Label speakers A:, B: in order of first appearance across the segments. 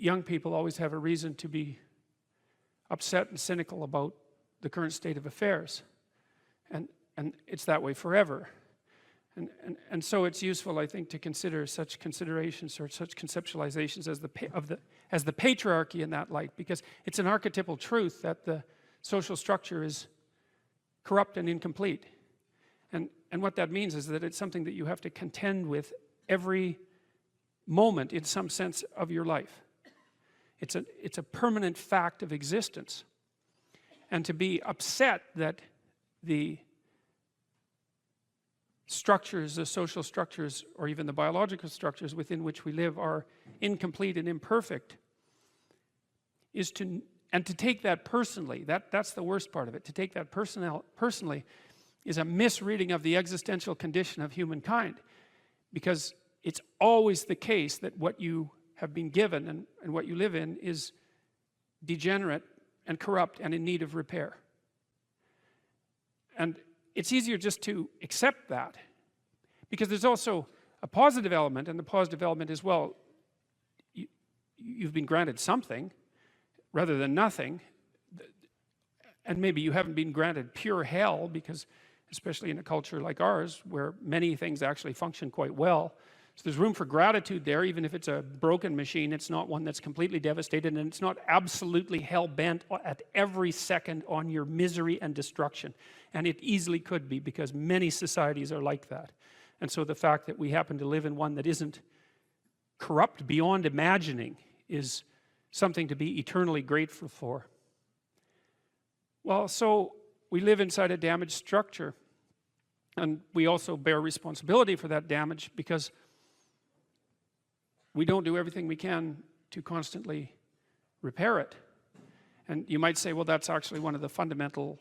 A: young people always have a reason to be upset and cynical about the current state of affairs. And it's that way forever. And so it's useful, I think, to consider such considerations or such conceptualizations as the patriarchy in that light, because it's an archetypal truth that the social structure is corrupt and incomplete. And what that means is that it's something that you have to contend with every moment in some sense of your life. It's a permanent fact of existence. And to be upset that the structures, the social structures, or even the biological structures within which we live are incomplete and imperfect, to take that personally, that's the worst part of it. To take that personally is a misreading of the existential condition of humankind, because it's always the case that what you have been given and what you live in is degenerate and corrupt and in need of repair. And it's easier just to accept that, because there's also a positive element, and the positive element is, well, you've been granted something rather than nothing, and maybe you haven't been granted pure hell, because especially in a culture like ours where many things actually function quite well, so there's room for gratitude there. Even if it's a broken machine, it's not one that's completely devastated, and it's not absolutely hell-bent at every second on your misery and destruction. And it easily could be, because many societies are like that. And so the fact that we happen to live in one that isn't corrupt beyond imagining is something to be eternally grateful for. Well, so we live inside a damaged structure, and we also bear responsibility for that damage, because we don't do everything we can to constantly repair it. And you might say, well, that's actually one of the fundamental,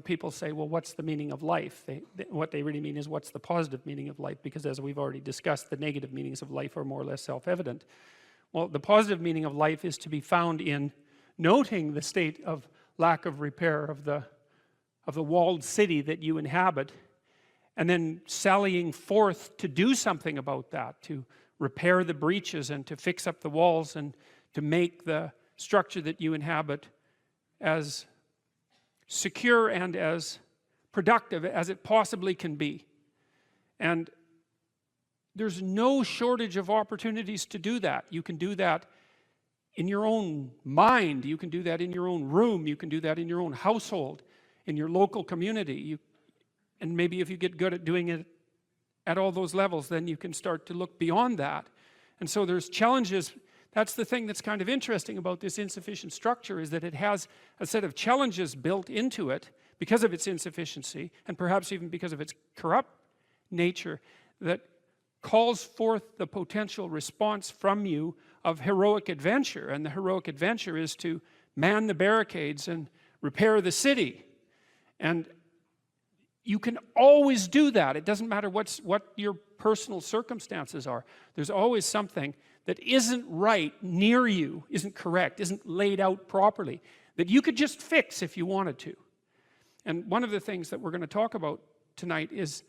A: people say, well, what's the meaning of life? What they really mean is, what's the positive meaning of life? Because as we've already discussed, the negative meanings of life are more or less self-evident. Well, the positive meaning of life is to be found in noting the state of lack of repair of the walled city that you inhabit, and then sallying forth to do something about that, to repair the breaches and to fix up the walls and to make the structure that you inhabit as secure and as productive as it possibly can be. And there's no shortage of opportunities to do that. You can do that in your own mind, you can do that in your own room, you can do that in your own household, in your local community. And maybe if you get good at doing it at all those levels, then you can start to look beyond that. And so there's challenges. That's the thing that's kind of interesting about this insufficient structure, is that it has a set of challenges built into it because of its insufficiency, and perhaps even because of its corrupt nature, that calls forth the potential response from you of heroic adventure. And the heroic adventure is to man the barricades and repair the city. And you can always do that. It doesn't matter what your personal circumstances are. There's always something that isn't right near you, isn't correct, isn't laid out properly, that you could just fix if you wanted to. And one of the things that we're going to talk about tonight is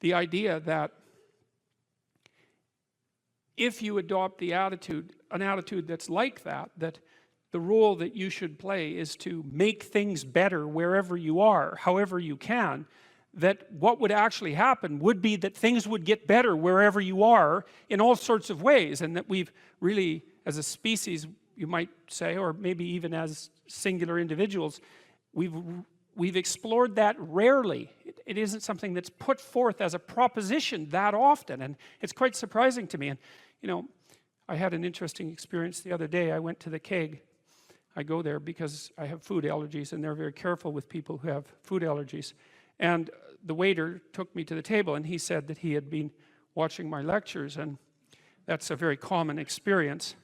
A: the idea that if you adopt an attitude that's like that the role that you should play is to make things better wherever you are, however you can, that what would actually happen would be that things would get better wherever you are in all sorts of ways, and that we've really, as a species, you might say, or maybe even as singular individuals, we've explored that rarely. It isn't something that's put forth as a proposition that often, and it's quite surprising to me. And I had an interesting experience the other day. I went to the keg. I go there because I have food allergies, and they're very careful with people who have food allergies. And the waiter took me to the table, and he said that he had been watching my lectures, and that's a very common experience.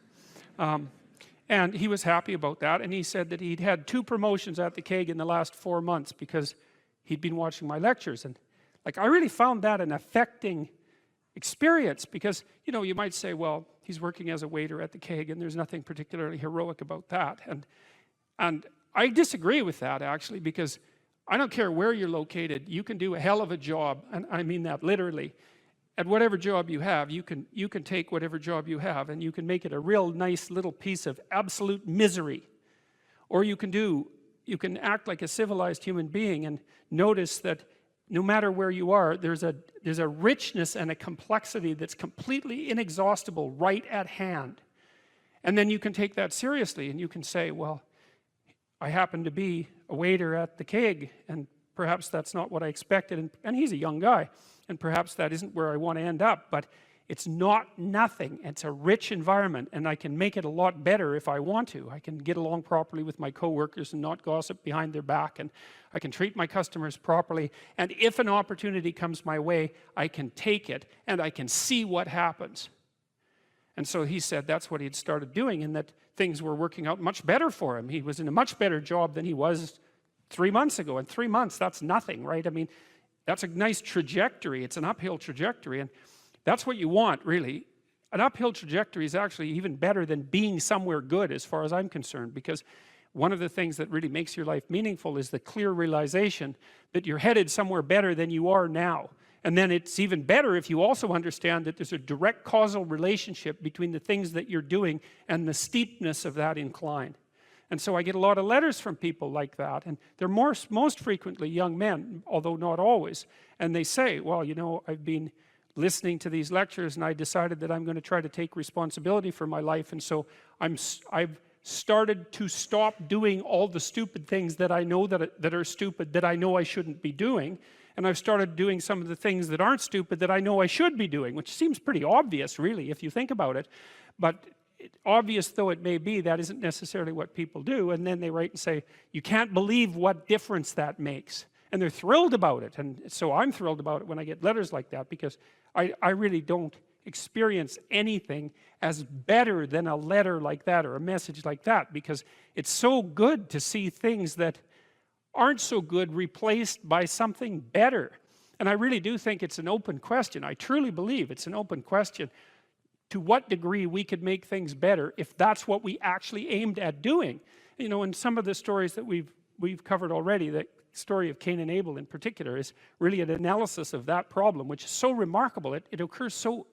A: And he was happy about that, and he said that he'd had 2 promotions at the keg in the last 4 months because he'd been watching my lectures. And I really found that an affecting experience, because you might say, well, he's working as a waiter at the keg and there's nothing particularly heroic about that. And I disagree with that, actually, because I don't care where you're located, you can do a hell of a job, and I mean that literally, at whatever job you have, you can take whatever job you have and you can make it a real nice little piece of absolute misery. Or you can act like a civilized human being and notice that no matter where you are, there's a richness and a complexity that's completely inexhaustible right at hand. And then you can take that seriously and you can say, well, I happen to be a waiter at the Keg, and perhaps that's not what I expected, and he's a young guy, and perhaps that isn't where I want to end up, but it's not nothing. It's a rich environment, and I can make it a lot better if I want to. I can get along properly with my coworkers and not gossip behind their back, and I can treat my customers properly, and if an opportunity comes my way, I can take it, and I can see what happens. And so he said that's what he had started doing, and that things were working out much better for him. He was in a much better job than he was 3 months ago. And 3 months, that's nothing, right? I mean, that's a nice trajectory. It's an uphill trajectory, and that's what you want, really. An uphill trajectory is actually even better than being somewhere good, as far as I'm concerned, because one of the things that really makes your life meaningful is the clear realization that you're headed somewhere better than you are now. And then it's even better if you also understand that there's a direct causal relationship between the things that you're doing and the steepness of that incline. And so I get a lot of letters from people like that, and they're most frequently young men, although not always. And they say, well, you know, I've been listening to these lectures and I decided that I'm going to try to take responsibility for my life, and so I've started to stop doing all the stupid things that I know that are stupid, that I know I shouldn't be doing. And I've started doing some of the things that aren't stupid that I know I should be doing, which seems pretty obvious, really, if you think about it. But obvious though it may be, that isn't necessarily what people do. And then they write and say, you can't believe what difference that makes. And they're thrilled about it. And so I'm thrilled about it when I get letters like that, because I really don't experience anything as better than a letter like that or a message like that, because it's so good to see things that aren't so good replaced by something better. And I really do think it's an open question. I truly believe it's an open question to what degree we could make things better if that's what we actually aimed at doing. You know, in some of the stories that we've covered already, the story of Cain and Abel in particular is really an analysis of that problem, which is so remarkable. It occurs so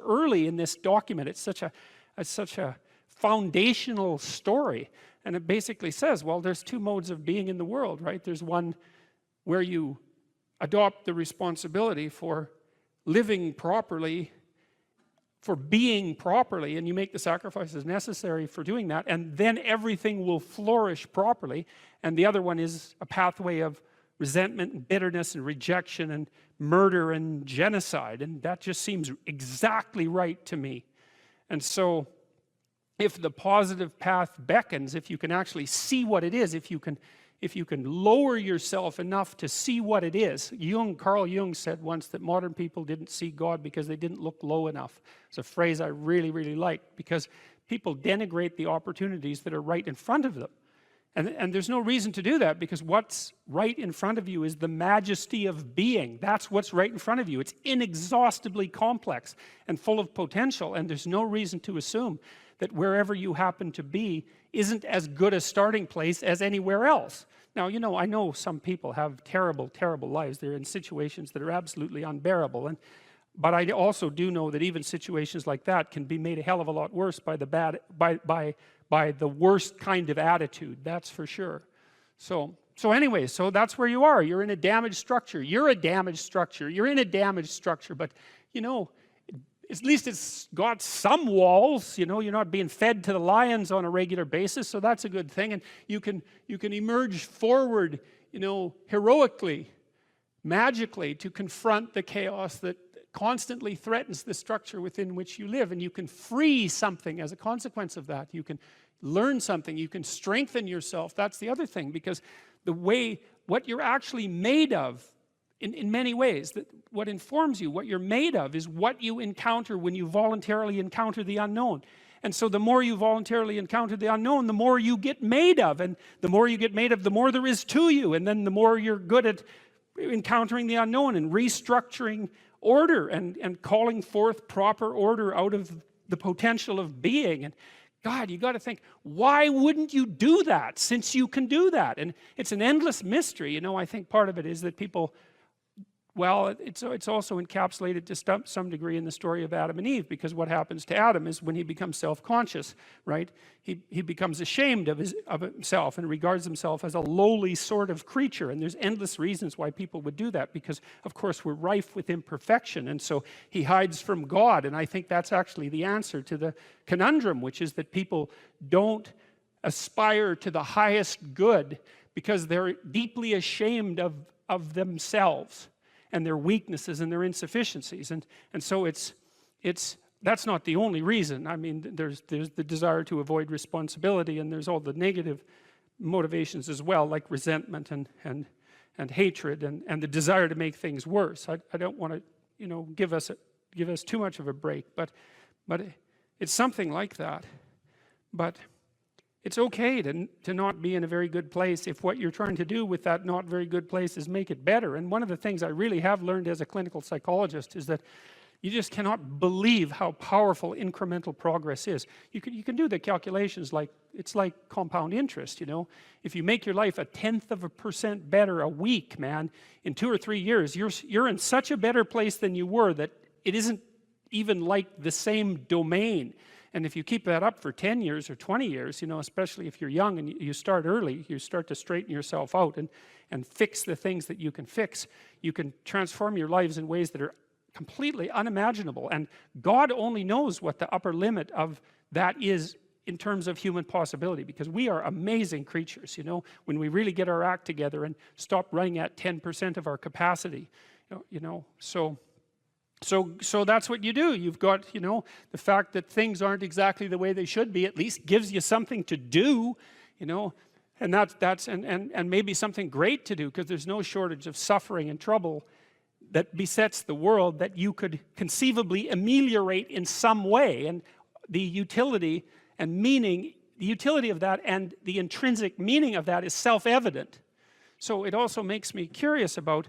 A: early in this document. It's such a foundational story. And it basically says, well, there's two modes of being in the world, right? There's one where you adopt the responsibility for living properly, for being properly, and you make the sacrifices necessary for doing that, and then everything will flourish properly. And the other one is a pathway of resentment and bitterness and rejection and murder and genocide. And that just seems exactly right to me. And so if the positive path beckons, if you can actually see what it is, if you can lower yourself enough to see what it is. Carl Jung said once that modern people didn't see God because they didn't look low enough. It's a phrase I really, really like, because people denigrate the opportunities that are right in front of them. And there's no reason to do that, because what's right in front of you is the majesty of being. That's what's right in front of you. It's inexhaustibly complex and full of potential, and there's no reason to assume that wherever you happen to be isn't as good a starting place as anywhere else. Now, you know, I know some people have terrible, terrible lives. They're in situations that are absolutely unbearable. But I also do know that even situations like that can be made a hell of a lot worse by the worst kind of attitude, that's for sure. So anyway, so that's where you are. You're in a damaged structure. You're a damaged structure. You're in a damaged structure, but, you know, at least it's got some walls. You know, you're not being fed to the lions on a regular basis, so that's a good thing. And you can emerge forward, you know, heroically, magically, to confront the chaos that constantly threatens the structure within which you live. And you can free something as a consequence of that. You can learn something. You can strengthen yourself. That's the other thing, because what you're actually made of, in many ways, that what informs you, what you're made of, is what you encounter when you voluntarily encounter the unknown. And so the more you voluntarily encounter the unknown, the more you get made of. And the more you get made of, the more there is to you. And then the more you're good at encountering the unknown and restructuring order and calling forth proper order out of the potential of being. And God, you got to think, why wouldn't you do that, since you can do that? And it's an endless mystery. You know, I think part of it is that people Well, it's also encapsulated to some degree in the story of Adam and Eve, because what happens to Adam is when he becomes self-conscious, right? He becomes ashamed of himself and regards himself as a lowly sort of creature, and there's endless reasons why people would do that, because of course we're rife with imperfection, and so he hides from God. And I think that's actually the answer to the conundrum, which is that people don't aspire to the highest good because they're deeply ashamed of themselves and their weaknesses and their insufficiencies, and so that's not the only reason. I mean, there's the desire to avoid responsibility, and there's all the negative motivations as well, like resentment and hatred and the desire to make things worse. I don't want to, you know, give us too much of a break, but it's something like that. But it's okay to not be in a very good place if what you're trying to do with that not very good place is make it better. And one of the things I really have learned as a clinical psychologist is that you just cannot believe how powerful incremental progress is. You can do the calculations like, it's like compound interest, you know. If you make your life 0.1% better a week, man, in 2 or 3 years, you're in such a better place than you were that it isn't even like the same domain. And if you keep that up for 10 years or 20 years, you know, especially if you're young and you start early, you start to straighten yourself out and fix the things that you can fix, you can transform your lives in ways that are completely unimaginable. And God only knows what the upper limit of that is in terms of human possibility, because we are amazing creatures, you know, when we really get our act together and stop running at 10% of our capacity, you know. So that's what you do. You've got, you know, the fact that things aren't exactly the way they should be at least gives you something to do, you know, and that's maybe something great to do, because there's no shortage of suffering and trouble that besets the world that you could conceivably ameliorate in some way. And the utility and meaning, the utility of that and the intrinsic meaning of that is self-evident. So it also makes me curious about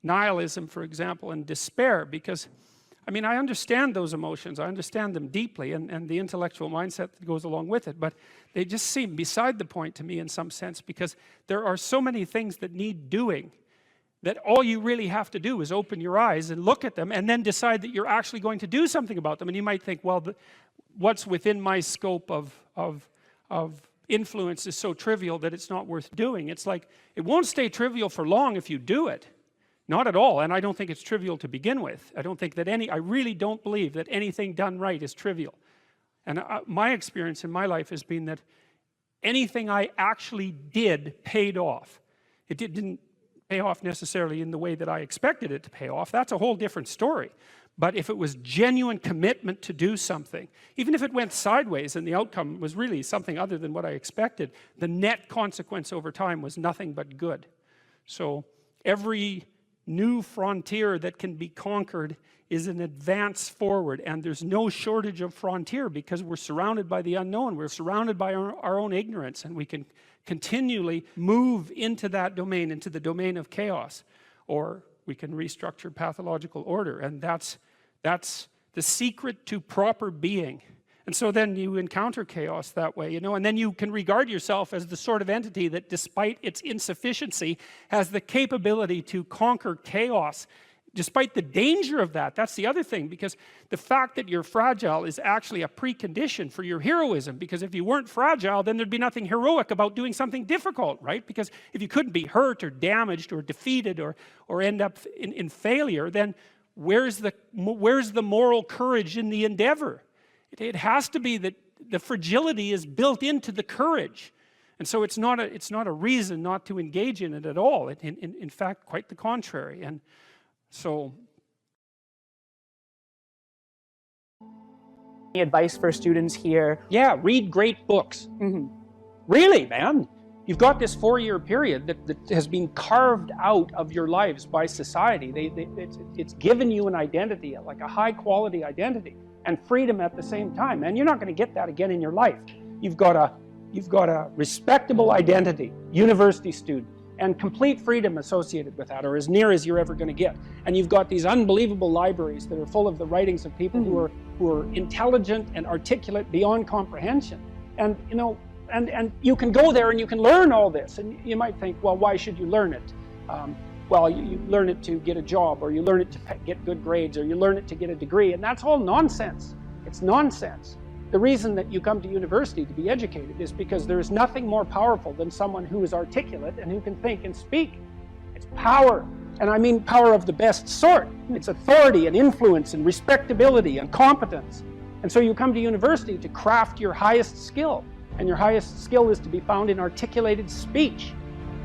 A: nihilism, for example, and despair, because I mean, I understand those emotions, I understand them deeply, and the intellectual mindset that goes along with it, but they just seem beside the point to me in some sense, because there are so many things that need doing that all you really have to do is open your eyes and look at them and then decide that you're actually going to do something about them. And you might think, well, what's within my scope of influence is so trivial that it's not worth doing. It's like, it won't stay trivial for long if you do it. Not at all, and I don't think it's trivial to begin with. I don't think that I really don't believe that anything done right is trivial. And my experience in my life has been that anything I actually did paid off. It didn't pay off necessarily in the way that I expected it to pay off. That's a whole different story. But if it was genuine commitment to do something, even if it went sideways and the outcome was really something other than what I expected, the net consequence over time was nothing but good. So every new frontier that can be conquered is an advance forward, and there's no shortage of frontier because we're surrounded by the unknown, we're surrounded by our own ignorance, and we can continually move into that domain, into the domain of chaos, or we can restructure pathological order, and that's the secret to proper being. And so then you encounter chaos that way, you know, and then you can regard yourself as the sort of entity that, despite its insufficiency, has the capability to conquer chaos, despite the danger of that. That's the other thing, because the fact that you're fragile is actually a precondition for your heroism, because if you weren't fragile, then there'd be nothing heroic about doing something difficult, right? Because if you couldn't be hurt or damaged or defeated or end up in failure, then where's the moral courage in the endeavor? It has to be that the fragility is built into the courage, and so it's not a reason not to engage in it at all. In fact, quite the contrary. And so,
B: any advice for students here?
A: Yeah, read great books. Really, man. You've got this 4-year period that has been carved out of your lives by society. It's given you an identity, like a high-quality identity, and freedom at the same time. And you're not going to get that again in your life. You've got a respectable identity, university student, and complete freedom associated with that, or as near as you're ever going to get. And you've got these unbelievable libraries that are full of the writings of people who are intelligent and articulate beyond comprehension. And you know, and you can go there and you can learn all this. And you might think, well, why should you learn it?
C: well, you learn it to get a job, or you learn it to get good grades, or you learn it to get a degree, and that's all nonsense. It's nonsense. The reason that you come to university to be educated is because there is nothing more powerful than someone who is articulate and who can think and speak. It's power, and I mean power of the best sort. It's authority and influence and respectability and competence. And so you come to university to craft your highest skill, and your highest skill is to be found in articulated speech.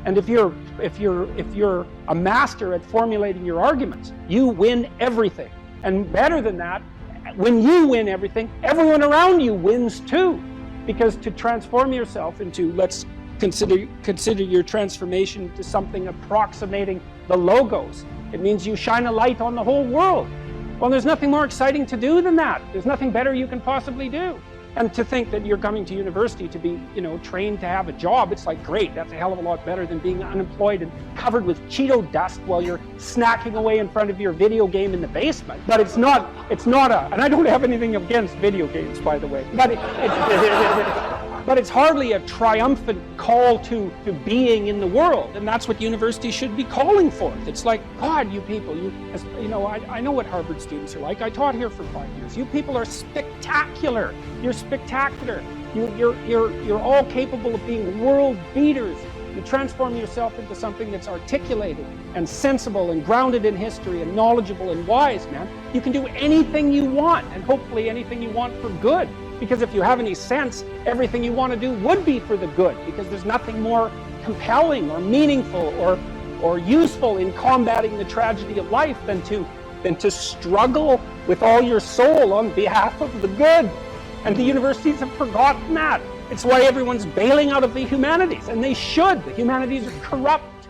C: And if you're a master at formulating your arguments, you win everything. And better than that, when you win everything, everyone around you wins too. Because to transform yourself into, let's consider your transformation to something approximating the logos. It means you shine a light on the whole world. Well, there's nothing more exciting to do than that. There's nothing better you can possibly do. And to think that you're coming to university to be, trained to have a job, it's like, great, that's a hell of a lot better than being unemployed and covered with Cheeto dust while you're snacking away in front of your video game in the basement. But it's not and I don't have anything against video games, by the way, but it's hardly a triumphant call to being in the world, and that's what university should be calling forth. It's like, God, you people, I know what Harvard students are like. I taught here for 5 years. You people are spectacular. You're spectacular. You're all capable of being world beaters. You transform yourself into something that's articulated and sensible and grounded in history and knowledgeable and wise, man. You can do anything you want, and hopefully anything you want for good. Because if you have any sense, everything you want to do would be for the good, because there's nothing more compelling or meaningful or useful in combating the tragedy of life than to struggle with all your soul on behalf of the good. And the universities have forgotten that. It's why everyone's bailing out of the humanities, and they should. The humanities are corrupt.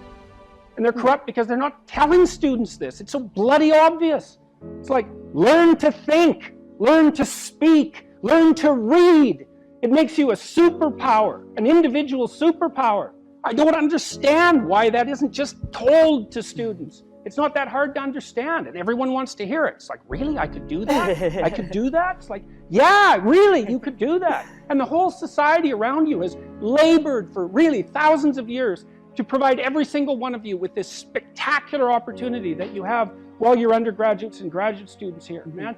C: And they're corrupt because they're not telling students this. It's so bloody obvious. It's like, learn to think, learn to speak, learn to read. It makes you a superpower, an individual superpower. I don't understand why that isn't just told to students. It's not that hard to understand, and everyone wants to hear it. It's like, really? I could do that? I could do that? It's like, yeah, really, you could do that. And the whole society around you has labored for really thousands of years to provide every single one of you with this spectacular opportunity that you have while you're undergraduates and graduate students here, man.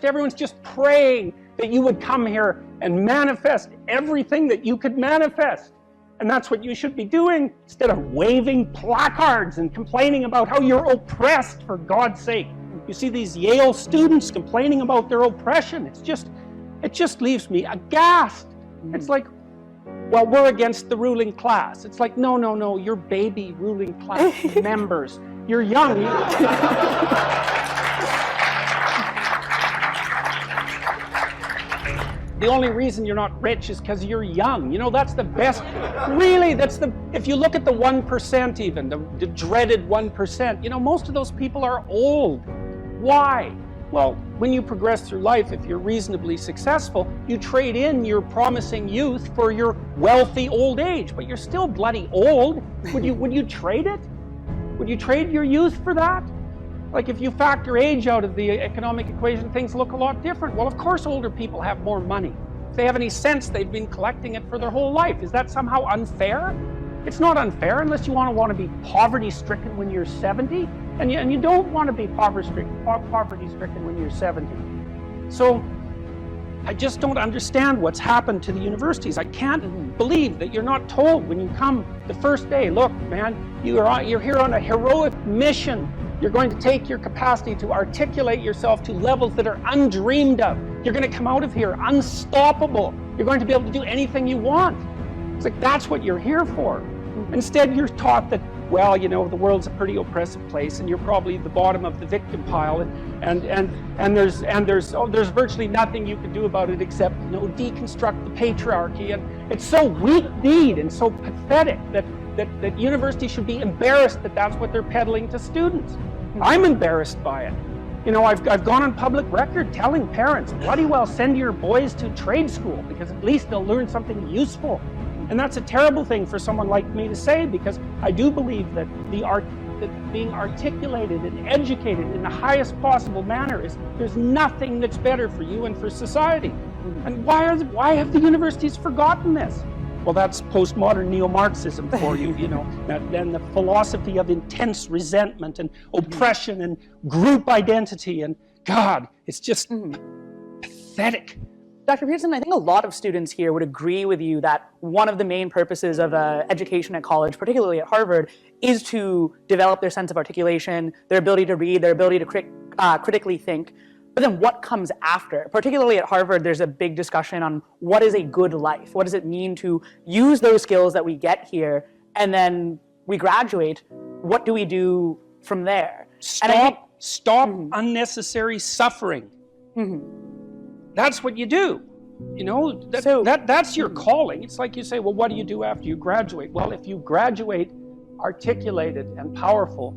C: Everyone's just praying that you would come here and manifest everything that you could manifest. And that's what you should be doing, instead of waving placards and complaining about how you're oppressed, for God's sake. You see these Yale students complaining about their oppression. It just leaves me aghast. It's like, well, we're against the ruling class. It's like, no, you're baby ruling class members. You're young. The only reason you're not rich is because you're young. That's the best. Really, if you look at the 1% even, the dreaded 1%, most of those people are old. Why? Well, when you progress through life, if you're reasonably successful, you trade in your promising youth for your wealthy old age, but you're still bloody old. Would you trade it? Would you trade your youth for that? Like, if you factor age out of the economic equation, things look a lot different. Well, of course older people have more money. If they have any sense, they've been collecting it for their whole life. Is that somehow unfair? It's not unfair unless you want to be poverty-stricken when you're 70, and you don't want to be poverty-stricken when you're 70. So I just don't understand what's happened to the universities. I can't believe that you're not told when you come the first day, look, man, you're here on a heroic mission. You're going to take your capacity to articulate yourself to levels that are undreamed of. You're going to come out of here unstoppable. You're going to be able to do anything you want. It's like, that's what you're here for. Instead, you're taught that, well, the world's a pretty oppressive place, and you're probably the bottom of the victim pile, and there's virtually nothing you can do about it except, deconstruct the patriarchy. And it's so weak-kneed and so pathetic that universities should be embarrassed that that's what they're peddling to students. I'm embarrassed by it. I've gone on public record telling parents, bloody well send your boys to trade school, because at least they'll learn something useful. And that's a terrible thing for someone like me to say, because I do believe that being articulated and educated in the highest possible manner there's nothing that's better for you and for society. And why have the universities forgotten this? Well, that's postmodern neo-Marxism for you, you know. Then the philosophy of intense resentment and oppression and group identity, and God, it's just pathetic.
B: Dr. Peterson, I think a lot of students here would agree with you that one of the main purposes of education at college, particularly at Harvard, is to develop their sense of articulation, their ability to read, their ability to critically think. But then what comes after? Particularly at Harvard, there's a big discussion on what is a good life? What does it mean to use those skills that we get here, and then we graduate? What do we do from there?
C: Stop unnecessary suffering. That's what you do. You know, that's your calling. It's like you say, well, what do you do after you graduate? Well, if you graduate articulated and powerful,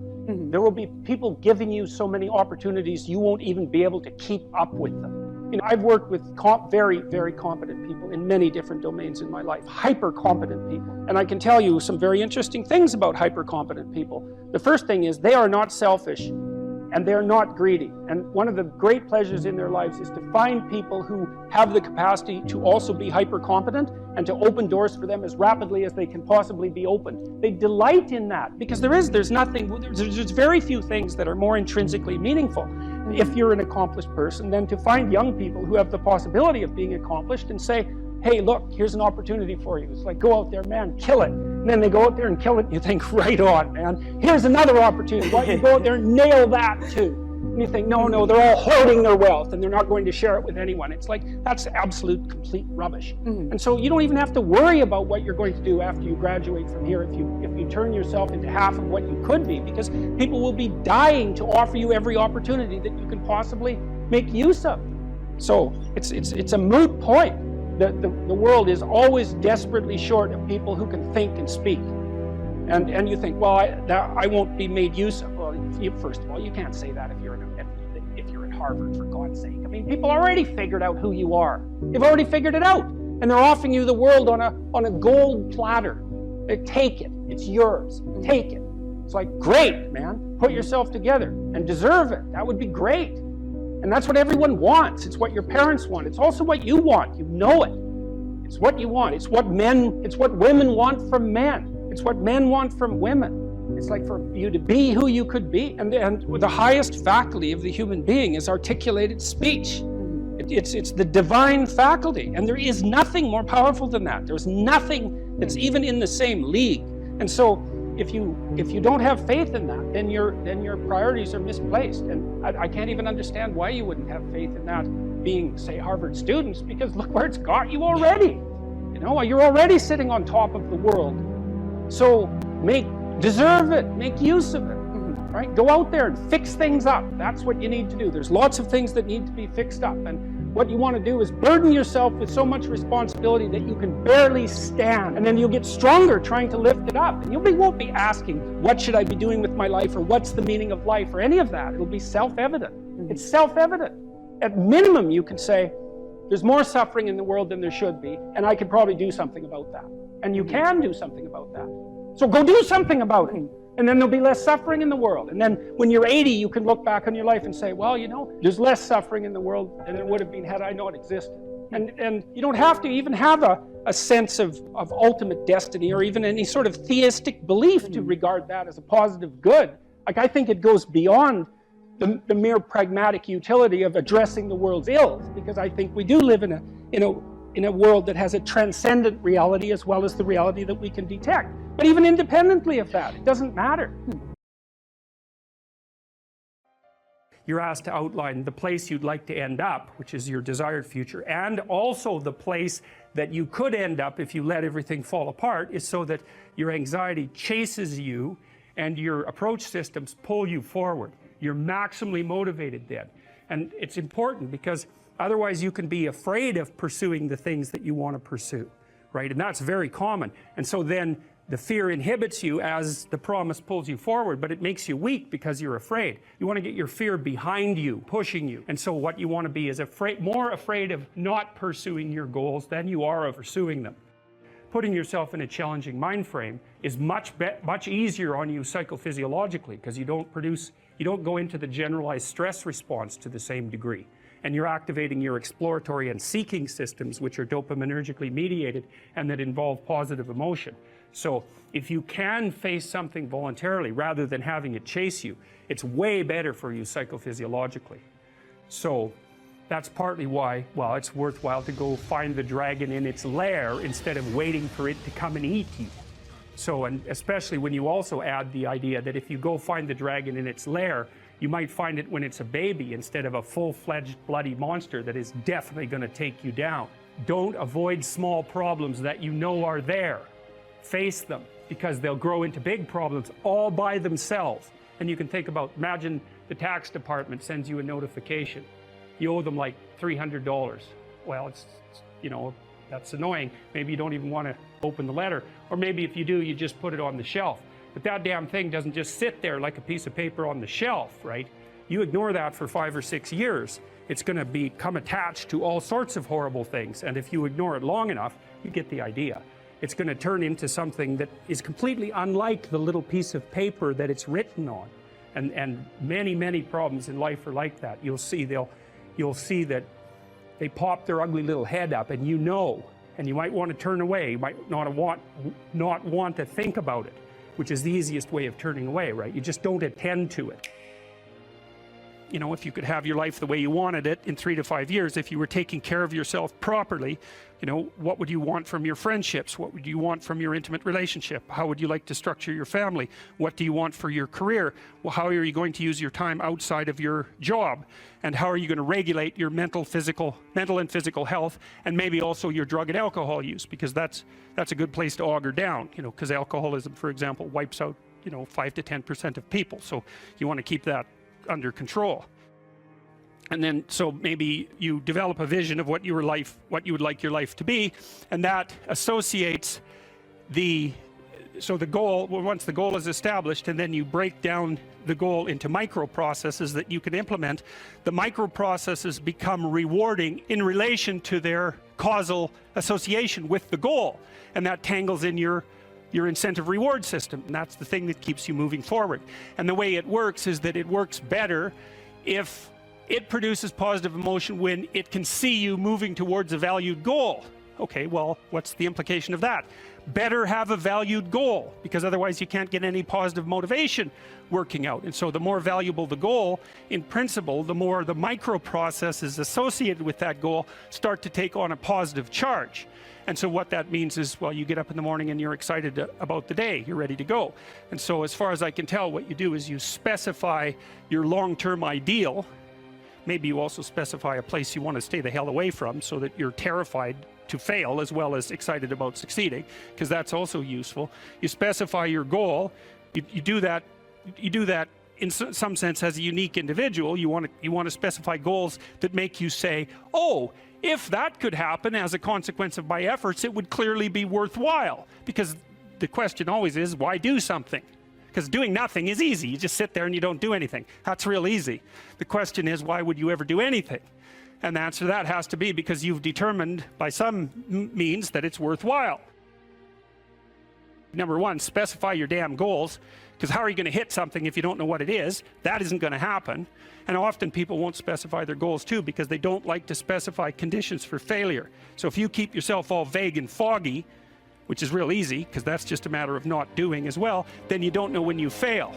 C: there will be people giving you so many opportunities you won't even be able to keep up with them. You know, I've worked with very, very competent people in many different domains in my life, hyper competent people. And I can tell you some very interesting things about hyper competent people. The first thing is they are not selfish. And they're not greedy. And one of the great pleasures in their lives is to find people who have the capacity to also be hyper competent and to open doors for them as rapidly as they can possibly be opened. They delight in that because there's very few things that are more intrinsically meaningful if you're an accomplished person than to find young people who have the possibility of being accomplished and say, hey, look, here's an opportunity for you. It's like, go out there, man, kill it. And then they go out there and kill it, and you think, right on, man. Here's another opportunity. Why don't you go out there and nail that too? And you think, no, they're all hoarding their wealth, and they're not going to share it with anyone. It's like, that's absolute, complete rubbish. And so you don't even have to worry about what you're going to do after you graduate from here if you turn yourself into half of what you could be, because people will be dying to offer you every opportunity that you can possibly make use of. So it's a moot point. The world is always desperately short of people who can think and speak. And you think, well, I won't be made use of. Well, first of all, you can't say that if you're at Harvard, for God's sake. I mean, people already figured out who you are. They've already figured it out. And they're offering you the world on a gold platter. Take it. It's yours. Take it. It's like, great, man. Put yourself together and deserve it. That would be great. And that's what everyone wants. It's what your parents want. It's also what you want. You know it. It's what you want. It's what women want from men. It's what men want from women. It's like for you to be who you could be. And the highest faculty of the human being is articulated speech. It's the divine faculty. And there is nothing more powerful than that. There's nothing that's even in the same league. And so if you don't have faith in that, then your priorities are misplaced. And I can't even understand why you wouldn't have faith in that being, say, Harvard students, because look where it's got you already. You know, you're already sitting on top of the world. So deserve it, make use of it, right? Go out there and fix things up. That's what you need to do. There's lots of things that need to be fixed up. And what you want to do is burden yourself with so much responsibility that you can barely stand. And then you'll get stronger trying to lift it up. And you won't be asking, what should I be doing with my life? Or what's the meaning of life? Or any of that. It'll be self-evident. It's self-evident. At minimum, you can say, there's more suffering in the world than there should be, and I could probably do something about that. And you can do something about that. So go do something about it. And then there'll be less suffering in the world. And then when you're 80, you can look back on your life and say, well, you know, there's less suffering in the world than there would have been had I not existed. And you don't have to even have a sense of ultimate destiny or even any sort of theistic belief to regard that as a positive good. Like, I think it goes beyond the mere pragmatic utility of addressing the world's ills, because I think we do live in a world that has a transcendent reality as well as the reality that we can detect. But even independently of that, it doesn't matter. You're asked to outline the place you'd like to end up, which is your desired future, and also the place that you could end up if you let everything fall apart, is so that your anxiety chases you and your approach systems pull you forward. You're maximally motivated then. And it's important because otherwise you can be afraid of pursuing the things that you want to pursue, right? And that's very common. And so then the fear inhibits you as the promise pulls you forward, but it makes you weak because you're afraid. You want to get your fear behind you, pushing you. And so what you want to be is more afraid of not pursuing your goals than you are of pursuing them. Putting yourself in a challenging mind frame is much easier on you psychophysiologically, because you don't go into the generalized stress response to the same degree.
A: and you're activating your exploratory and seeking systems, which are dopaminergically mediated and that involve positive emotion. So if you can face something voluntarily rather than having it chase you, it's way better for you psychophysiologically. So that's partly why, well, it's worthwhile to go find the dragon in its lair instead of waiting for it to come and eat you. So, and especially when you also add the idea that if you go find the dragon in its lair, you might find it when it's a baby instead of a full-fledged bloody monster that is definitely going to take you down. Don't avoid small problems that you know are there. Face them, because they'll grow into big problems all by themselves. And you can think about, imagine the tax department sends you a notification. You owe them like $300. Well, it's you know, that's annoying. Maybe you don't even want to open the letter. Or maybe if you do, you just put it on the shelf. But that damn thing doesn't just sit there like a piece of paper on the shelf, right? You ignore that for 5 or 6 years, it's going to become attached to all sorts of horrible things. And if you ignore it long enough, you get the idea. It's going to turn into something that is completely unlike the little piece of paper that it's written on. And many, many problems in life are like that. You'll see that they pop their ugly little head up, and you know, and you might want to turn away. You might not want to think about it, which is the easiest way of turning away, right? You just don't attend to it. You know, if you could have your life the way you wanted it in 3 to 5 years, if you were taking care of yourself properly, you know, what would you want from your friendships? What would you want from your intimate relationship? How would you like to structure your family? What do you want for your career? Well, how are you going to use your time outside of your job? And how are you going to regulate your mental and physical health, and maybe also your drug and alcohol use? Because that's a good place to auger down, you know, because alcoholism, for example, wipes out, you know, 5 to 10% of people. So you want to keep that under control. And then, so maybe you develop a vision of what you would like your life to be, and that associates the goal. Well, once the goal is established, and then you break down the goal into micro processes that you can implement, the micro processes become rewarding in relation to their causal association with the goal, and that tangles in your incentive reward system, and that's the thing that keeps you moving forward. And the way it works is that it works better if it produces positive emotion when it can see you moving towards a valued goal. Okay, well, what's the implication of that? Better have a valued goal, because otherwise you can't get any positive motivation working out. And so the more valuable the goal, in principle, the more the micro processes associated with that goal start to take on a positive charge. And so what that means is, well, you get up in the morning and you're excited about the day, you're ready to go. And so as far as I can tell, what you do is you specify your long-term ideal. Maybe you also specify a place you want to stay the hell away from, so that you're terrified to fail as well as excited about succeeding, because that's also useful. You specify your goal. You do that in some sense as a unique individual. You want to specify goals that make you say, oh, if that could happen as a consequence of my efforts, it would clearly be worthwhile. Because the question always is, why do something? Because doing nothing is easy. You just sit there and you don't do anything. That's real easy. The question is, why would you ever do anything? And the answer to that has to be because you've determined by some means that it's worthwhile. Number one, specify your damn goals, because how are you going to hit something if you don't know what it is? That isn't going to happen. And often people won't specify their goals too, because they don't like to specify conditions for failure. So if you keep yourself all vague and foggy, which is real easy, because that's just a matter of not doing as well, then you don't know when you fail.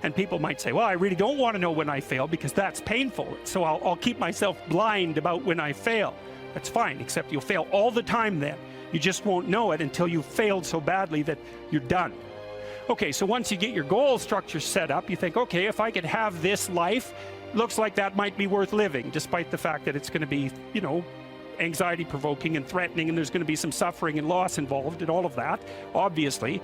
A: And people might say, well, I really don't want to know when I fail because that's painful. So I'll keep myself blind about when I fail. That's fine, except you'll fail all the time then. You just won't know it until you've failed so badly that you're done. Okay, so once you get your goal structure set up, you think, okay, if I could have this life, looks like that might be worth living, despite the fact that it's going to be, you know, anxiety provoking and threatening, and there's going to be some suffering and loss involved and all of that. Obviously,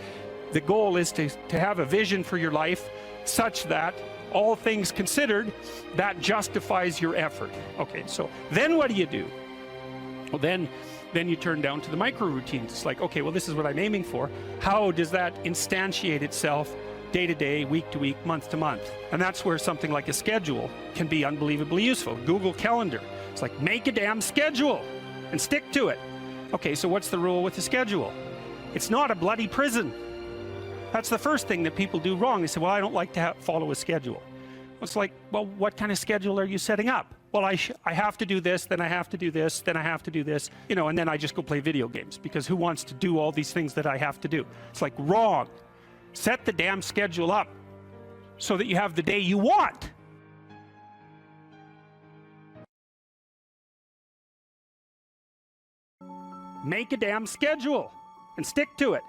A: the goal is to have a vision for your life such that, all things considered, that justifies your effort. Okay, so then what do you do? Well, then you turn down to the micro routines. It's like, okay, well, this is what I'm aiming for. How does that instantiate itself day to day, week to week, month to month? And that's where something like a schedule can be unbelievably useful. Google Calendar. It's like, make a damn schedule and stick to it. Okay, so what's the rule with the schedule? It's not a bloody prison. That's the first thing that people do wrong. They say, well, I don't like to follow a schedule. It's like, well, what kind of schedule are you setting up? well, I have to do this, then I have to do this, then I have to do this, you know, and then I just go play video games, because who wants to do all these things that I have to do? It's like, wrong. Set the damn schedule up so that you have the day you want. Make a damn schedule and stick to it.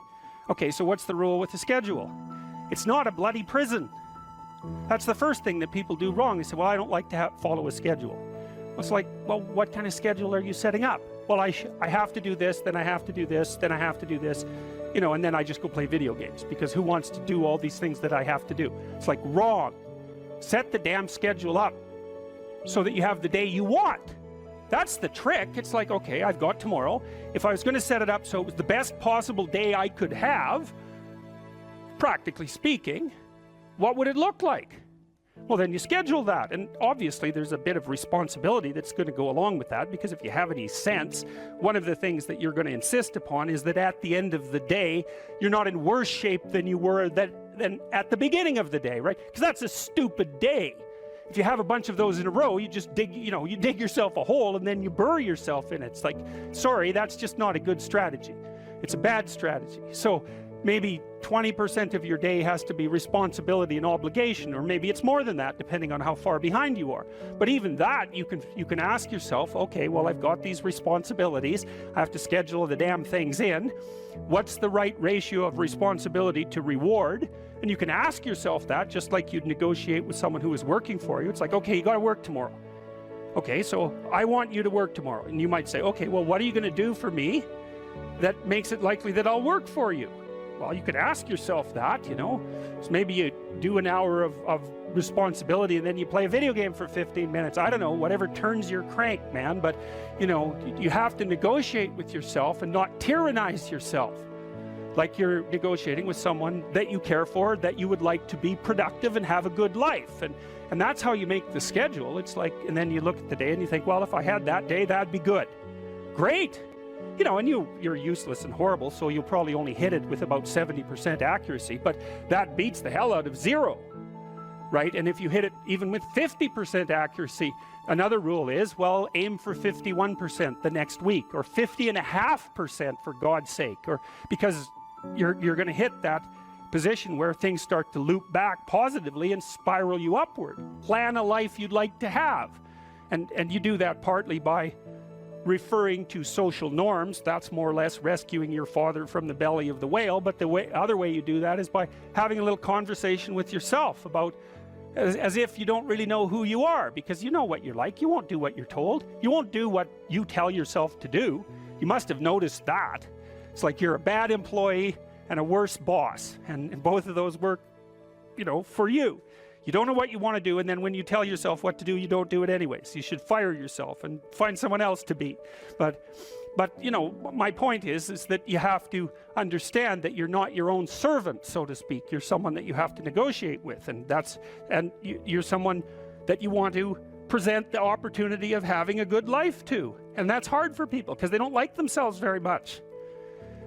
A: Okay, so what's the rule with the schedule? It's not a bloody prison. That's the first thing that people do wrong. They say, well, I don't like to follow a schedule. It's like, well, what kind of schedule are you setting up? Well, I have to do this, then I have to do this, then I have to do this, you know, and then I just go play video games, because who wants to do all these things that I have to do? It's like, wrong. Set the damn schedule up so that you have the day you want. That's the trick. It's like, okay, I've got tomorrow. If I was going to set it up so it was the best possible day I could have, practically speaking, what would it look like? Well, then you schedule that. And obviously there's a bit of responsibility that's going to go along with that, because if you have any sense, one of the things that you're going to insist upon is that at the end of the day, you're not in worse shape than you were than at the beginning of the day, right? Because that's a stupid day. If you have a bunch of those in a row, you just dig, you know, you dig yourself a hole and then you bury yourself in it. It's like, sorry, that's just not a good strategy. It's a bad strategy. So maybe 20% of your day has to be responsibility and obligation, or maybe it's more than that, depending on how far behind you are. But even that, you can ask yourself, okay, well, I've got these responsibilities. I have to schedule the damn things in. What's the right ratio of responsibility to reward? And you can ask yourself that, just like you'd negotiate with someone who is working for you. It's like, okay, you got to work tomorrow. Okay, so I want you to work tomorrow. And you might say, okay, well, what are you going to do for me that makes it likely that I'll work for you? Well, you could ask yourself that, you know. So maybe you do an hour of responsibility and then you play a video game for 15 minutes. I don't know, whatever turns your crank, man. But, you know, you have to negotiate with yourself and not tyrannize yourself. Like you're negotiating with someone that you care for, that you would like to be productive and have a good life. And that's how you make the schedule. It's like, and then you look at the day and you think, well, if I had that day, that'd be good. Great. You know, and you're useless and horrible, so you'll probably only hit it with about 70% accuracy, but that beats the hell out of 0, right? And if you hit it even with 50% accuracy, another rule is, well, aim for 51% the next week, or 50.5% for God's sake, or because you're going to hit that position where things start to loop back positively and spiral you upward. Plan a life you'd like to have, and you do that partly by referring to social norms. That's more or less rescuing your father from the belly of the whale. But the other way you do that is by having a little conversation with yourself about, as if you don't really know who you are, because you know what you're like. You won't do what you're told. You won't do what you tell yourself to do. You must have noticed that. It's like you're a bad employee and a worse boss, and both of those work, you know, for you. You don't know what you want to do, and then when you tell yourself what to do, you don't do it anyways. You should fire yourself and find someone else to beat. But you know, my point is that you have to understand that you're not your own servant, so to speak. You're someone that you have to negotiate with, and you're someone that you want to present the opportunity of having a good life to. And that's hard for people because they don't like themselves very much.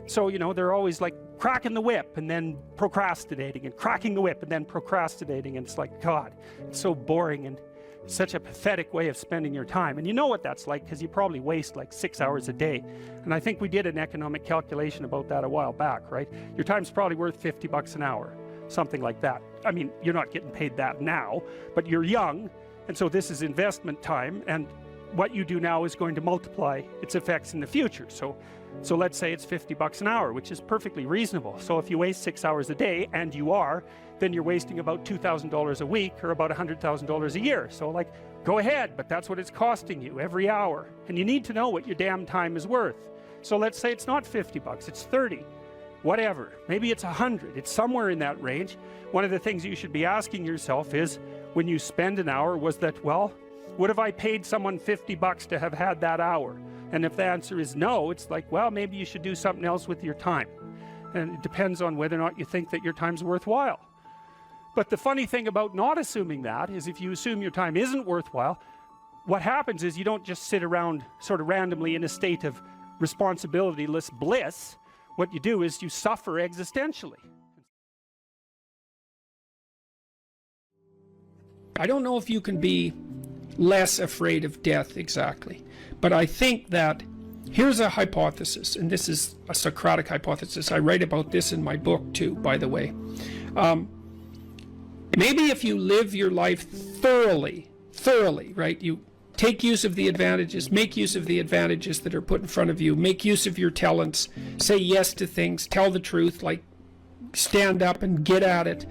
A: So, you know, they're always like cracking the whip and then procrastinating, and cracking the whip and then procrastinating. And it's like, God, it's so boring and such a pathetic way of spending your time. And you know what that's like, because you probably waste like 6 hours a day. And I think we did an economic calculation about that a while back, right? Your time's probably worth $50 an hour, something like that. I mean, you're not getting paid that now, but you're young. And so this is investment time. And what you do now is going to multiply its effects in the future. So let's say it's $50 an hour, which is perfectly reasonable. So if you waste 6 hours a day, and you are, then you're wasting about $2,000 a week, or about $100,000 a year. So like, go ahead, but that's what it's costing you every hour. And you need to know what your damn time is worth. So let's say it's not $50, it's 30, whatever. Maybe it's 100, it's somewhere in that range. One of the things you should be asking yourself is, when you spend an hour, was that, well, would have I paid someone $50 to have had that hour? And if the answer is no, it's like, well, maybe you should do something else with your time. And it depends on whether or not you think that your time's worthwhile. But the funny thing about not assuming that is, if you assume your time isn't worthwhile, what happens is you don't just sit around sort of randomly in a state of responsibilityless bliss. What you do is you suffer existentially. I don't know if you can be less afraid of death exactly. But I think that here's a hypothesis, and this is a Socratic hypothesis. I write about this in my book too, by the way. Maybe if you live your life thoroughly, right? You take use of the advantages, make use of the advantages that are put in front of you, make use of your talents, say yes to things, tell the truth, like stand up and get at it,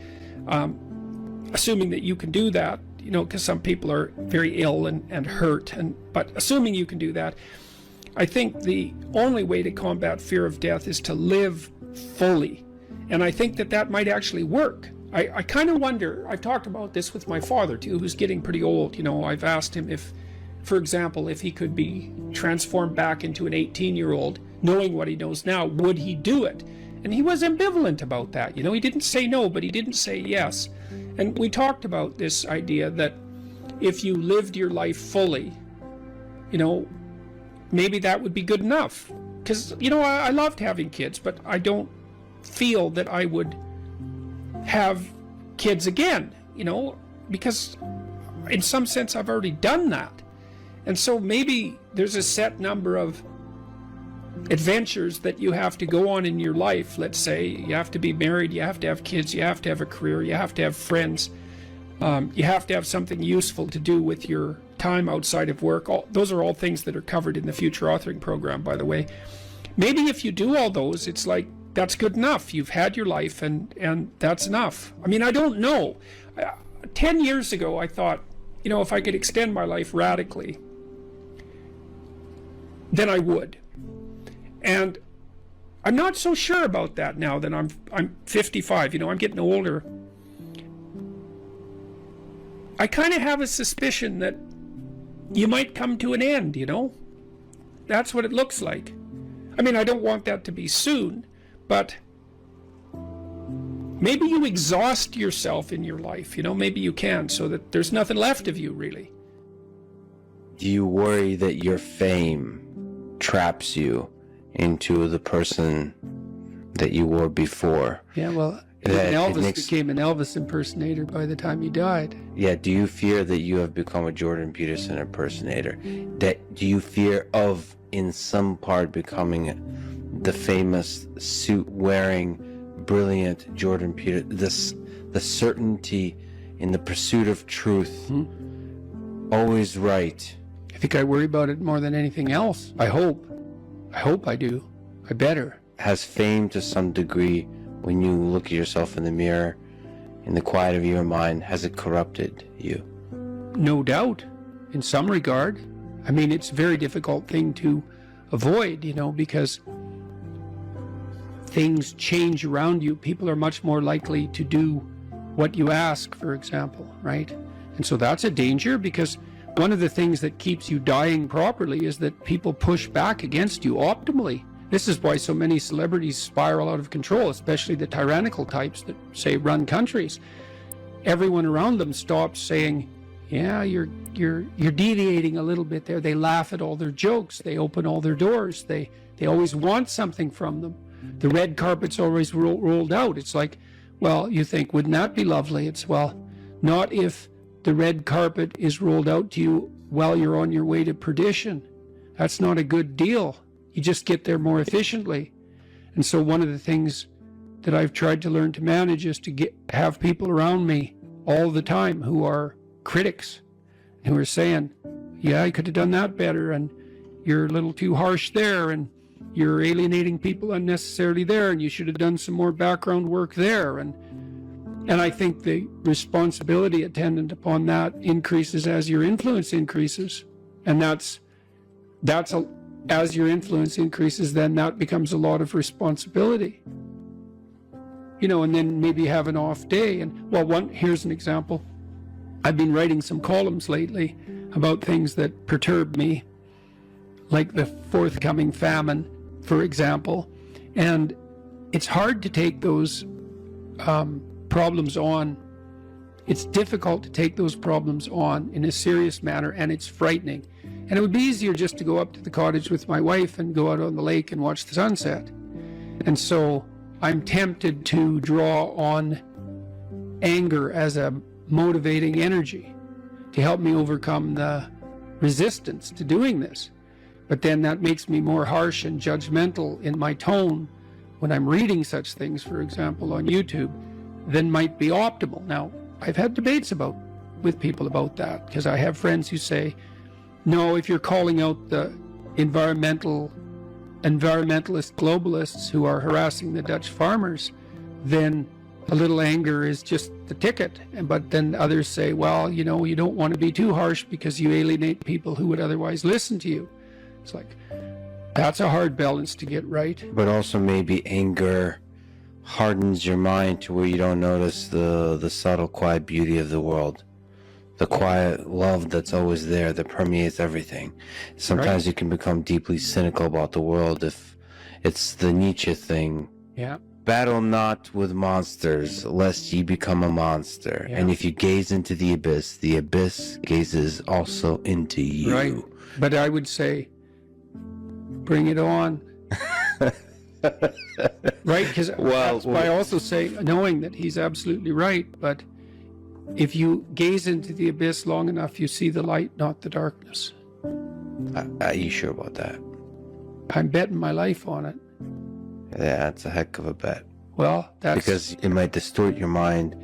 A: assuming that you can do that, you know, because some people are very ill and hurt, but assuming you can do that, I think the only way to combat fear of death is to live fully. And I think that that might actually work. I kind of wonder, I've talked about this with my father too, who's getting pretty old. You know, I've asked him if, for example, if he could be transformed back into an 18-year-old, knowing what he knows now, would he do it? And he was ambivalent about that. You know, he didn't say no, but he didn't say yes. And we talked about this idea that if you lived your life fully, you know, maybe that would be good enough. Because, you know, I loved having kids, but I don't feel that I would have kids again, you know, because in some sense I've already done that. And so maybe there's a set number of adventures that you have to go on in your life. Let's say you have to be married, you have to have kids, you have to have a career, you have to have friends, you have to have something useful to do with your time outside of work. Those are all things that are covered in the Future Authoring Program, by the way. Maybe if you do all those, it's like, that's good enough. You've had your life and that's enough. I mean, I don't know. 10 years ago, I thought, you know, if I could extend my life radically, then I would. And I'm not so sure about that now that I'm 55, you know, I'm getting older. I kind of have a suspicion that you might come to an end, you know? That's what it looks like. I mean, I don't want that to be soon, but maybe you exhaust yourself in your life, you know, maybe you can, so that there's nothing left of you, really.
D: Do you worry that your fame traps you into the person that you were before?
A: Yeah, well, even Elvis became an Elvis impersonator by the time he died.
D: Yeah, do you fear that you have become a Jordan Peterson impersonator? Do you fear of, in some part, becoming the famous suit-wearing, brilliant Jordan Peterson? The certainty in the pursuit of truth, always right.
A: I think I worry about it more than anything else. I hope I do. I better.
D: Has fame, to some degree, when you look at yourself in the mirror, in the quiet of your mind, has it corrupted you?
A: No doubt, in some regard. I mean, it's a very difficult thing to avoid, you know, because things change around you. People are much more likely to do what you ask, for example, right? And so that's a danger, because one of the things that keeps you dying properly is that people push back against you optimally. This is why so many celebrities spiral out of control, especially the tyrannical types that, say, run countries. Everyone around them stops saying, yeah, you're deviating a little bit there. They laugh at all their jokes. They open all their doors. They always want something from them. The red carpet's always rolled out. It's like, well, you think, wouldn't that be lovely? It's, well, not if the red carpet is rolled out to you while you're on your way to perdition. That's not a good deal. You just get there more efficiently. And so one of the things that I've tried to learn to manage is to have people around me all the time who are critics, who are saying, yeah, I could have done that better, and you're a little too harsh there, and you're alienating people unnecessarily there, and you should have done some more background work there. And I think the responsibility attendant upon that increases as your influence increases. And as your influence increases, then that becomes a lot of responsibility. You know, and then maybe have an off day. And, well, here's an example. I've been writing some columns lately about things that perturb me, like the forthcoming famine, for example. And it's hard to take those problems on. It's difficult to take those problems on in a serious manner, and it's frightening. And it would be easier just to go up to the cottage with my wife and go out on the lake and watch the sunset. And so I'm tempted to draw on anger as a motivating energy, to help me overcome the resistance to doing this. But then that makes me more harsh and judgmental in my tone when I'm reading such things, for example, on YouTube, than might be optimal. Now, I've had debates with people about that, because I have friends who say, no, if you're calling out the environmentalist globalists who are harassing the Dutch farmers, then a little anger is just the ticket. But then others say, well, you know, you don't want to be too harsh because you alienate people who would otherwise listen to you. It's like, that's a hard balance to get right.
D: But also maybe anger hardens your mind to where you don't notice the subtle, quiet beauty of the world. The quiet love that's always there, that permeates everything. Sometimes you can become deeply cynical about the world if it's the Nietzsche thing.
A: Yeah.
D: Battle not with monsters, lest ye become a monster.
A: Yeah.
D: And if you gaze into the abyss gazes also into you.
A: Right. But I would say, bring it on. Right? Because I also say, knowing that he's absolutely right, but if you gaze into the abyss long enough, you see the light, not the darkness.
D: Are you sure about that?
A: I'm betting my life on it.
D: Yeah, that's a heck of a bet.
A: Well, that's...
D: Because it might distort your mind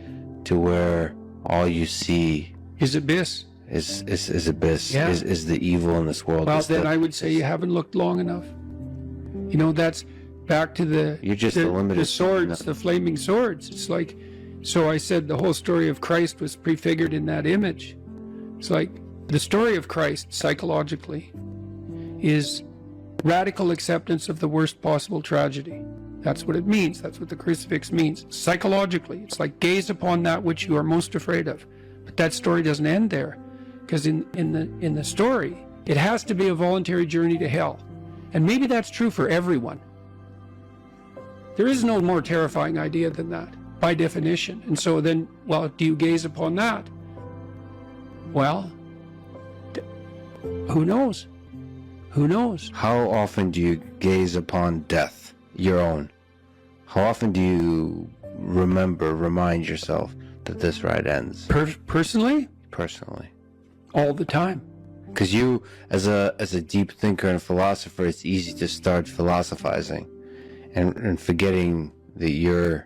D: to where all you see
A: is abyss.
D: Is abyss,
A: Yeah.
D: is the evil in this world.
A: Well, then I would say you haven't looked long enough. You know, that's back to the swords, the flaming swords. It's like, so I said the whole story of Christ was prefigured in that image. It's like the story of Christ psychologically is radical acceptance of the worst possible tragedy. That's what it means. That's what the crucifix means. Psychologically, it's like gaze upon that which you are most afraid of. But that story doesn't end there, because in the story, it has to be a voluntary journey to hell. And maybe that's true for everyone. There is no more terrifying idea than that, by definition. And so then, well, do you gaze upon that? Well, who knows? Who knows?
D: How often do you gaze upon death, your own? How often do you remind yourself that this ride ends?
A: Personally?
D: Personally.
A: All the time.
D: Because you, as a deep thinker and philosopher, it's easy to start philosophizing and forgetting that you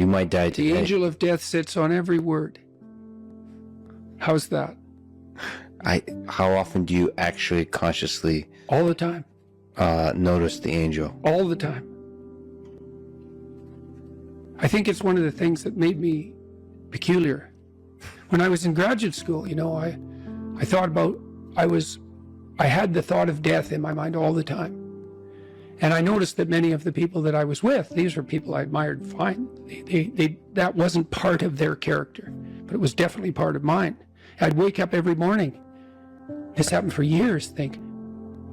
D: might die today.
A: The angel of death sits on every word. How's that?
D: How often do you actually consciously
A: all the time
D: notice the angel?
A: All the time. I think it's one of the things that made me peculiar. When I was in graduate school, you know, I thought about, I had the thought of death in my mind all the time. And I noticed that many of the people that I was with, these were people I admired fine. That wasn't part of their character, but it was definitely part of mine. I'd wake up every morning. This happened for years. Think,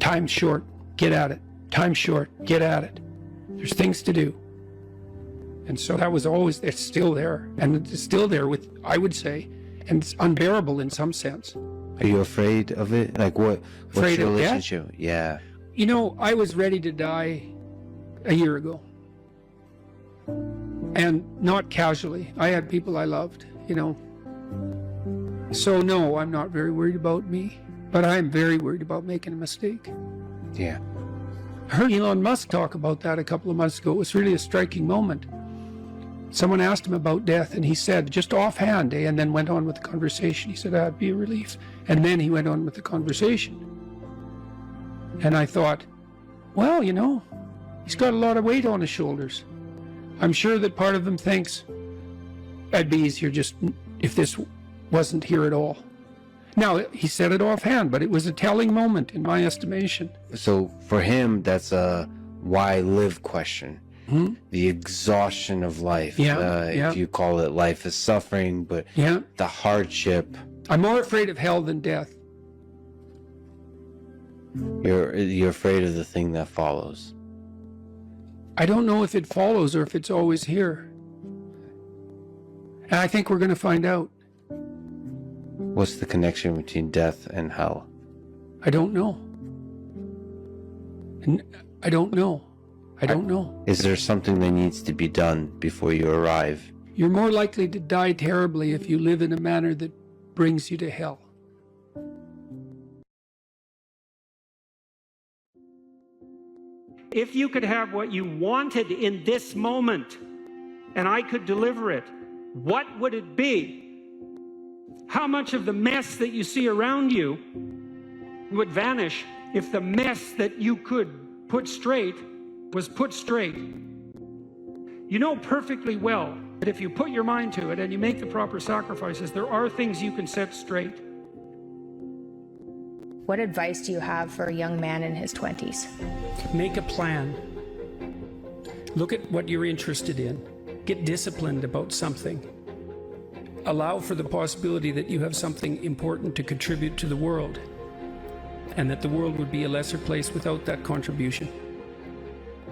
A: time's short, get at it. Time's short, get at it. There's things to do. And so that was always, it's still there. And it's still there with, I would say, and it's unbearable in some sense.
D: Are you afraid of it? Like what's
A: Afraid
D: your
A: of death?
D: relationship? Yeah.
A: You know, I was ready to die a year ago. And not casually. I had people I loved, you know. So no, I'm not very worried about me, but I am very worried about making a mistake.
D: Yeah.
A: I heard Elon Musk talk about that a couple of months ago. It was really a striking moment. Someone asked him about death, and he said, just offhand, and then went on with the conversation. He said, that'd be a relief. And then he went on with the conversation. And I thought, well, you know, he's got a lot of weight on his shoulders. I'm sure that part of him thinks, it'd be easier just if this wasn't here at all. Now, he said it offhand, but it was a telling moment in my estimation.
D: So for him, that's a why live question.
A: Hmm?
D: The exhaustion of life.
A: Yeah.
D: If you call it life is suffering, but
A: Yeah.
D: the hardship.
A: I'm more afraid of hell than death.
D: You're afraid of the thing that follows.
A: I don't know if it follows or if it's always here. And I think we're going to find out.
D: What's the connection between death and hell?
A: I don't know. And I don't know. I don't know.
D: Is there something that needs to be done before you arrive?
A: You're more likely to die terribly if you live in a manner that brings you to hell.
C: If you could have what you wanted in this moment, and I could deliver it, what would it be? How much of the mess that you see around you would vanish if the mess that you could put straight was put straight? You know perfectly well that if you put your mind to it and you make the proper sacrifices, there are things you can set straight.
E: What advice do you have for a young man in his 20s?
A: Make a plan. Look at what you're interested in. Get disciplined about something. Allow for the possibility that you have something important to contribute to the world, and that the world would be a lesser place without that contribution.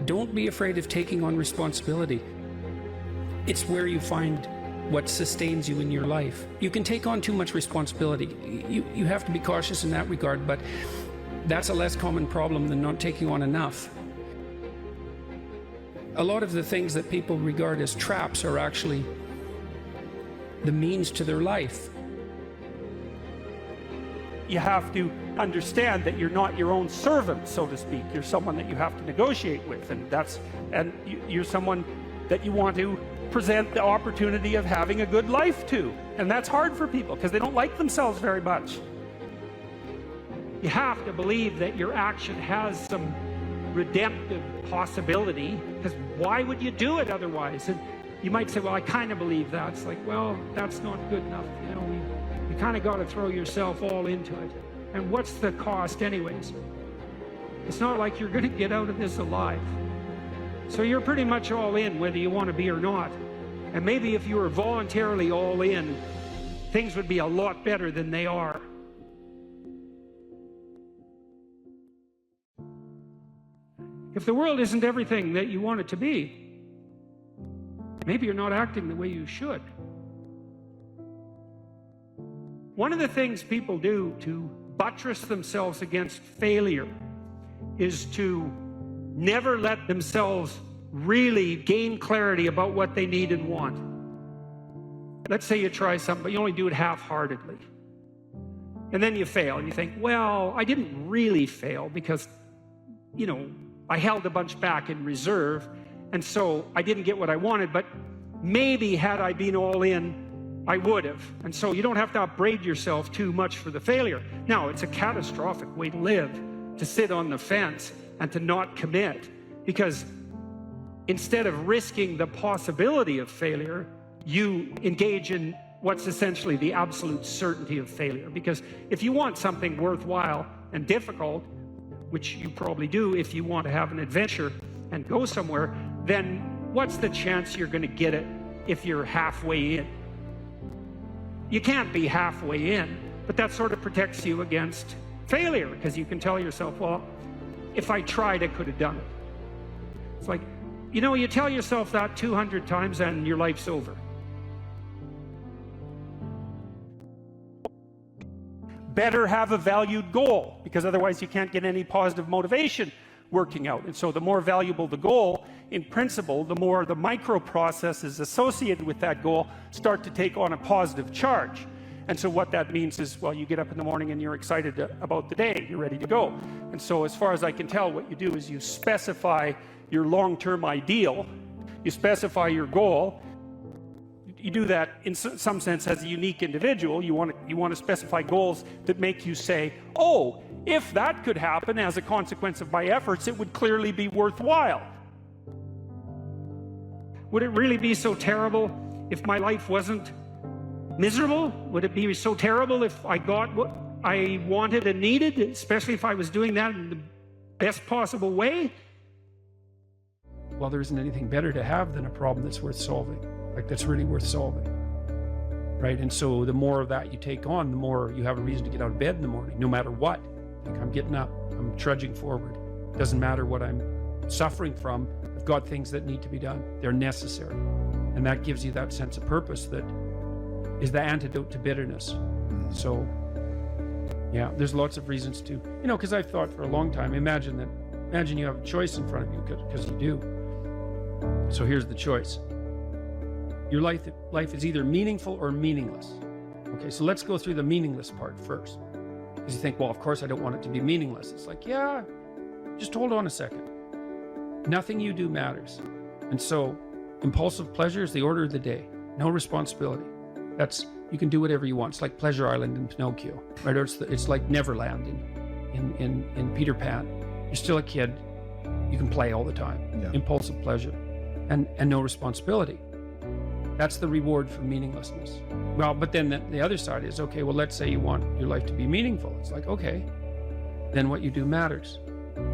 A: Don't be afraid of taking on responsibility. It's where you find what sustains you in your life. You can take on too much responsibility. You have to be cautious in that regard, but that's a less common problem than not taking on enough. A lot of the things that people regard as traps are actually the means to their life.
C: You have to understand that you're not your own servant, so to speak. You're someone that you have to negotiate with, and you're someone that you want to present the opportunity of having a good life to. And that's hard for people because they don't like themselves very much. You have to believe that your action has some redemptive possibility, because why would you do it otherwise? And you might say, well, I kind of believe that. It's like, well, that's not good enough. You know, you kind of got to throw yourself all into it. And what's the cost anyways? It's not like you're going to get out of this alive. So you're pretty much all in, whether you want to be or not. And maybe if you were voluntarily all in, things would be a lot better than they are. If the world isn't everything that you want it to be, maybe you're not acting the way you should. One of the things people do to buttress themselves against failure is to never let themselves really gain clarity about what they need and want. Let's say you try something, but you only do it half-heartedly. And then you fail, and you think, well, I didn't really fail because, you know, I held a bunch back in reserve, and so I didn't get what I wanted, but maybe had I been all in, I would have. And so you don't have to upbraid yourself too much for the failure. Now, it's a catastrophic way to live, to sit on the fence and to not commit, because instead of risking the possibility of failure, you engage in what's essentially the absolute certainty of failure. Because if you want something worthwhile and difficult, which you probably do if you want to have an adventure and go somewhere, then what's the chance you're going to get it if you're halfway in? You can't be halfway in, but that sort of protects you against failure, because you can tell yourself, well, if I tried, I could have done it. It's like, you know, you tell yourself that 200 times and your life's over. Better have a valued goal, because otherwise you can't get any positive motivation working out. And so the more valuable the goal, in principle, the more the micro processes associated with that goal start to take on a positive charge. And so what that means is, well, you get up in the morning and you're excited about the day, you're ready to go. And so as far as I can tell, what you do is you specify your long-term ideal, you specify your goal. You do that in some sense as a unique individual. You want to specify goals that make you say, oh, if that could happen as a consequence of my efforts, it would clearly be worthwhile. Would it really be so terrible if my life wasn't miserable? Would it be so terrible if I got what I wanted and needed, especially if I was doing that in the best possible way?
A: Well, there isn't anything better to have than a problem that's worth solving. Like, that's really worth solving, right? And so the more of that you take on, the more you have a reason to get out of bed in the morning, no matter what. Like, I'm getting up, I'm trudging forward. Doesn't matter what I'm suffering from. I've got things that need to be done. They're necessary. And that gives you that sense of purpose that is the antidote to bitterness. So, yeah, there's lots of reasons to, you know, because I've thought for a long time, imagine you have a choice in front of you, because you do. So here's the choice. Your life is either meaningful or meaningless. Okay, so let's go through the meaningless part first. Because you think, well, of course I don't want it to be meaningless. It's like, yeah, just hold on a second. Nothing you do matters. And so impulsive pleasure is the order of the day. No responsibility. You can do whatever you want. It's like Pleasure Island in Pinocchio, right? Or it's like Neverland in Peter Pan. You're still a kid. You can play all the time.
F: Yeah.
A: Impulsive pleasure and no responsibility. That's the reward for meaninglessness. Well, but then the other side is, okay, well, let's say you want your life to be meaningful. It's like, okay, then what you do matters.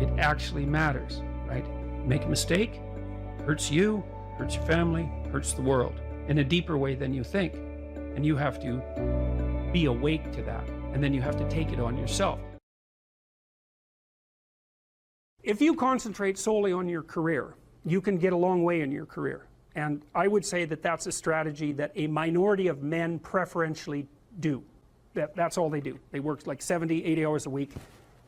A: It actually matters, right? Make a mistake, hurts you, hurts your family, hurts the world in a deeper way than you think. And you have to be awake to that. And then you have to take it on yourself. If you concentrate solely on your career, you can get a long way in your career. And I would say that that's a strategy that a minority of men preferentially do. That's all they do. They work like 70, 80 hours a week.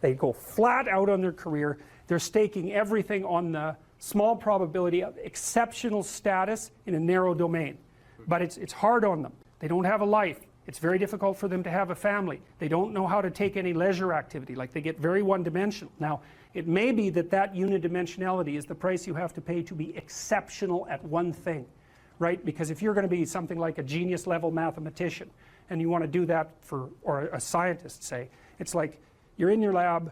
A: They go flat out on their career. They're staking everything on the small probability of exceptional status in a narrow domain. But it's hard on them. They don't have a life. It's very difficult for them to have a family. They don't know how to take any leisure activity. Like, they get very one-dimensional. Now, it may be that unidimensionality is the price you have to pay to be exceptional at one thing, right? Because if you're going to be something like a genius-level mathematician, and you want to do that or a scientist, say, it's like you're in your lab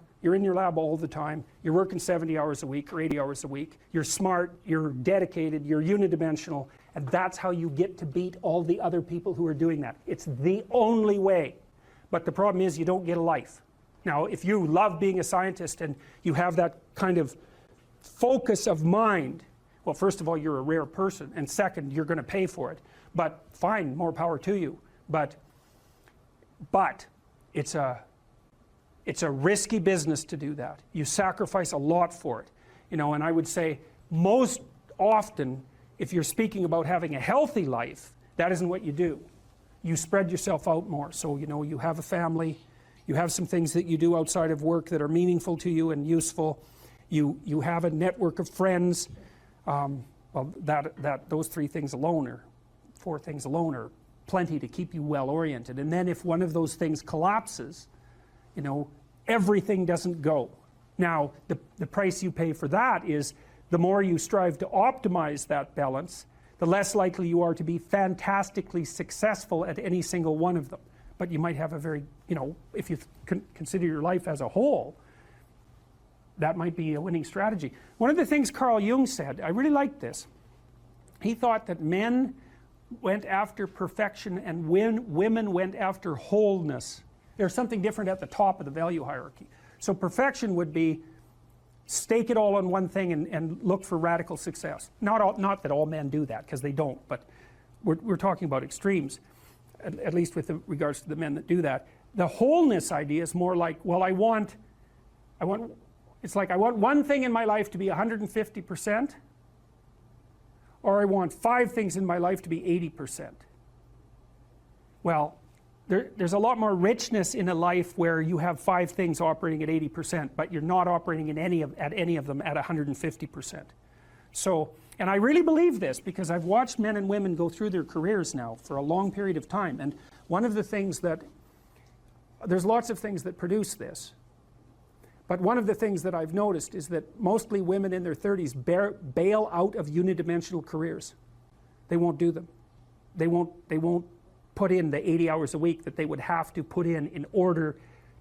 A: all the time, you're working 70 hours a week or 80 hours a week, you're smart, you're dedicated, you're unidimensional, and that's how you get to beat all the other people who are doing that. It's the only way. But the problem is you don't get a life. Now, if you love being a scientist and you have that kind of focus of mind, well, first of all, you're a rare person, and second, you're going to pay for it. But fine, more power to you. But it's a risky business to do that. You sacrifice a lot for it. And I would say most often, if you're speaking about having a healthy life, that isn't what you do. You spread yourself out more. So, you have a family, you have some things that you do outside of work that are meaningful to you and useful. You have a network of friends. Well, those 3 things alone, or 4 things alone, are plenty to keep you well oriented. And then if one of those things collapses, everything doesn't go. Now, the price you pay for that is the more you strive to optimize that balance, the less likely you are to be fantastically successful at any single one of them. But you might have a very, if you consider your life as a whole, that might be a winning strategy. One of the things Carl Jung said, I really liked this. He thought that men went after perfection and women went after wholeness. There's something different at the top of the value hierarchy. So perfection would be stake it all on one thing and look for radical success. Not that all men do that, because they don't, but we're talking about extremes, at least with regards to the men that do that. The wholeness idea is more like, well, it's like I want one thing in my life to be 150%, or I want 5 things in my life to be 80%. Well, there's a lot more richness in a life where you have 5 things operating at 80%, but you're not operating at any of them at 150%. So, and I really believe this because I've watched men and women go through their careers now for a long period of time, and one of the things there's lots of things that produce this, but one of the things that I've noticed is that mostly women in their 30s bail out of unidimensional careers. They won't do them. They won't put in the 80 hours a week that they would have to put in order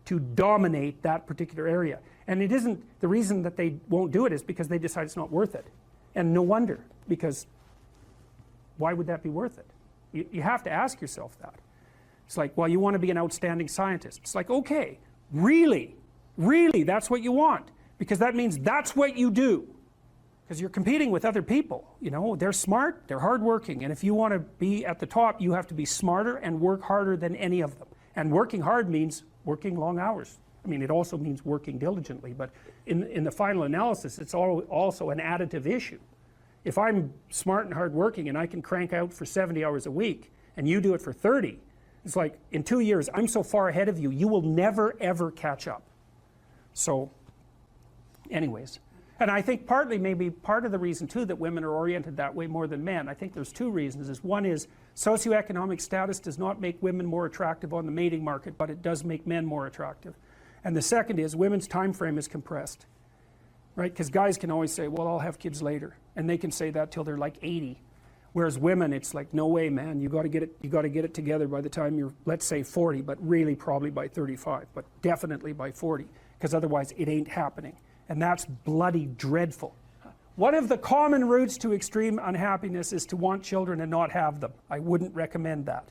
A: to dominate that particular area. And it isn't, the reason that they won't do it is because they decide it's not worth it. And no wonder, because why would that be worth it? You have to ask yourself that. It's like, well, you want to be an outstanding scientist. It's like, okay, really, that's what you want, because that means that's what you do. Because you're competing with other people, they're smart, they're hardworking, and if you want to be at the top, you have to be smarter and work harder than any of them. And working hard means working long hours. I mean, it also means working diligently, but in the final analysis, it's also an additive issue. If I'm smart and hardworking and I can crank out for 70 hours a week, and you do it for 30, it's like, in 2 years, I'm so far ahead of you, you will never, ever catch up. So, anyways.
C: And I think partly, maybe part of the reason too that women are oriented that way more than men, I think there's two reasons. One is socioeconomic status does not make women more attractive on the mating market, but it does make men more attractive. And the second is women's time frame is compressed, right? Because guys can always say, well, I'll have kids later, and they can say that till they're like 80. Whereas women, it's like, no way, man, you got to get it together by the time you're, let's say 40, but really probably by 35, but definitely by 40, because otherwise it ain't happening. And that's bloody dreadful. One of the common routes to extreme unhappiness is to want children and not have them. I wouldn't recommend that.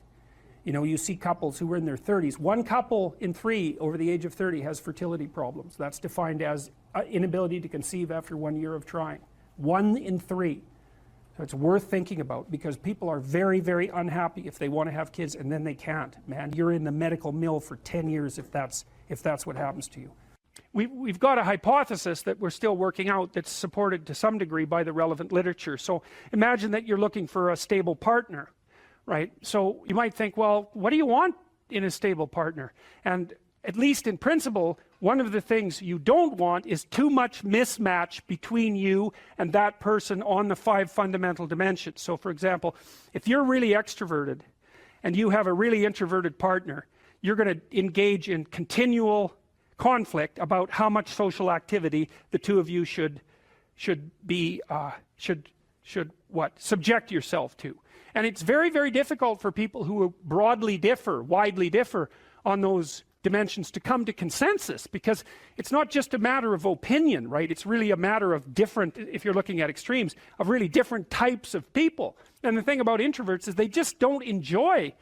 C: You know, you see couples who are in their 30s. 1 couple in 3 over the age of 30 has fertility problems. That's defined as inability to conceive after 1 year of trying. 1 in 3. So it's worth thinking about, because people are very, very unhappy if they want to have kids and then they can't. Man, you're in the medical mill for 10 years if that's what happens to you. We've got a hypothesis that we're still working out that's supported to some degree by the relevant literature. So imagine that you're looking for a stable partner, right? So you might think, well, what do you want in a stable partner? And at least in principle, one of the things you don't want is too much mismatch between you and that person on the 5 fundamental dimensions. So for example, if you're really extroverted and you have a really introverted partner, you're going to engage in continual conflict about how much social activity the two of you should subject yourself to. And it's very, very difficult for people who widely differ on those dimensions to come to consensus, because it's not just a matter of opinion, right? It's really a matter of different, if you're looking at extremes, of really different types of people. And the thing about introverts is they just don't enjoy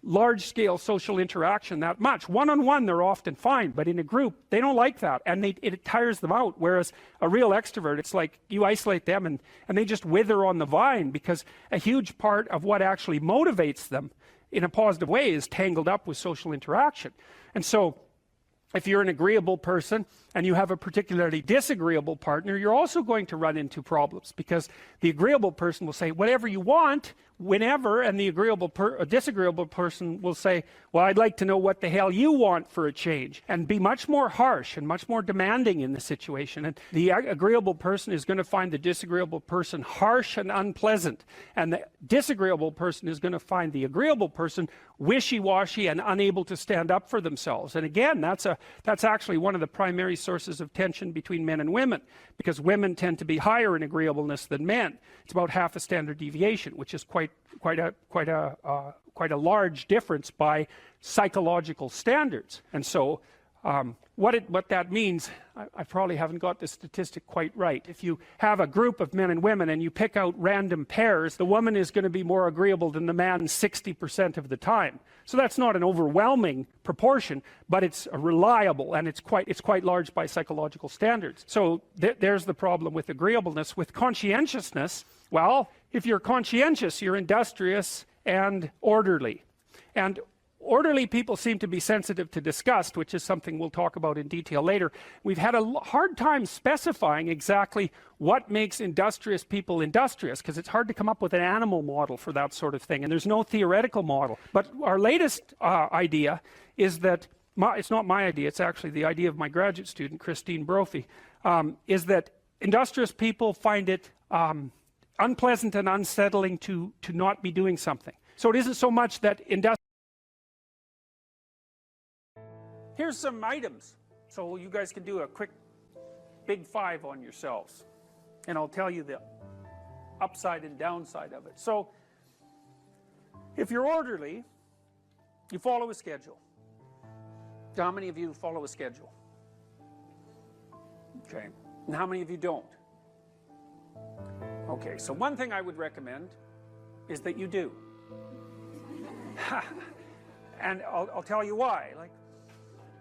C: large-scale social interaction that much. One-on-one they're often fine, but in a group they don't like that, and it tires them out. Whereas a real extrovert, it's like you isolate them and they just wither on the vine, because a huge part of what actually motivates them in a positive way is tangled up with social interaction. And so if you're an agreeable person and you have a particularly disagreeable partner, you're also going to run into problems, because the agreeable person will say whatever you want whenever, and the disagreeable person will say, well, I'd like to know what the hell you want for a change, and be much more harsh and much more demanding in the situation. And the agreeable person is going to find the disagreeable person harsh and unpleasant, and the disagreeable person is going to find the agreeable person wishy-washy and unable to stand up for themselves. And again, that's actually one of the primary sources of tension between men and women, because women tend to be higher in agreeableness than men. It's about half a standard deviation, which is quite a large difference by psychological standards. And so what that means, I probably haven't got the statistic quite right. If you have a group of men and women and you pick out random pairs, the woman is going to be more agreeable than the man 60% of the time. So that's not an overwhelming proportion, but it's reliable, and it's quite large by psychological standards. So there's the problem with agreeableness. With conscientiousness, well, if you're conscientious, you're industrious and orderly. And orderly people seem to be sensitive to disgust, which is something we'll talk about in detail later. We've had a hard time specifying exactly what makes industrious people industrious, because it's hard to come up with an animal model for that sort of thing, and there's no theoretical model. But our latest idea is that, it's not my idea, it's actually the idea of my graduate student, Christine Brophy, is that industrious people find it unpleasant and unsettling to not be doing something. So it isn't so much that Here's some items, so you guys can do a quick big 5 on yourselves, and I'll tell you the upside and downside of it. So if you're orderly, you follow a schedule. How many of you follow a schedule? Okay, and how many of you don't? Okay, so one thing I would recommend is that you do. And I'll tell you why. Like,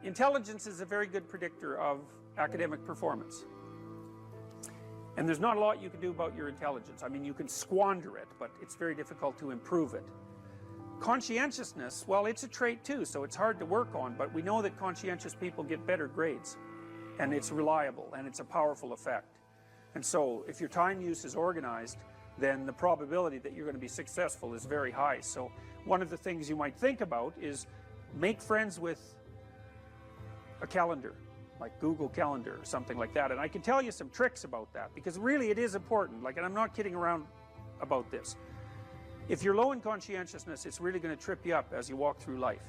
C: intelligence is a very good predictor of academic performance. And there's not a lot you can do about your intelligence. I mean, you can squander it, but it's very difficult to improve it. Conscientiousness, well, it's a trait too, so it's hard to work on, but we know that conscientious people get better grades. And it's reliable, and it's a powerful effect. And so, if your time use is organized, then the probability that you're going to be successful is very high. So, one of the things you might think about is make friends with a calendar. like Google Calendar or something like that. And I can tell you some tricks about that, because really it is important. Like, and I'm not kidding around about this. If you're low in conscientiousness, it's really going to trip you up as you walk through life.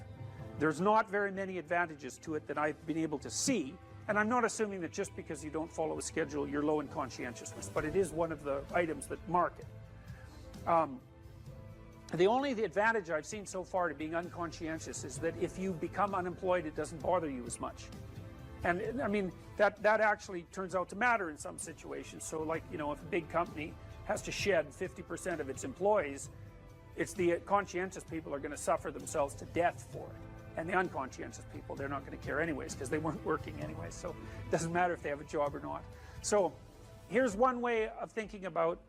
C: There's not very many advantages to it that I've been able to see, and I'm not assuming that just because you don't follow a schedule you're low in conscientiousness, but it is one of the items that mark it. The advantage I've seen so far to being unconscientious is that if you become unemployed, it doesn't bother you as much. And I mean, that actually turns out to matter in some situations. So like, you know, if a big company has to shed 50% of its employees, it's the conscientious people are going to suffer themselves to death for it. And the unconscientious people, they're not going to care anyways, because they weren't working anyways. So it doesn't matter if they have a job or not. So here's one way of thinking about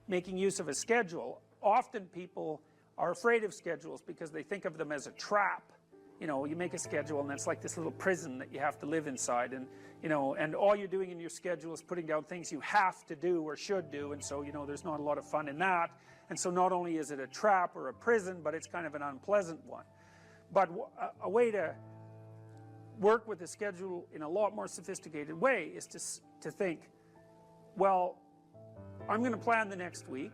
C: making use of a schedule. Often people are afraid of schedules because they think of them as a trap. You know, you make a schedule and it's like this little prison that you have to live inside, and you know, and all you're doing in your schedule is putting down things you have to do or should do, and so, you know, there's not a lot of fun in that. And so not only is it a trap or a prison, but it's kind of an unpleasant one. But a way to work with the schedule in a lot more sophisticated way is to think, well, I'm going to plan the next week,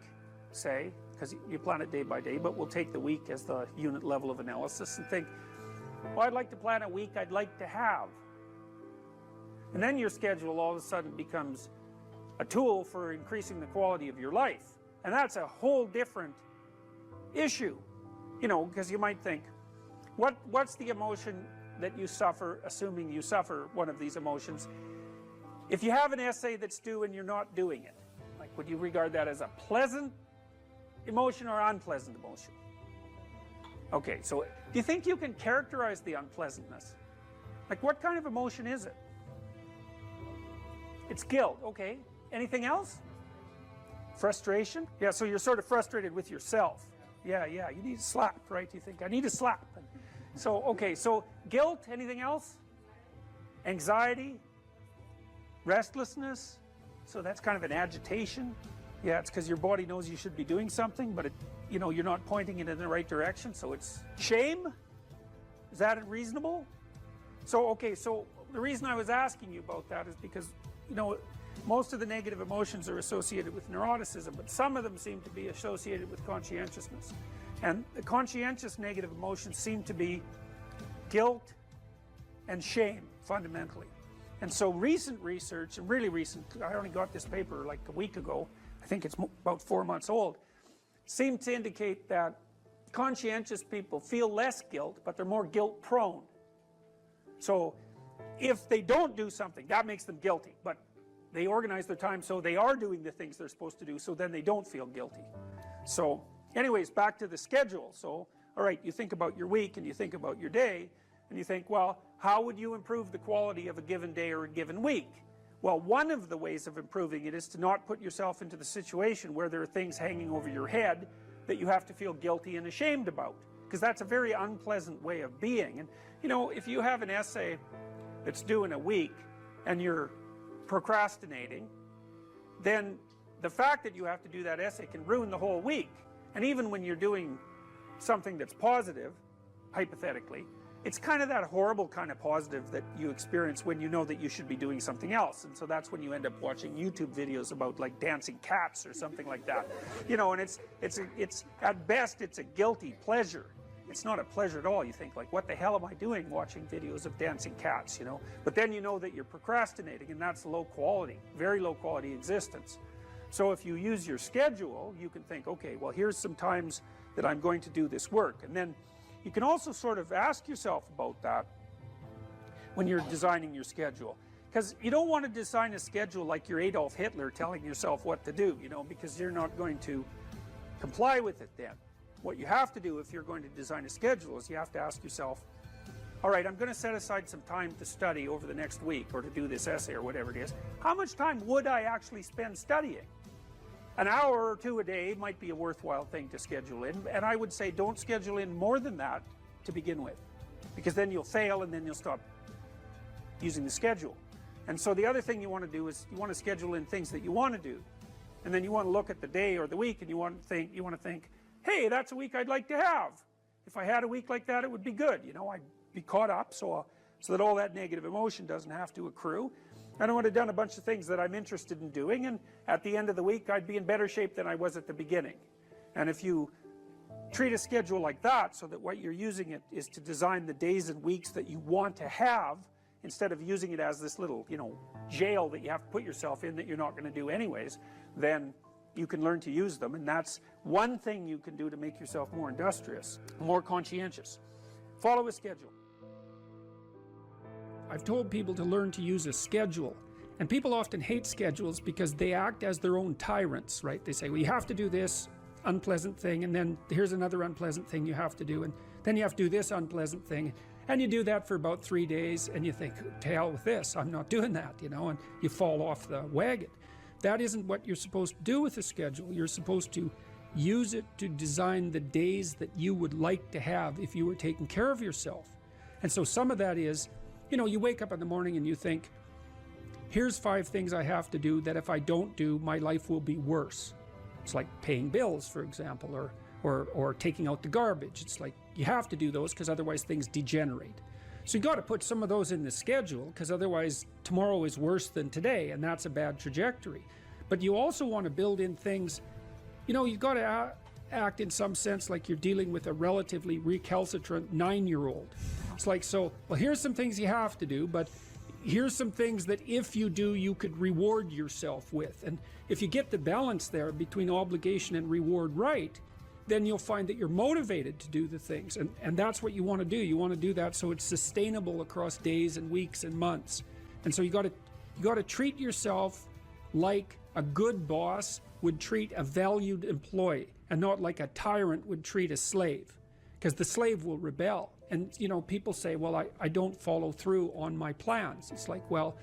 C: say, because you plan it day by day, but we'll take the week as the unit level of analysis and think, well, I'd like to plan a week I'd like to have. And then your schedule all of a sudden becomes a tool for increasing the quality of your life. And that's a whole different issue, you know, because you might think, what's the emotion that you suffer, assuming you suffer one of these emotions? If you have an essay that's due and you're not doing it, like, would you regard that as a pleasant emotion or unpleasant emotion? Okay, so do you think you can characterize the unpleasantness? Like, what kind of emotion is it? It's guilt, okay. Anything else? Frustration? Yeah, so you're sort of frustrated with yourself. Yeah, you need a slap, right? You think, I need a slap. So, okay, so guilt, anything else? Anxiety? Restlessness? So that's kind of an agitation. Yeah, it's because your body knows you should be doing something, but you know, you're not pointing it in the right direction, so it's shame? Is that reasonable? So, okay, so the reason I was asking you about that is because, you know, most of the negative emotions are associated with neuroticism, but some of them seem to be associated with conscientiousness. And the conscientious negative emotions seem to be guilt and shame, fundamentally. And so recent research, and really recent, I only got this paper like a week ago, I think it's about 4 months old, seem to indicate that conscientious people feel less guilt, but they're more guilt prone. So if they don't do something, that makes them guilty, but they organize their time so they are doing the things they're supposed to do, so then they don't feel guilty. So anyways, back to the schedule. So, all right, you think about your week and you think about your day, and you think, well, how would you improve the quality of a given day or a given week? Well, one of the ways of improving it is to not put yourself into the situation where there are things hanging over your head that you have to feel guilty and ashamed about, because that's a very unpleasant way of being. And you know, if you have an essay that's due in a week and you're procrastinating, then the fact that you have to do that essay can ruin the whole week. And even when you're doing something that's positive, hypothetically, it's kind of that horrible kind of positive that you experience when you know that you should be doing something else. And so that's when you end up watching YouTube videos about like dancing cats or something like that. You know, and it's at best it's a guilty pleasure. It's not a pleasure at all. You think like, what the hell am I doing watching videos of dancing cats, you know? But then you know that you're procrastinating, and that's low quality, very low quality existence. So if you use your schedule, you can think, okay, well, here's some times that I'm going to do this work. And then you can also sort of ask yourself about that when you're designing your schedule. Because you don't want to design a schedule like you're Adolf Hitler telling yourself what to do, you know, because you're not going to comply with it then. What you have to do if you're going to design a schedule is you have to ask yourself, all right, I'm going to set aside some time to study over the next week or to do this essay or whatever it is. How much time would I actually spend studying? An hour or two a day might be a worthwhile thing to schedule in, and I would say don't schedule in more than that to begin with, because then you'll fail and then you'll stop using the schedule. And so the other thing you want to do is you want to schedule in things that you want to do, and then you want to look at the day or the week and you want to think, hey, that's a week I'd like to have. If I had a week like that, it would be good. You know, I'd be caught up, so so that all that negative emotion doesn't have to accrue. And I would have done a bunch of things that I'm interested in doing, and at the end of the week I'd be in better shape than I was at the beginning. And if you treat a schedule like that, so that what you're using it is to design the days and weeks that you want to have, instead of using it as this little, jail that you have to put yourself in that you're not going to do anyways, then you can learn to use them. And that's one thing you can do to make yourself more industrious, more conscientious. Follow a schedule.
A: I've told people to learn to use a schedule, and people often hate schedules because they act as their own tyrants, right? They say, well, you have to do this unpleasant thing, and then here's another unpleasant thing you have to do, and then you have to do this unpleasant thing, and you do that for about 3 days, and you think, to hell with this, I'm not doing that, and you fall off the wagon. That isn't what you're supposed to do with a schedule. You're supposed to use it to design the days that you would like to have if you were taking care of yourself. And so some of that is, you wake up in the morning and you think, here's 5 things I have to do that if I don't do, my life will be worse. It's like paying bills, for example, or taking out the garbage. It's like you have to do those because otherwise things degenerate. So you got to put some of those in the schedule, because otherwise tomorrow is worse than today, and that's a bad trajectory. But you also want to build in things, you've got to act in some sense like you're dealing with a relatively recalcitrant 9-year-old. It's like, well, here's some things you have to do, but here's some things that if you do, you could reward yourself with. And if you get the balance there between obligation and reward right, then you'll find that you're motivated to do the things. And that's what you want to do. You want to do that so it's sustainable across days and weeks and months. And so you got to treat yourself like a good boss would treat a valued employee, and not like a tyrant would treat a slave, because the slave will rebel. And people say, well, I don't follow through on my plans. It's like, well,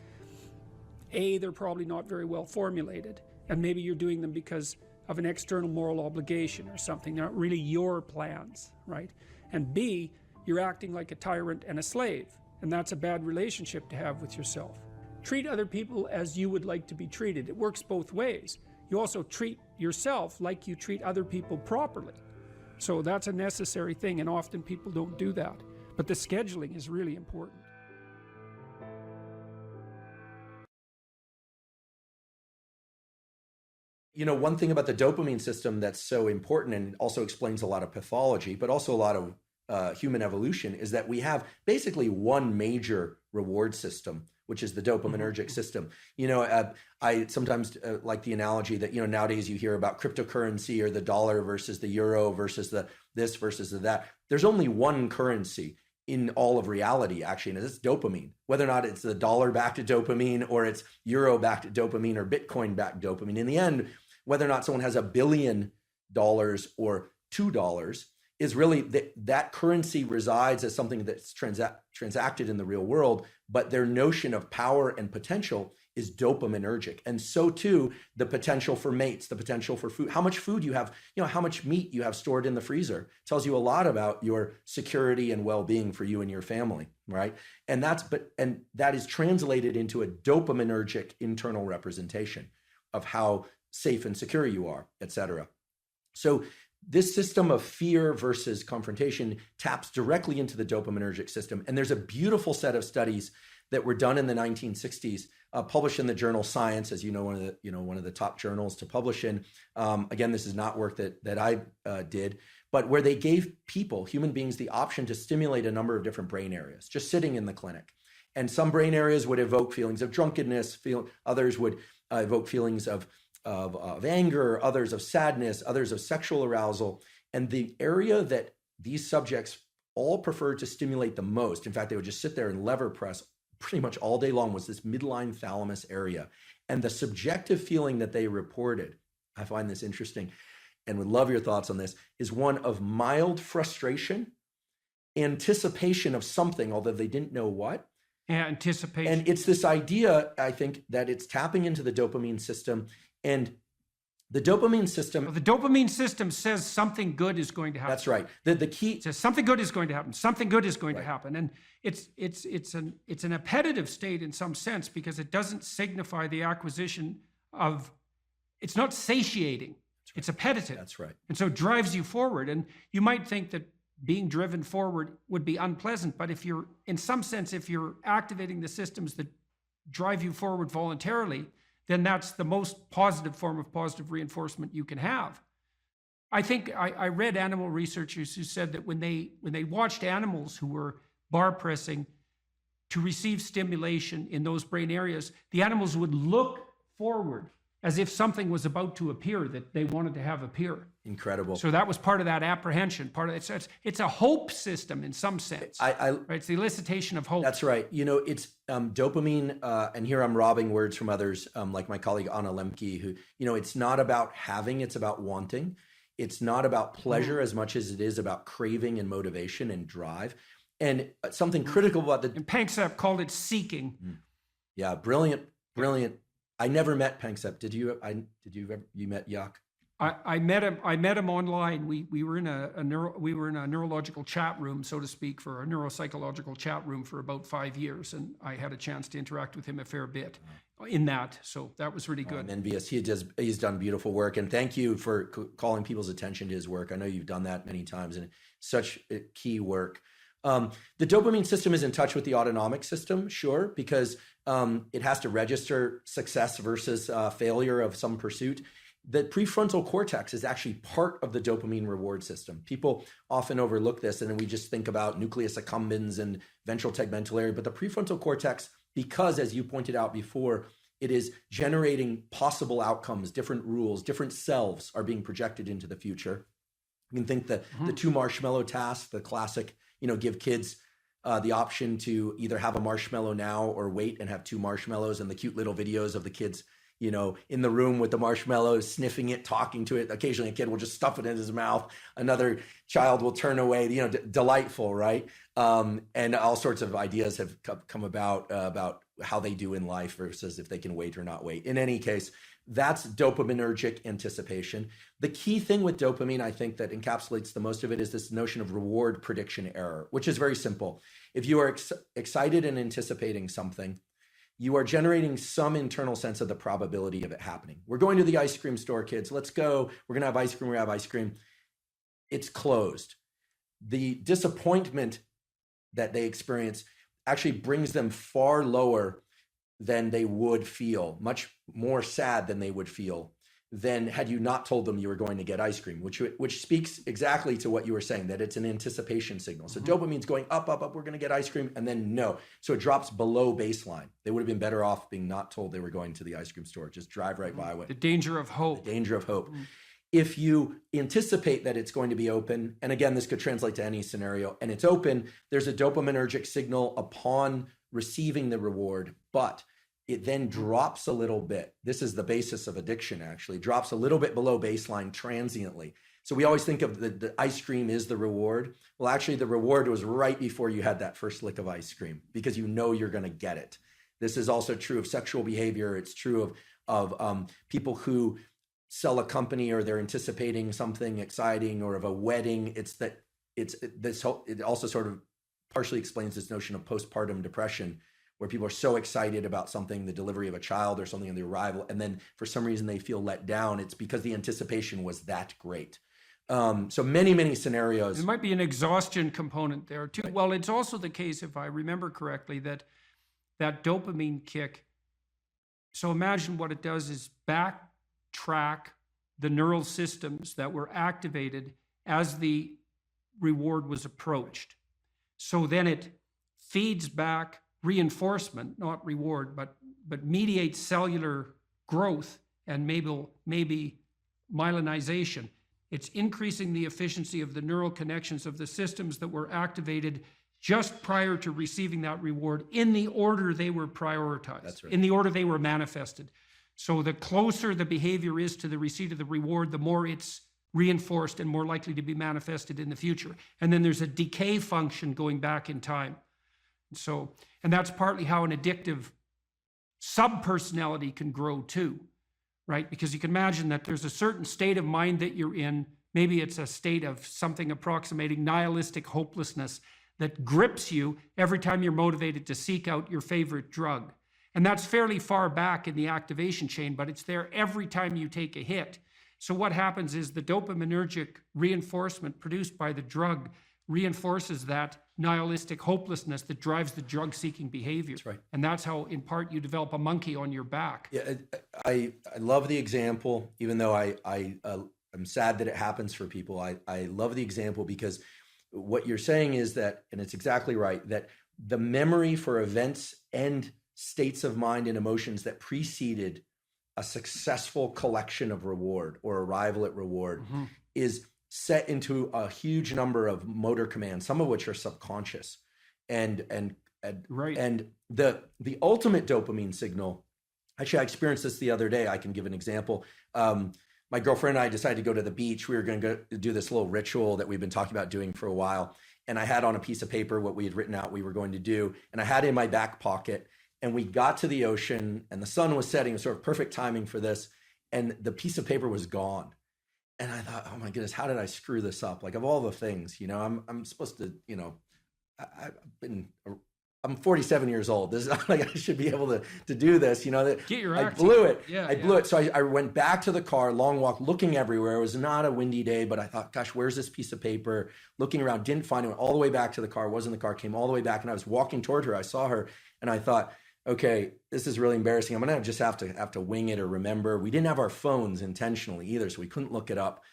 A: A, they're probably not very well formulated, and maybe you're doing them because of an external moral obligation or something. They're not really your plans, right? And B, you're acting like a tyrant and a slave, and that's a bad relationship to have with yourself. Treat other people as you would like to be treated. It works both ways. You also treat yourself like you treat other people properly. So that's a necessary thing, and often people don't do that. But the scheduling is really important.
F: One thing about the dopamine system that's so important and also explains a lot of pathology, but also a lot of human evolution, is that we have basically one major reward system, which is the dopaminergic system. I sometimes like the analogy that, nowadays you hear about cryptocurrency, or the dollar versus the euro versus the this versus the that. There's only one currency in all of reality, actually, and it's dopamine. Whether or not it's the dollar-backed dopamine, or it's euro-backed dopamine, or Bitcoin-backed dopamine. In the end, whether or not someone has $1 billion or $2 is really that currency resides as something that's transacted in the real world, but their notion of power and potential is dopaminergic. And so too, the potential for mates, the potential for food, how much food you have, how much meat you have stored in the freezer tells you a lot about your security and well-being for you and your family, right? And that is translated into a dopaminergic internal representation of how safe and secure you are, et cetera. So this system of fear versus confrontation taps directly into the dopaminergic system. And there's a beautiful set of studies that were done in the 1960s, published in the journal Science, as one of the top journals to publish in. Again, this is not work that I did, but where they gave people, human beings, the option to stimulate a number of different brain areas, just sitting in the clinic. And some brain areas would evoke feelings of drunkenness, others would evoke feelings of anger, others of sadness, others of sexual arousal. And the area that these subjects all preferred to stimulate the most, in fact, they would just sit there and lever press pretty much all day long, was this midline thalamus area. And the subjective feeling that they reported, I find this interesting and would love your thoughts on this, is one of mild frustration, anticipation of something, although they didn't know what.
A: Yeah, anticipation.
F: And it's this idea, I think, that it's tapping into the dopamine system. And the dopamine system...
A: Well, the dopamine system says something good is going to happen.
F: That's right. The key...
A: It says something good is going to happen. Something good is going to happen. And it's an appetitive state in some sense, because it doesn't signify the acquisition of... It's not satiating. It's appetitive.
F: That's right.
A: And so it drives you forward. And you might think that being driven forward would be unpleasant. But if you're, in some sense, if you're activating the systems that drive you forward voluntarily, then that's the most positive form of positive reinforcement you can have. I think I read animal researchers who said that when they watched animals who were bar pressing to receive stimulation in those brain areas, the animals would look forward as if something was about to appear that they wanted to have appear.
F: Incredible.
A: So that was part of that apprehension. Part of it. It's a hope system in some sense. Right? It's the elicitation of hope.
F: That's right. You know, it's dopamine, and here I'm robbing words from others, like my colleague Anna Lemke, who, you know, it's not about having, it's about wanting. It's not about pleasure as much as it is about craving and motivation and drive. And something critical about the...
A: And Panksepp called it seeking.
F: Yeah, brilliant. I never met Panksepp. Did you? You met Yak?
A: I met him online. We were in a neurological chat room, so to speak, for a neuropsychological chat room for about 5 years, and I had a chance to interact with him a fair bit in that. So that was really good.
F: I'm envious. He's done beautiful work, and thank you for calling people's attention to his work. I know you've done that many times, and such key work. The dopamine system is in touch with the autonomic system, sure, because it has to register success versus failure of some pursuit. The prefrontal cortex is actually part of the dopamine reward system. People often overlook this, and then we just think about nucleus accumbens and ventral tegmental area. But the prefrontal cortex, because as you pointed out before, it is generating possible outcomes, different rules, different selves are being projected into the future. You can think that the 2 marshmallow task, the classic, you know, give kids the option to either have a marshmallow now or wait and have 2 marshmallows, and the cute little videos of the kids, you know, in the room with the marshmallows, sniffing it, talking to it. Occasionally a kid will just stuff it in his mouth. Another child will turn away, you know, delightful, right? And all sorts of ideas have come about how they do in life versus if they can wait or not wait. In any case, that's dopaminergic anticipation. The key thing with dopamine, I think, that encapsulates the most of it is this notion of reward prediction error, which is very simple. If you are excited and anticipating something, you are generating some internal sense of the probability of it happening. We're going to the ice cream store, kids. Let's go. We're going to have ice cream. We have ice cream. It's closed. The disappointment that they experience actually brings them far lower than they would feel, much more sad than they would feel than had you not told them you were going to get ice cream, which speaks exactly to what you were saying, that it's an anticipation signal. So dopamine's going up, we're going to get ice cream, and then no. So it drops below baseline. They would have been better off being not told they were going to the ice cream store. Just drive right by it.
A: The danger of hope.
F: The danger of hope. If you anticipate that it's going to be open, and again, this could translate to any scenario, and it's open, there's a dopaminergic signal upon receiving the reward, but it then drops a little bit. This is the basis of addiction, actually, drops a little bit below baseline transiently. So we always think of the ice cream is the reward. Well, actually, the reward was right before you had that first lick of ice cream because you know you're going to get it. This is also true of sexual behavior. It's true of people who sell a company or they're anticipating something exciting, or of a wedding. It also sort of partially explains this notion of postpartum depression, where people are so excited about something, the delivery of a child or something, in the arrival, and then for some reason they feel let down. It's because the anticipation was that great. So many scenarios.
A: There might be an exhaustion component there too. Right. Well, it's also the case, if I remember correctly, that dopamine kick, so imagine what it does is backtrack the neural systems that were activated as the reward was approached. So then it feeds back reinforcement, not reward, but mediates cellular growth and maybe myelinization. It's increasing the efficiency of the neural connections of the systems that were activated just prior to receiving that reward in the order they were prioritized,
F: That's right.
A: in the order they were manifested. So the closer the behavior is to the receipt of the reward, the more it's reinforced and more likely to be manifested in the future. And then there's a decay function going back in time. So, and that's partly how an addictive subpersonality can grow too, right? Because you can imagine that there's a certain state of mind that you're in. Maybe it's a state of something approximating nihilistic hopelessness that grips you every time you're motivated to seek out your favorite drug. And that's fairly far back in the activation chain, but it's there every time you take a hit. So what happens is the dopaminergic reinforcement produced by the drug reinforces that nihilistic hopelessness that drives the drug-seeking behavior.
F: That's right.
A: And that's how, in part, you develop a monkey on your back.
F: Yeah, I love the example, even though I'm sad that it happens for people. I love the example because what you're saying is that, and it's exactly right, that the memory for events and states of mind and emotions that preceded a successful collection of reward or arrival at reward is set into a huge number of motor commands, some of which are subconscious. And
A: Right.
F: and the ultimate dopamine signal, actually I experienced this the other day. I can give an example. My girlfriend and I decided to go to the beach. We were going to go do this little ritual that we've been talking about doing for a while. And I had on a piece of paper what we had written out we were going to do. And I had it in my back pocket. And we got to the ocean and the sun was setting. It was sort of perfect timing for this. And the piece of paper was gone. And I thought, oh my goodness, how did I screw this up? Like, of all the things, you know, I'm supposed to, you know, I'm 47 years old. This is not like I should be able to do this, you know, that
A: Get your
F: I
A: act
F: blew
A: together.
F: it.
A: Yeah,
F: I blew it. So I went back to the car, long walk, looking everywhere. It was not a windy day, but I thought, gosh, where's this piece of paper? Looking around, didn't find it. Went all the way back to the car, wasn't in the car, came all the way back. And I was walking toward her. I saw her and I thought, okay, this is really embarrassing. I'm going to just have to wing it or remember. We didn't have our phones intentionally either, so we couldn't look it up.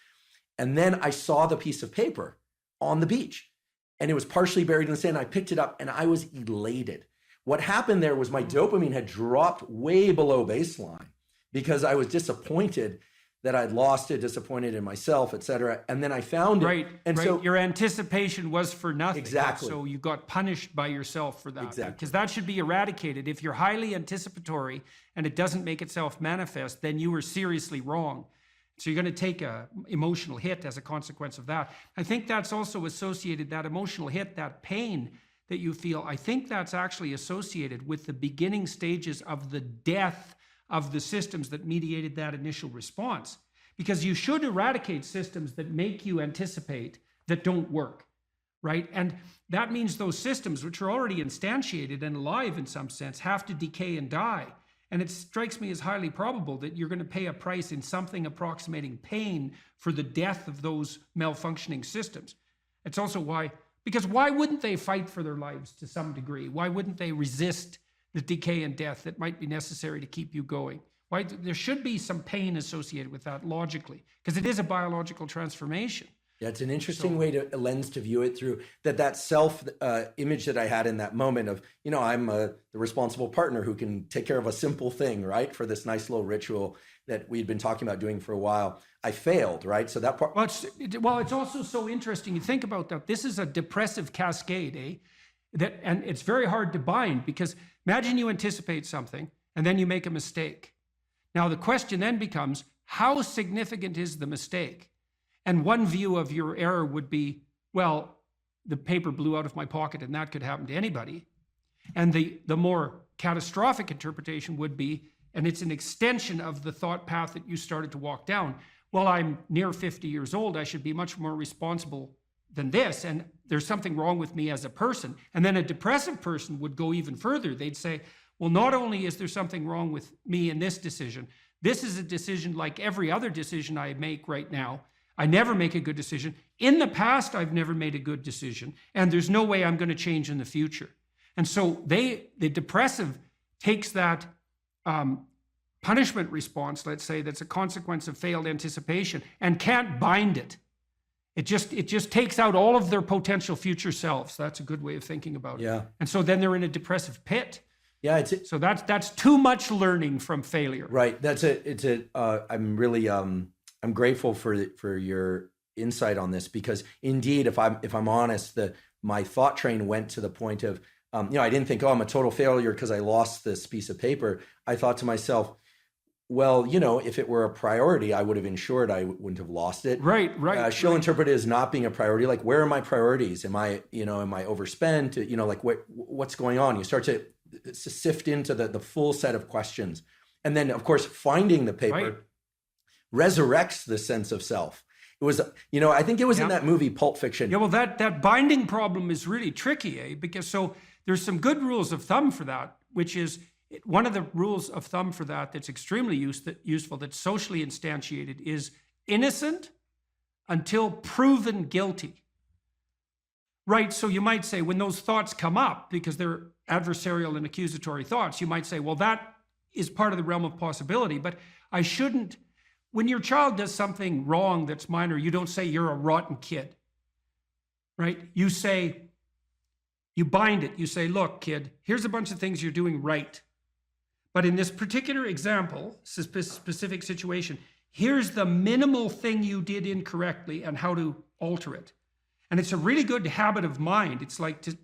F: And then I saw the piece of paper on the beach and it was partially buried in the sand. I picked it up and I was elated. What happened there was my dopamine had dropped way below baseline because I was disappointed that I'd lost it, disappointed in myself, et cetera. And then I found it.
A: Right.
F: And
A: right.
F: so
A: Your anticipation was for nothing.
F: Exactly.
A: So you got punished by yourself for that.
F: Exactly.
A: Because that should be eradicated. If you're highly anticipatory and it doesn't make itself manifest, then you were seriously wrong. So you're going to take a emotional hit as a consequence of that. I think that's also associated, that emotional hit, that pain that you feel, I think that's actually associated with the beginning stages of the death of the systems that mediated that initial response. Because you should eradicate systems that make you anticipate that don't work, right? And that means those systems, which are already instantiated and alive in some sense, have to decay and die. And it strikes me as highly probable that you're going to pay a price in something approximating pain for the death of those malfunctioning systems. It's also why, because why wouldn't they fight for their lives to some degree? Why wouldn't they resist the decay and death that might be necessary to keep you going? Why, there should be some pain associated with that logically, because it is a biological transformation.
F: yeah, it's an interesting a lens to view it through. That self image that I had in that moment of, you know, I'm the responsible partner who can take care of a simple thing, right? For this nice little ritual that we'd been talking about doing for a while. I failed, right? So that part.
A: Well, it's also so interesting. You think about that. This is a depressive cascade, eh? And it's very hard to bind because imagine you anticipate something and then you make a mistake. Now, the question then becomes, how significant is the mistake? And one view of your error would be, well, the paper blew out of my pocket and that could happen to anybody. And the more catastrophic interpretation would be, and it's an extension of the thought path that you started to walk down, well, I'm near 50 years old, I should be much more responsible than this, and there's something wrong with me as a person. And then a depressive person would go even further. They'd say, well, not only is there something wrong with me in this decision, this is a decision like every other decision I make right now. I never make a good decision. In the past, I've never made a good decision, and there's no way I'm going to change in the future. And so the depressive takes that punishment response, let's say, that's a consequence of failed anticipation, and can't bind it. It just takes out all of their potential future selves. That's a good way of thinking about it.
F: Yeah.
A: And so then they're in a depressive pit.
F: Yeah,
A: So that's too much learning from failure.
F: right. I'm really I'm grateful for your insight on this, because indeed, if I'm honest, my thought train went to the point of, you know, I didn't think, oh, I'm a total failure because I lost this piece of paper. I thought to myself, well, you know, if it were a priority, I would have ensured I wouldn't have lost it.
A: Right.
F: She'll interpret it as not being a priority. Like, where are my priorities? Am I overspent? You know, like what's going on? You start to sift into the full set of questions. And then, of course, finding the paper resurrects the sense of self. It was, you know, I think it was in that movie Pulp Fiction.
A: Yeah, well, that binding problem is really tricky, eh? Because so there's some good rules of thumb for that, which is one of the rules of thumb for that's extremely useful, that's socially instantiated, is innocent until proven guilty. Right, so you might say when those thoughts come up, because they're adversarial and accusatory thoughts, you might say, well, that is part of the realm of possibility, but I shouldn't, when your child does something wrong that's minor, you don't say you're a rotten kid, right? You say, you bind it, you say, look, kid, here's a bunch of things you're doing right. But in this particular example, specific situation, here's the minimal thing you did incorrectly and how to alter it. And it's a really good habit of mind. It's like to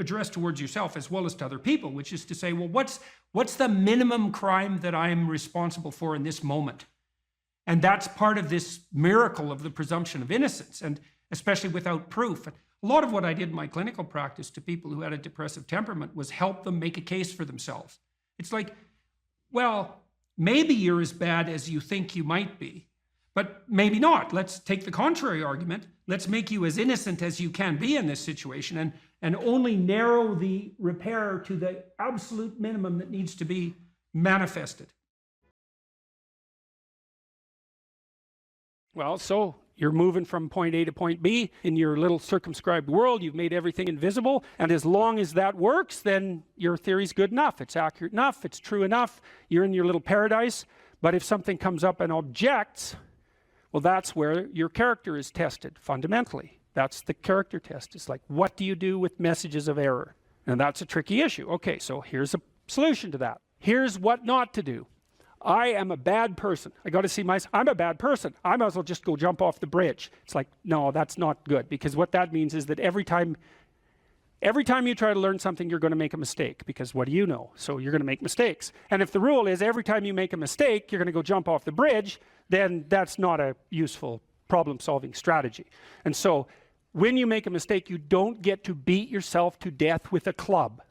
A: address towards yourself as well as to other people, which is to say, well, what's the minimum crime that I'm responsible for in this moment? And that's part of this miracle of the presumption of innocence, and especially without proof. And a lot of what I did in my clinical practice to people who had a depressive temperament was help them make a case for themselves. It's like, well, maybe you're as bad as you think you might be, but maybe not. Let's take the contrary argument. Let's make you as innocent as you can be in this situation and only narrow the repair to the absolute minimum that needs to be manifested.
C: Well, so you're moving from point A to point B in your little circumscribed world. You've made everything invisible. And as long as that works, then your theory's good enough. It's accurate enough. It's true enough. You're in your little paradise. But if something comes up and objects, well, that's where your character is tested fundamentally. That's the character test. It's like, what do you do with messages of error? And that's a tricky issue. Okay, so here's a solution to that. Here's what not to do. I am a bad person. I got to see myself. I'm a bad person. I might as well just go jump off the bridge. It's like, no, that's not good, because what that means is that every time you try to learn something, you're going to make a mistake, because what do you know? So you're going to make mistakes. And if the rule is every time you make a mistake, you're going to go jump off the bridge, then that's not a useful problem-solving strategy. And so when you make a mistake, you don't get to beat yourself to death with a club.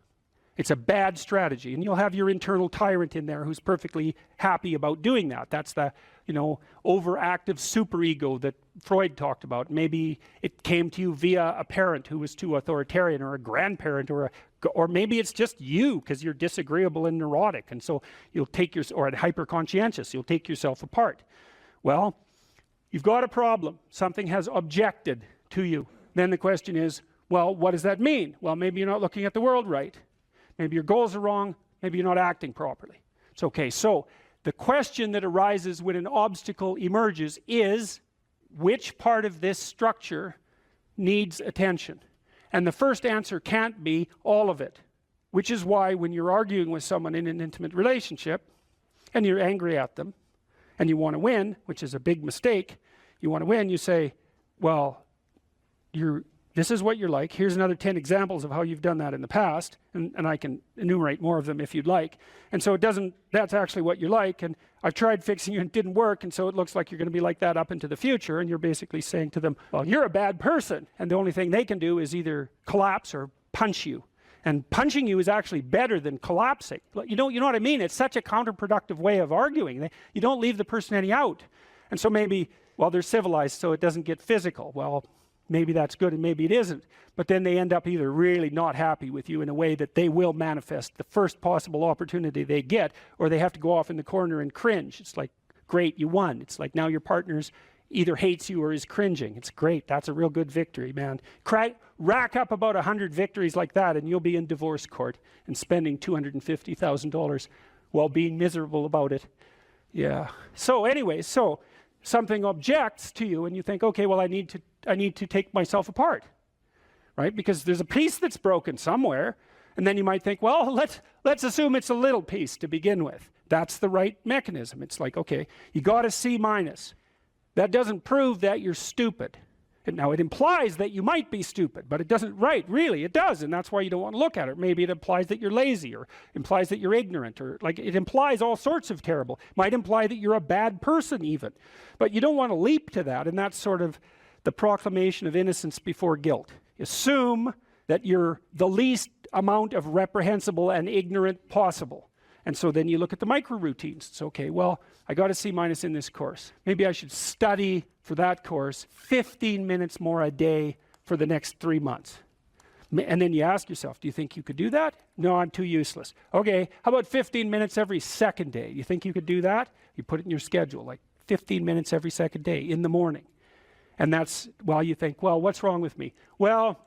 C: It's a bad strategy, and you'll have your internal tyrant in there who's perfectly happy about doing that. That's the, overactive superego that Freud talked about. Maybe it came to you via a parent who was too authoritarian, or a grandparent, or maybe it's just you because you're disagreeable and neurotic, and so you'll take or hyper-conscientious. You'll take yourself apart. Well, you've got a problem. Something has objected to you. Then the question is, well, what does that mean? Well, maybe you're not looking at the world right. Maybe your goals are wrong. Maybe you're not acting properly. It's okay. So the question that arises when an obstacle emerges is, which part of this structure needs attention? And the first answer can't be all of it, which is why when you're arguing with someone in an intimate relationship and you're angry at them and you want to win, which is a big mistake, you want to win, you say, well, this is what you're like. Here's another 10 examples of how you've done that in the past, and I can enumerate more of them if you'd like. And so that's actually what you're like, and I've tried fixing you and it didn't work, and so it looks like you're going to be like that up into the future, and you're basically saying to them, well, you're a bad person, and the only thing they can do is either collapse or punch you. And punching you is actually better than collapsing. You know what I mean? It's such a counterproductive way of arguing. You don't leave the person any out. And so maybe, well, they're civilized, so it doesn't get physical. Well, maybe that's good and maybe it isn't. But then they end up either really not happy with you in a way that they will manifest the first possible opportunity they get, or they have to go off in the corner and cringe. It's like, great, you won. It's like now your partner's either hates you or is cringing. It's great. That's a real good victory, man. Rack up about 100 victories like that and you'll be in divorce court and spending $250,000 while being miserable about it. Yeah. So anyway, something objects to you and you think, okay, well, I need to take myself apart, right? Because there's a piece that's broken somewhere. And then you might think, well, let's assume it's a little piece to begin with. That's the right mechanism. It's like, okay, you got a C-. That doesn't prove that you're stupid. Now, it implies that you might be stupid, but it doesn't, right, really, it does, and that's why you don't want to look at it. Maybe it implies that you're lazy, or implies that you're ignorant, or like it implies all sorts of terrible. Might imply that you're a bad person even. But you don't want to leap to that, and that's sort of the proclamation of innocence before guilt. Assume that you're the least amount of reprehensible and ignorant possible. And so then you look at the micro routines. It's okay, well, I got a C- in this course. Maybe I should study for that course 15 minutes more a day for the next 3 months. And then you ask yourself, do you think you could do that? No, I'm too useless. Okay, how about 15 minutes every second day? You think you could do that? You put it in your schedule, like 15 minutes every second day in the morning. And that's, well, you think, well, what's wrong with me? Well,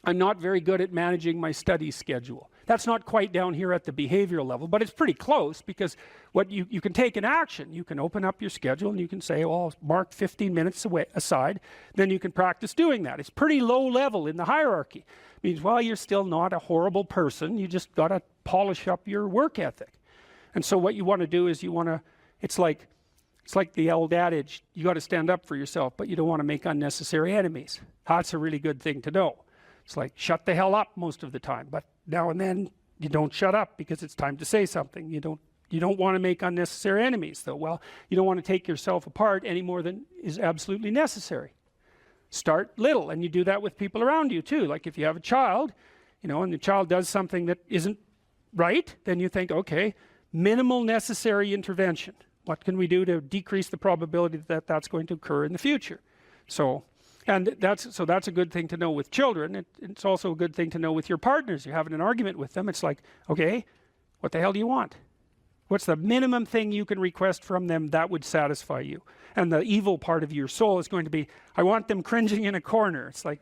C: I'm not very good at managing my study schedule. That's not quite down here at the behavioral level, but it's pretty close, because what you can take an action. You can open up your schedule and you can say, well, I'll mark 15 minutes aside, then you can practice doing that. It's pretty low level in the hierarchy. It means, well, you're still not a horrible person, you just got to polish up your work ethic. And so what you want to do is you want to, it's like the old adage, you got to stand up for yourself, but you don't want to make unnecessary enemies. That's a really good thing to know. It's like, shut the hell up most of the time, but now and then you don't shut up because it's time to say something. You don't want to make unnecessary enemies, though. Well, you don't want to take yourself apart any more than is absolutely necessary. Start little, and you do that with people around you too. Like if you have a child, you know, and the child does something that isn't right, then you think, okay, minimal necessary intervention. What can we do to decrease the probability that that's going to occur in the future? So that's a good thing to know with children. It's also a good thing to know with your partners. You're having an argument with them. It's like, okay, what the hell do you want? What's the minimum thing you can request from them that would satisfy you? And the evil part of your soul is going to be, I want them cringing in a corner. It's like,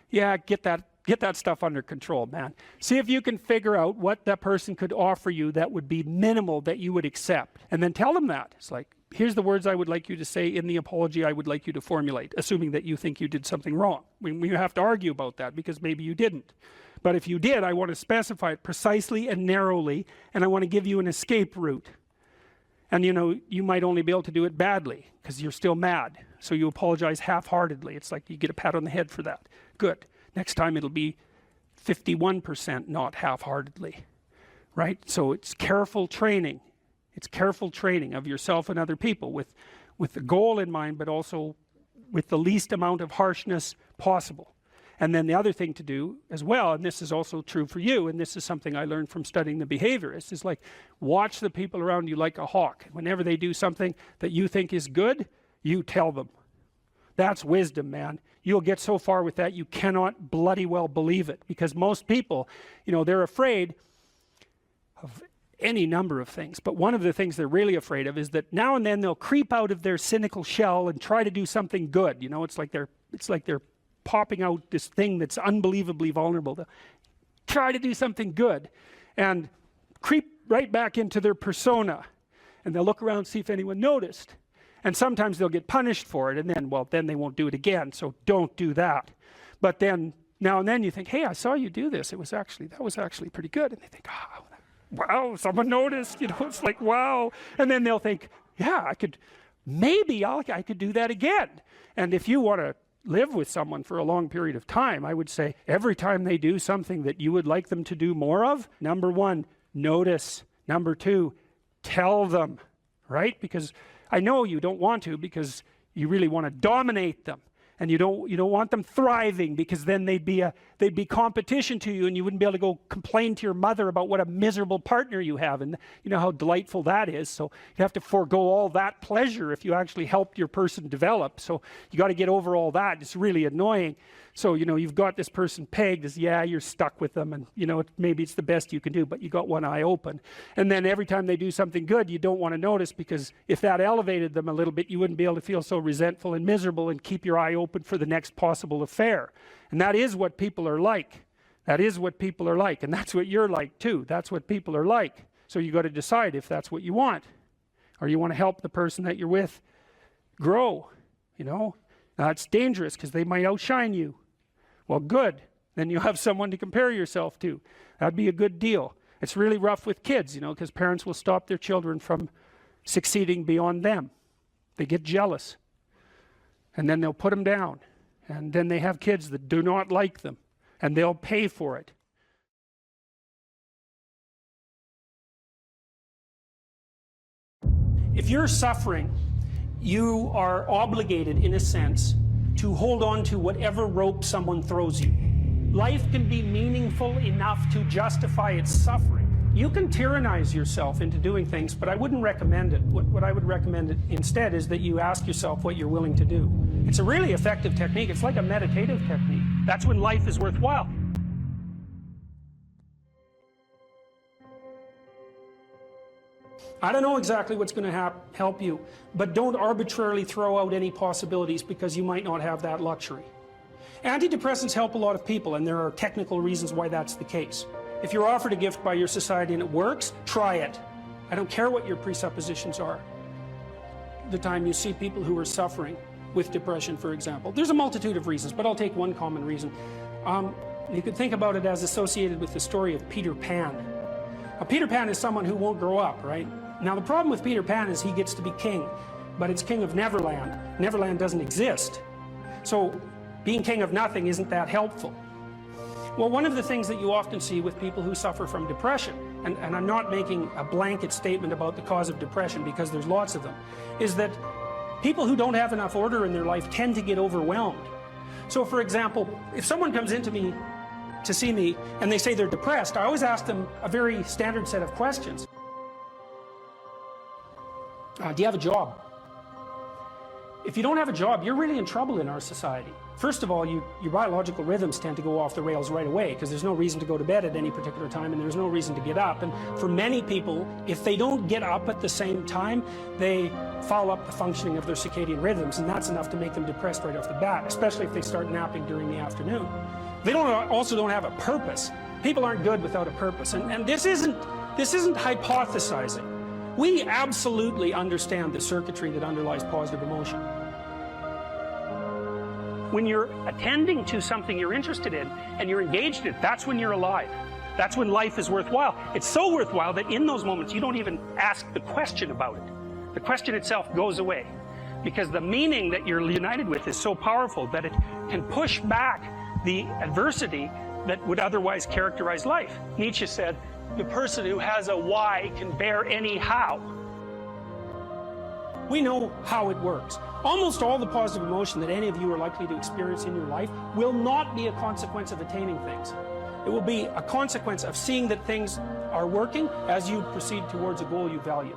C: yeah, get that stuff under control, man. See if you can figure out what that person could offer you that would be minimal that you would accept. And then tell them that. It's like, here's the words I would like you to say in the apology I would like you to formulate, assuming that you think you did something wrong. We have to argue about that because maybe you didn't. But if you did, I want to specify it precisely and narrowly, and I want to give you an escape route. And you know, you might only be able to do it badly because you're still mad. So you apologize half-heartedly. It's like you get a pat on the head for that. Good. Next time it'll be 51%, not half-heartedly. Right? So it's careful training. It's careful training of yourself and other people with the goal in mind, but also with the least amount of harshness possible. And then the other thing to do as well, and this is also true for you, and this is something I learned from studying the behaviorists, is like watch the people around you like a hawk. Whenever they do something that you think is good, you tell them. That's wisdom, man. You'll get so far with that you cannot bloody well believe it, because most people, you know, they're afraid of any number of things, but one of the things they're really afraid of is that now and then they'll creep out of their cynical shell and try to do something good. You know, it's like they're popping out this thing that's unbelievably vulnerable. They'll try to do something good and creep right back into their persona, and they'll look around and see if anyone noticed, and sometimes they'll get punished for it, and then they won't do it again. So don't do that. But then now and then you think, hey, I saw you do this, that was actually pretty good, and they think, oh, wow, someone noticed. You know, it's like, wow. And then they'll think, yeah, I could do that again. And if you want to live with someone for a long period of time, I would say every time they do something that you would like them to do more of, number one, notice. Number two, tell them, right? Because I know you don't want to, because you really want to dominate them. And you don't want them thriving, because then they'd be competition to you, and you wouldn't be able to go complain to your mother about what a miserable partner you have, and you know how delightful that is. So you have to forego all that pleasure if you actually help your person develop. So you got to get over all that. It's really annoying. So you know, you've got this person pegged as, yeah, you're stuck with them, and you know, maybe it's the best you can do, but you got one eye open. And then every time they do something good, you don't want to notice, because if that elevated them a little bit, you wouldn't be able to feel so resentful and miserable and keep your eye open for the next possible affair. And that is what people are like. That is what people are like, and that's what you're like too. That's what people are like. So you got to decide if that's what you want, or you want to help the person that you're with grow. You know, now it's dangerous because they might outshine you. Well, good. Then you have someone to compare yourself to. That'd be a good deal. It's really rough with kids, you know, because parents will stop their children from succeeding beyond them. They get jealous, and then they'll put them down. And then they have kids that do not like them, and they'll pay for it. If you're suffering, you are obligated, in a sense, to hold on to whatever rope someone throws you. Life can be meaningful enough to justify its suffering. You can tyrannize yourself into doing things, but I wouldn't recommend it. What I would recommend instead is that you ask yourself what you're willing to do. It's a really effective technique. It's like a meditative technique. That's when life is worthwhile. I don't know exactly what's going to help you, but don't arbitrarily throw out any possibilities, because you might not have that luxury. Antidepressants help a lot of people, and there are technical reasons why that's the case. If you're offered a gift by your society and it works, try it. I don't care what your presuppositions are. The time you see people who are suffering with depression, for example, there's a multitude of reasons, but I'll take one common reason. You could think about it as associated with the story of Peter Pan. Peter Pan is someone who won't grow up, right? Now the problem with Peter Pan is he gets to be king, but it's king of Neverland. Neverland doesn't exist. So being king of nothing isn't that helpful. Well, one of the things that you often see with people who suffer from depression, and I'm not making a blanket statement about the cause of depression because there's lots of them, is that people who don't have enough order in their life tend to get overwhelmed. So for example, if someone comes into me to see me and they say they're depressed, I always ask them a very standard set of questions. Do you have a job? If you don't have a job, you're really in trouble in our society. First of all, your biological rhythms tend to go off the rails right away because there's no reason to go to bed at any particular time and there's no reason to get up. And for many people, if they don't get up at the same time, they foul up the functioning of their circadian rhythms, and that's enough to make them depressed right off the bat, especially if they start napping during the afternoon. They also don't have a purpose. People aren't good without a purpose, and this isn't hypothesizing. We absolutely understand the circuitry that underlies positive emotion. When you're attending to something you're interested in and you're engaged in it, that's when you're alive. That's when life is worthwhile. It's so worthwhile that in those moments you don't even ask the question about it. The question itself goes away because the meaning that you're united with is so powerful that it can push back the adversity that would otherwise characterize life. Nietzsche said, the person who has a why can bear any how. We know how it works. Almost all the positive emotion that any of you are likely to experience in your life will not be a consequence of attaining things. It will be a consequence of seeing that things are working as you proceed towards a goal you value.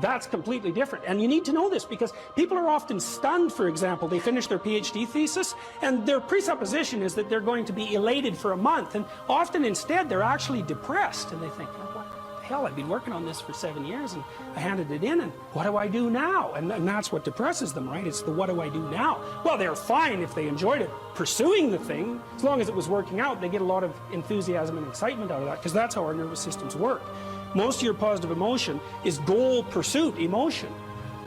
C: That's completely different. And you need to know this because people are often stunned, for example, they finish their PhD thesis and their presupposition is that they're going to be elated for a month, and often instead they're actually depressed and they think, what the hell, I've been working on this for 7 years and I handed it in and what do I do now? And that's what depresses them, right? It's the what do I do now? Well, they're fine if they enjoyed it, pursuing the thing, as long as it was working out, they get a lot of enthusiasm and excitement out of that because that's how our nervous systems work. Most of your positive emotion is goal pursuit emotion.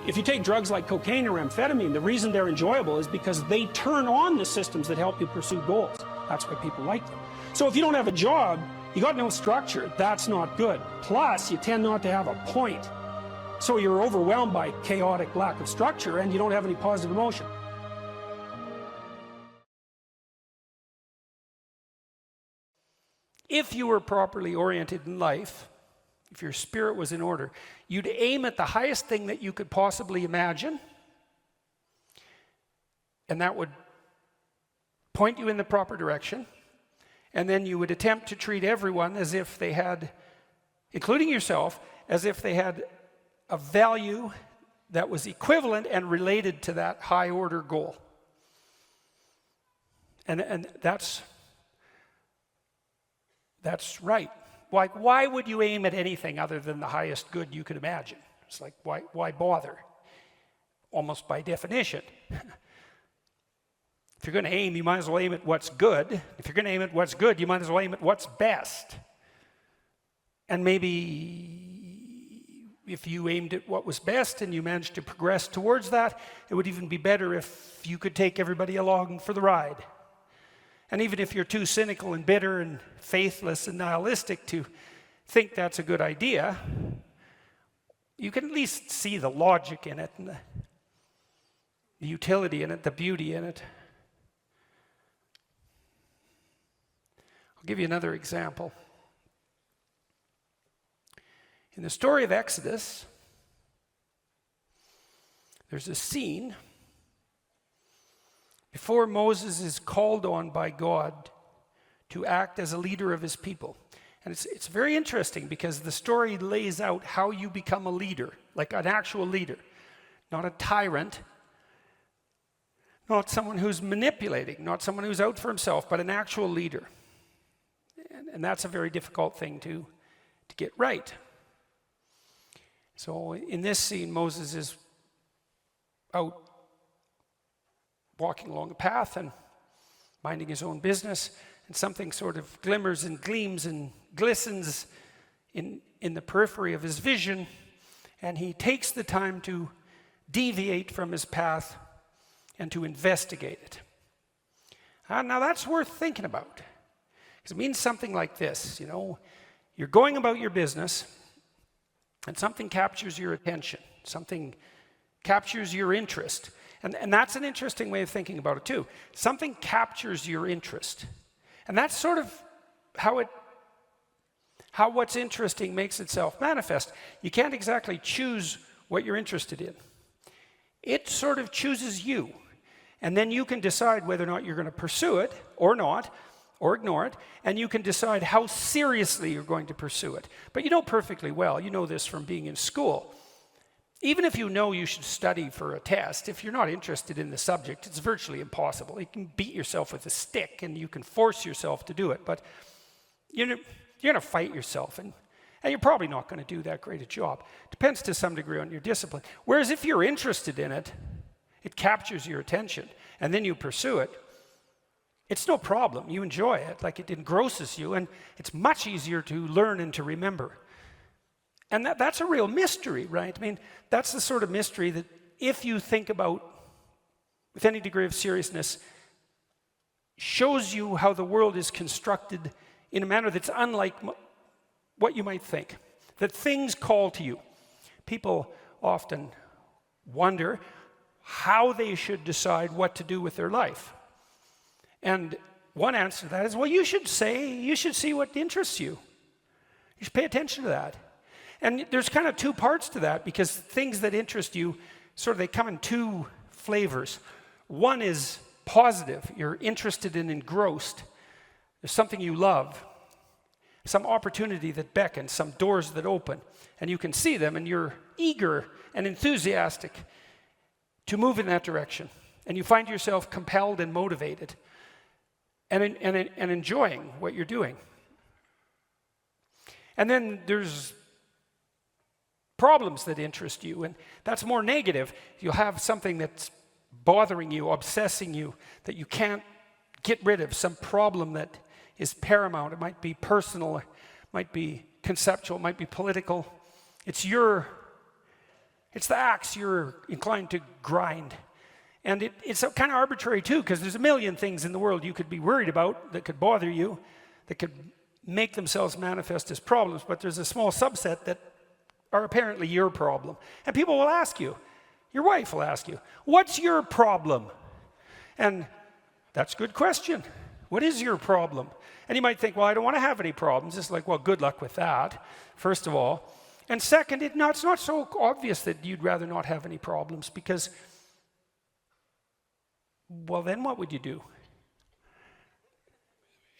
C: If you take drugs like cocaine or amphetamine, the reason they're enjoyable is because they turn on the systems that help you pursue goals. That's why people like them. So if you don't have a job, you got no structure, that's not good. Plus, you tend not to have a point. So you're overwhelmed by chaotic lack of structure and you don't have any positive emotion. If you were properly oriented in life, if your spirit was in order, you'd aim at the highest thing that you could possibly imagine, and that would point you in the proper direction, and then you would attempt to treat everyone as if they had, including yourself, as if they had a value that was equivalent and related to that high order goal. And that's right. Like, why would you aim at anything other than the highest good you could imagine? It's like, why bother? Almost by definition. If you're going to aim, you might as well aim at what's good. If you're going to aim at what's good, you might as well aim at what's best. And maybe if you aimed at what was best and you managed to progress towards that, it would even be better if you could take everybody along for the ride. And even if you're too cynical and bitter and faithless and nihilistic to think that's a good idea, you can at least see the logic in it and the utility in it, the beauty in it. I'll give you another example. In the story of Exodus, there's a scene before Moses is called on by God to act as a leader of his people. And it's very interesting because the story lays out how you become a leader, like an actual leader, not a tyrant, not someone who's manipulating, not someone who's out for himself, but an actual leader. And that's a very difficult thing to get right. So in this scene, Moses is out walking along a path, and
A: minding his own business, and something sort of glimmers and gleams and glistens in the periphery of his vision, and he takes the time to deviate from his path and to investigate it. Now that's worth thinking about, because it means something like this, you know, you're going about your business and something captures your attention, something captures your interest, and that's an interesting way of thinking about it too. Something captures your interest, and that's sort of how what's interesting makes itself manifest. You can't exactly choose what you're interested in. It sort of chooses you. And then you can decide whether or not you're going to pursue it or not, or ignore it, and you can decide how seriously you're going to pursue it. But you know perfectly well, you know this from being in school, even if you know you should study for a test, if you're not interested in the subject, it's virtually impossible. You can beat yourself with a stick and you can force yourself to do it, but you're going to fight yourself, and you're probably not going to do that great a job. Depends to some degree on your discipline. Whereas if you're interested in it, it captures your attention, and then you pursue it, it's no problem. You enjoy it, like it engrosses you, and it's much easier to learn and to remember. And that's a real mystery, right? I mean, that's the sort of mystery that if you think about with any degree of seriousness, shows you how the world is constructed in a manner that's unlike what you might think. That things call to you. People often wonder how they should decide what to do with their life. And one answer to that is, well, you should see what interests you. You should pay attention to that. And there's kind of two parts to that, because things that interest you, they come in two flavors. One is positive. You're interested and engrossed. There's something you love, some opportunity that beckons, some doors that open, and you can see them, and you're eager and enthusiastic to move in that direction. And you find yourself compelled and motivated and enjoying what you're doing. And then there's problems that interest you, and that's more negative. You'll have something that's bothering you, obsessing you, that you can't get rid of, some problem that is paramount. It might be personal, it might be conceptual, it might be political. It's the axe you're inclined to grind. And it's kind of arbitrary too, because there's a million things in the world you could be worried about that could bother you, that could make themselves manifest as problems, but there's a small subset that are apparently your problem. And people will ask you, your wife will ask you, what's your problem? And that's a good question. What is your problem? And you might think, well, I don't want to have any problems. It's like, well, good luck with that, first of all. And second, it's not so obvious that you'd rather not have any problems, because, well, then what would you do?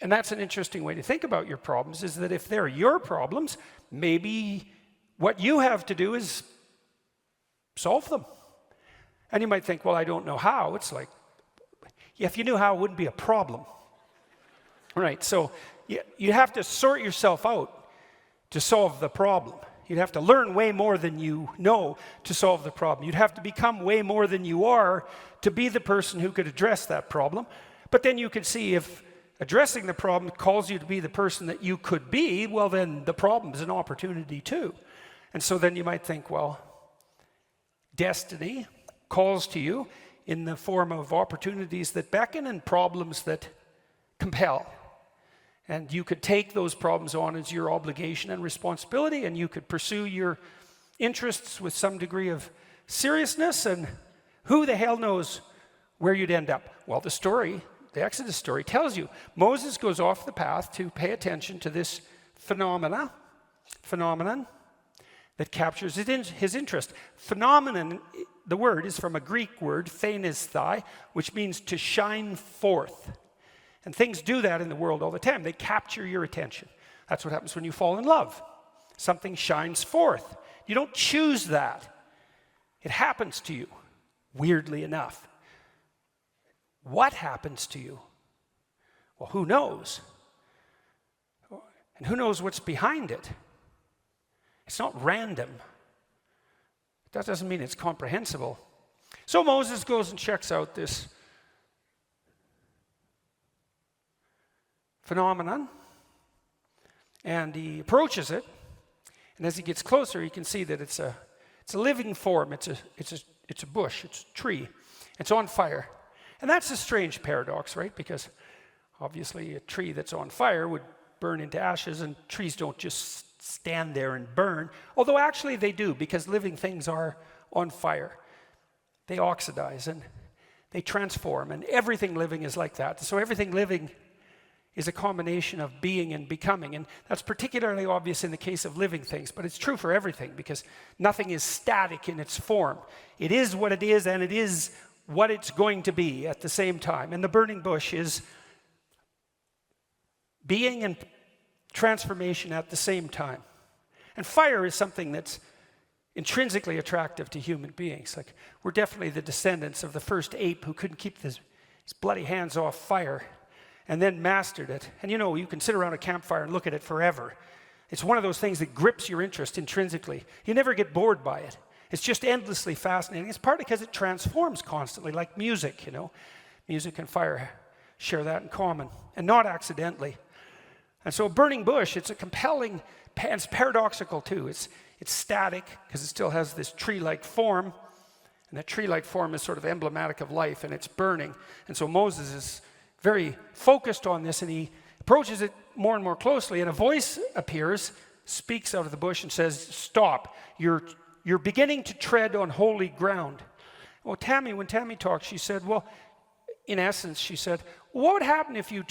A: And that's an interesting way to think about your problems, is that if they're your problems, maybe what you have to do is solve them. And you might think, well, I don't know how. It's like, yeah, if you knew how, it wouldn't be a problem. Right, so you have to sort yourself out to solve the problem. You'd have to learn way more than you know to solve the problem. You'd have to become way more than you are to be the person who could address that problem. But then you could see if addressing the problem calls you to be the person that you could be, well, then the problem is an opportunity too. And so then you might think, well, destiny calls to you in the form of opportunities that beckon and problems that compel. And you could take those problems on as your obligation and responsibility, and you could pursue your interests with some degree of seriousness, and who the hell knows where you'd end up. Well, the Exodus story tells you. Moses goes off the path to pay attention to this phenomenon that captures his interest. Phenomenon, the word is from a Greek word, phanesthai, which means to shine forth. And things do that in the world all the time. They capture your attention. That's what happens when you fall in love. Something shines forth. You don't choose that. It happens to you, weirdly enough. What happens to you? Well, who knows? And who knows what's behind it? It's not random. That doesn't mean it's comprehensible. So Moses goes and checks out this phenomenon, and he approaches it, and as he gets closer, he can see that it's a living form. It's a bush. It's a tree. It's on fire, and that's a strange paradox, right? Because obviously, a tree that's on fire would burn into ashes, and trees don't just stand there and burn. Although actually they do, because living things are on fire. They oxidize and they transform, and everything living is like that. So everything living is a combination of being and becoming, and that's particularly obvious in the case of living things, but it's true for everything, because nothing is static in its form. It is what it is, and it is what it's going to be at the same time. And the burning bush is being and transformation at the same time. And fire is something that's intrinsically attractive to human beings. Like, we're definitely the descendants of the first ape who couldn't keep his bloody hands off fire and then mastered it. And you know, you can sit around a campfire and look at it forever. It's one of those things that grips your interest intrinsically. You never get bored by it. It's just endlessly fascinating. It's partly because it transforms constantly, like music, you know. Music and fire share that in common, and not accidentally. And so a burning bush, it's a compelling, it's paradoxical too. It's static, because it still has this tree-like form, and that tree-like form is sort of emblematic of life, and it's burning. And so Moses is very focused on this, and he approaches it more and more closely, and a voice appears, speaks out of the bush and says, "Stop, you're beginning to tread on holy ground." Well, when Tammy talked, she said, well, in essence, she said, what would happen if you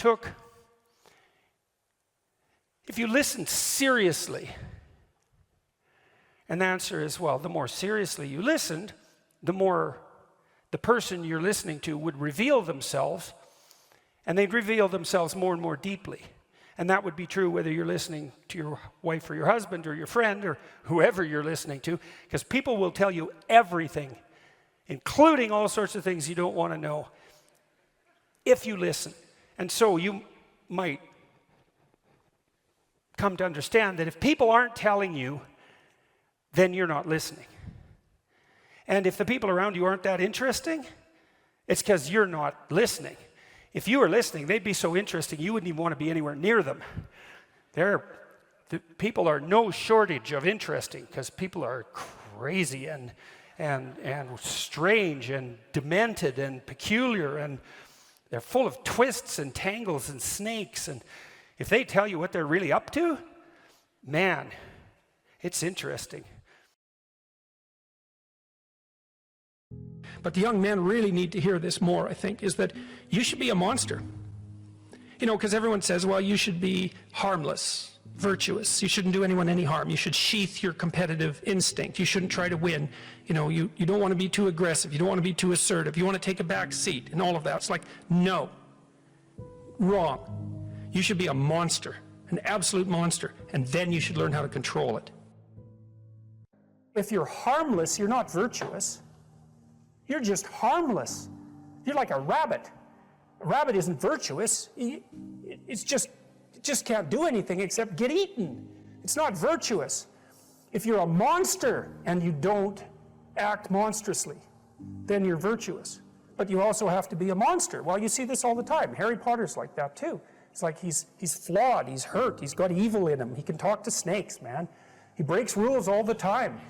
A: listened seriously? And the answer is, well, the more seriously you listened, the more the person you're listening to would reveal themselves, and they'd reveal themselves more and more deeply. And that would be true whether you're listening to your wife or your husband or your friend or whoever you're listening to, because people will tell you everything, including all sorts of things you don't want to know, if you listen. And so you might come to understand that if people aren't telling you, then you're not listening. And if the people around you aren't that interesting, it's because you're not listening. If you were listening, they'd be so interesting you wouldn't even want to be anywhere near them. The people are no shortage of interesting, because people are crazy and strange and demented and peculiar, and they're full of twists and tangles and snakes. And if they tell you what they're really up to, man, it's interesting.
C: But the young men really need to hear this more, I think, is that you should be a monster. You know, because everyone says, well, you should be harmless, virtuous. You shouldn't do anyone any harm. You should sheath your competitive instinct. You shouldn't try to win. You know, you don't want to be too aggressive. You don't want to be too assertive. You want to take a back seat and all of that. It's like, no. Wrong. You should be a monster, an absolute monster, and then you should learn how to control it.
G: If you're harmless, you're not virtuous. You're just harmless. You're like a rabbit. A rabbit isn't virtuous. It just can't do anything except get eaten. It's not virtuous. If you're a monster and you don't act monstrously, then you're virtuous. But you also have to be a monster. Well, you see this all the time. Harry Potter's like that too. It's like he's flawed, he's hurt, he's got evil in him. He can talk to snakes, man. He breaks rules all the time.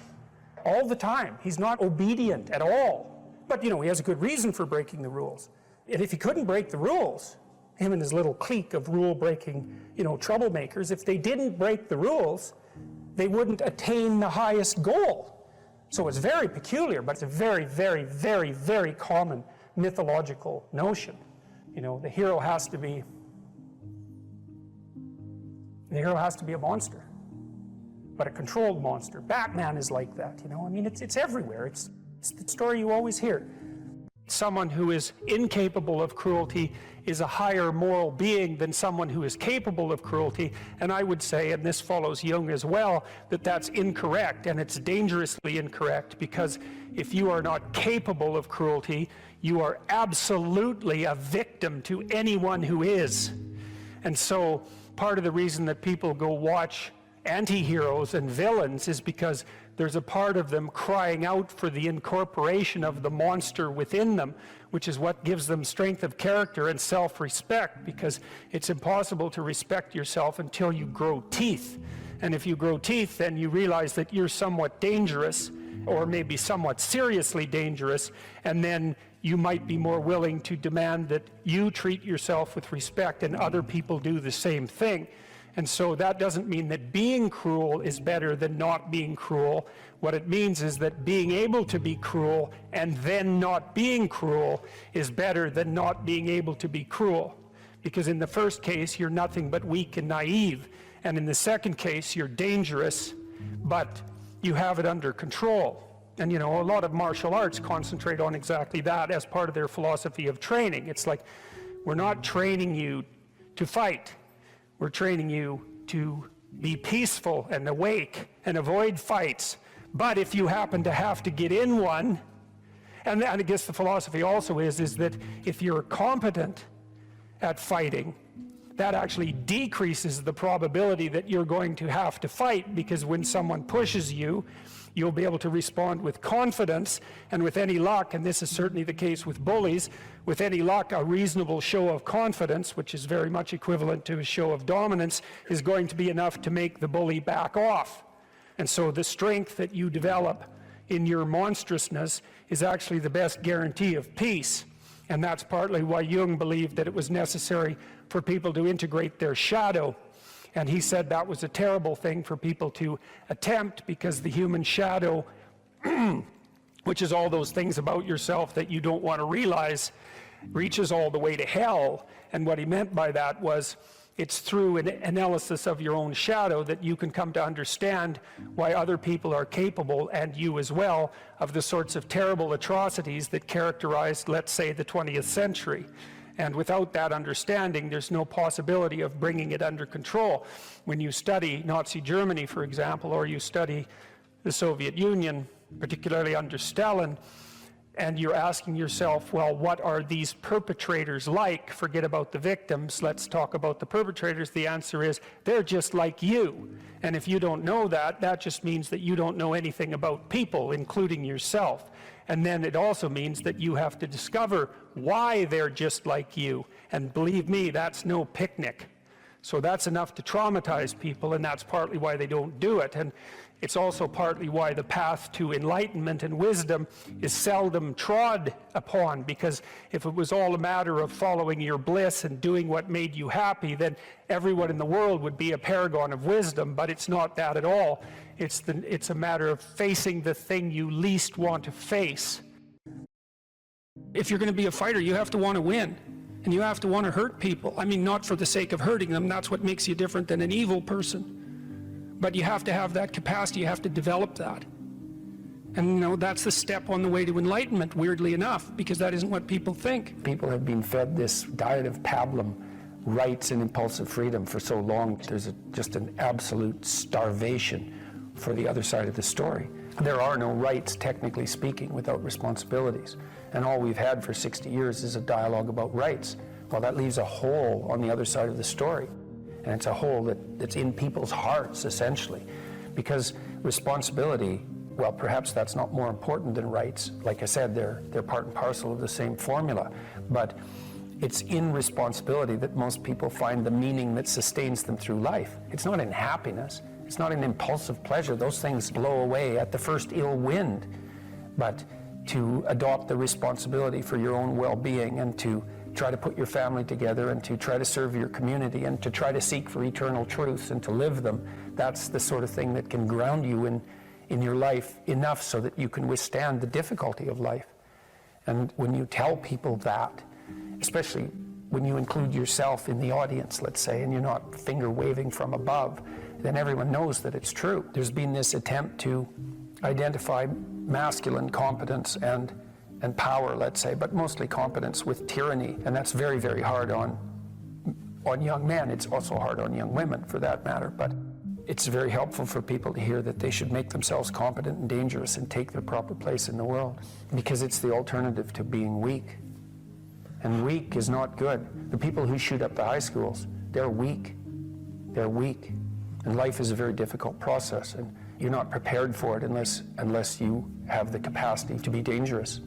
G: All the time. He's not obedient at all. But, you know, he has a good reason for breaking the rules. And if he couldn't break the rules, him and his little clique of rule-breaking, you know, troublemakers, if they didn't break the rules, they wouldn't attain the highest goal. So it's very peculiar, but it's a very, very, very, very common mythological notion. You know, the hero has to be a monster, but a controlled monster. Batman is like that, you know. I mean, it's everywhere. It's the story you always hear.
C: Someone who is incapable of cruelty is a higher moral being than someone who is capable of cruelty. And I would say, and this follows Jung as well, that that's incorrect, and it's dangerously incorrect, because if you are not capable of cruelty, you are absolutely a victim to anyone who is. And so part of the reason that people go watch anti-heroes and villains is because
G: there's a part of them crying out for the incorporation of the monster within them, which is what gives them strength of character and self-respect, because it's impossible to respect yourself until you grow teeth. And if you grow teeth, then you realize that you're somewhat dangerous, or maybe somewhat seriously dangerous, and then you might be more willing to demand that you treat yourself with respect and other people do the same thing. And so that doesn't mean that being cruel is better than not being cruel. What it means is that being able to be cruel and then not being cruel is better than not being able to be cruel. Because in the first case, you're nothing but weak and naive. And in the second case, you're dangerous, but you have it under control. And you know, a lot of martial arts concentrate on exactly that as part of their philosophy of training. It's like, we're not training you to fight. We're training you to be peaceful and awake and avoid fights. But if you happen to have to get in one, and I guess the philosophy also is that if you're competent at fighting, that actually decreases the probability that you're going to have to fight, because when someone pushes you, you'll be able to respond with confidence, and with any luck, and this is certainly the case with bullies, with any luck, a reasonable show of confidence, which is very much equivalent to a show of dominance, is going to be enough to make the bully back off. And so the strength that you develop in your monstrousness is actually the best guarantee of peace. And that's partly why Jung believed that it was necessary for people to integrate their shadow. And he said that was a terrible thing for people to attempt, because the human shadow, which is all those things about yourself that you don't want to realize, reaches all the way to hell. And what he meant by that was, it's through an analysis of your own shadow that you can come to understand why other people are capable, and you as well, of the sorts of terrible atrocities that characterized, let's say, the 20th century. And without that understanding, there's no possibility of bringing it under control. When you study Nazi Germany, for example, or you study the Soviet Union, particularly under Stalin, and you're asking yourself, well, what are these perpetrators like? Forget about the victims, let's talk about the perpetrators. The answer is, they're just like you. And if you don't know that, that just means that you don't know anything about people, including yourself. And then it also means that you have to discover why they're just like you. And believe me, that's no picnic. So that's enough to traumatize people, and that's partly why they don't do it. And it's also partly why the path to enlightenment and wisdom is seldom trod upon, because if it was all a matter of following your bliss and doing what made you happy, then everyone in the world would be a paragon of wisdom. But it's not that at all. It's a matter of facing the thing you least want to face. If you're going to be a fighter, you have to want to win. And you have to want to hurt people. I mean, not for the sake of hurting them. That's what makes you different than an evil person. But you have to have that capacity. You have to develop that. And, you know, that's the step on the way to enlightenment, weirdly enough, because that isn't what people think.
H: People have been fed this diet of pablum, rights and impulsive freedom, for so long. There's just an absolute starvation for the other side of the story. There are no rights, technically speaking, without responsibilities. And all we've had for 60 years is a dialogue about rights. Well, that leaves a hole on the other side of the story. And it's a hole that's in people's hearts, essentially. Because responsibility, well, perhaps that's not more important than rights. Like I said, they're part and parcel of the same formula. But it's in responsibility that most people find the meaning that sustains them through life. It's not in happiness. It's not in impulsive pleasure. Those things blow away at the first ill wind. But to adopt the responsibility for your own well-being, and to try to put your family together, and to try to serve your community, and to try to seek for eternal truths and to live them, that's the sort of thing that can ground you in your life enough so that you can withstand the difficulty of life. And when you tell people that, especially when you include yourself in the audience, let's say, and you're not finger waving from above, then everyone knows that it's true. There's been this attempt to identify masculine competence and power, let's say, but mostly competence with tyranny, and that's very, very hard on young men. It's also hard on young women, for that matter, but it's very helpful for people to hear that they should make themselves competent and dangerous and take their proper place in the world, because it's the alternative to being weak. And weak is not good. The people who shoot up the high schools, they're weak. They're weak. And life is a very difficult process. And You're not prepared for it unless you have the capacity to be dangerous.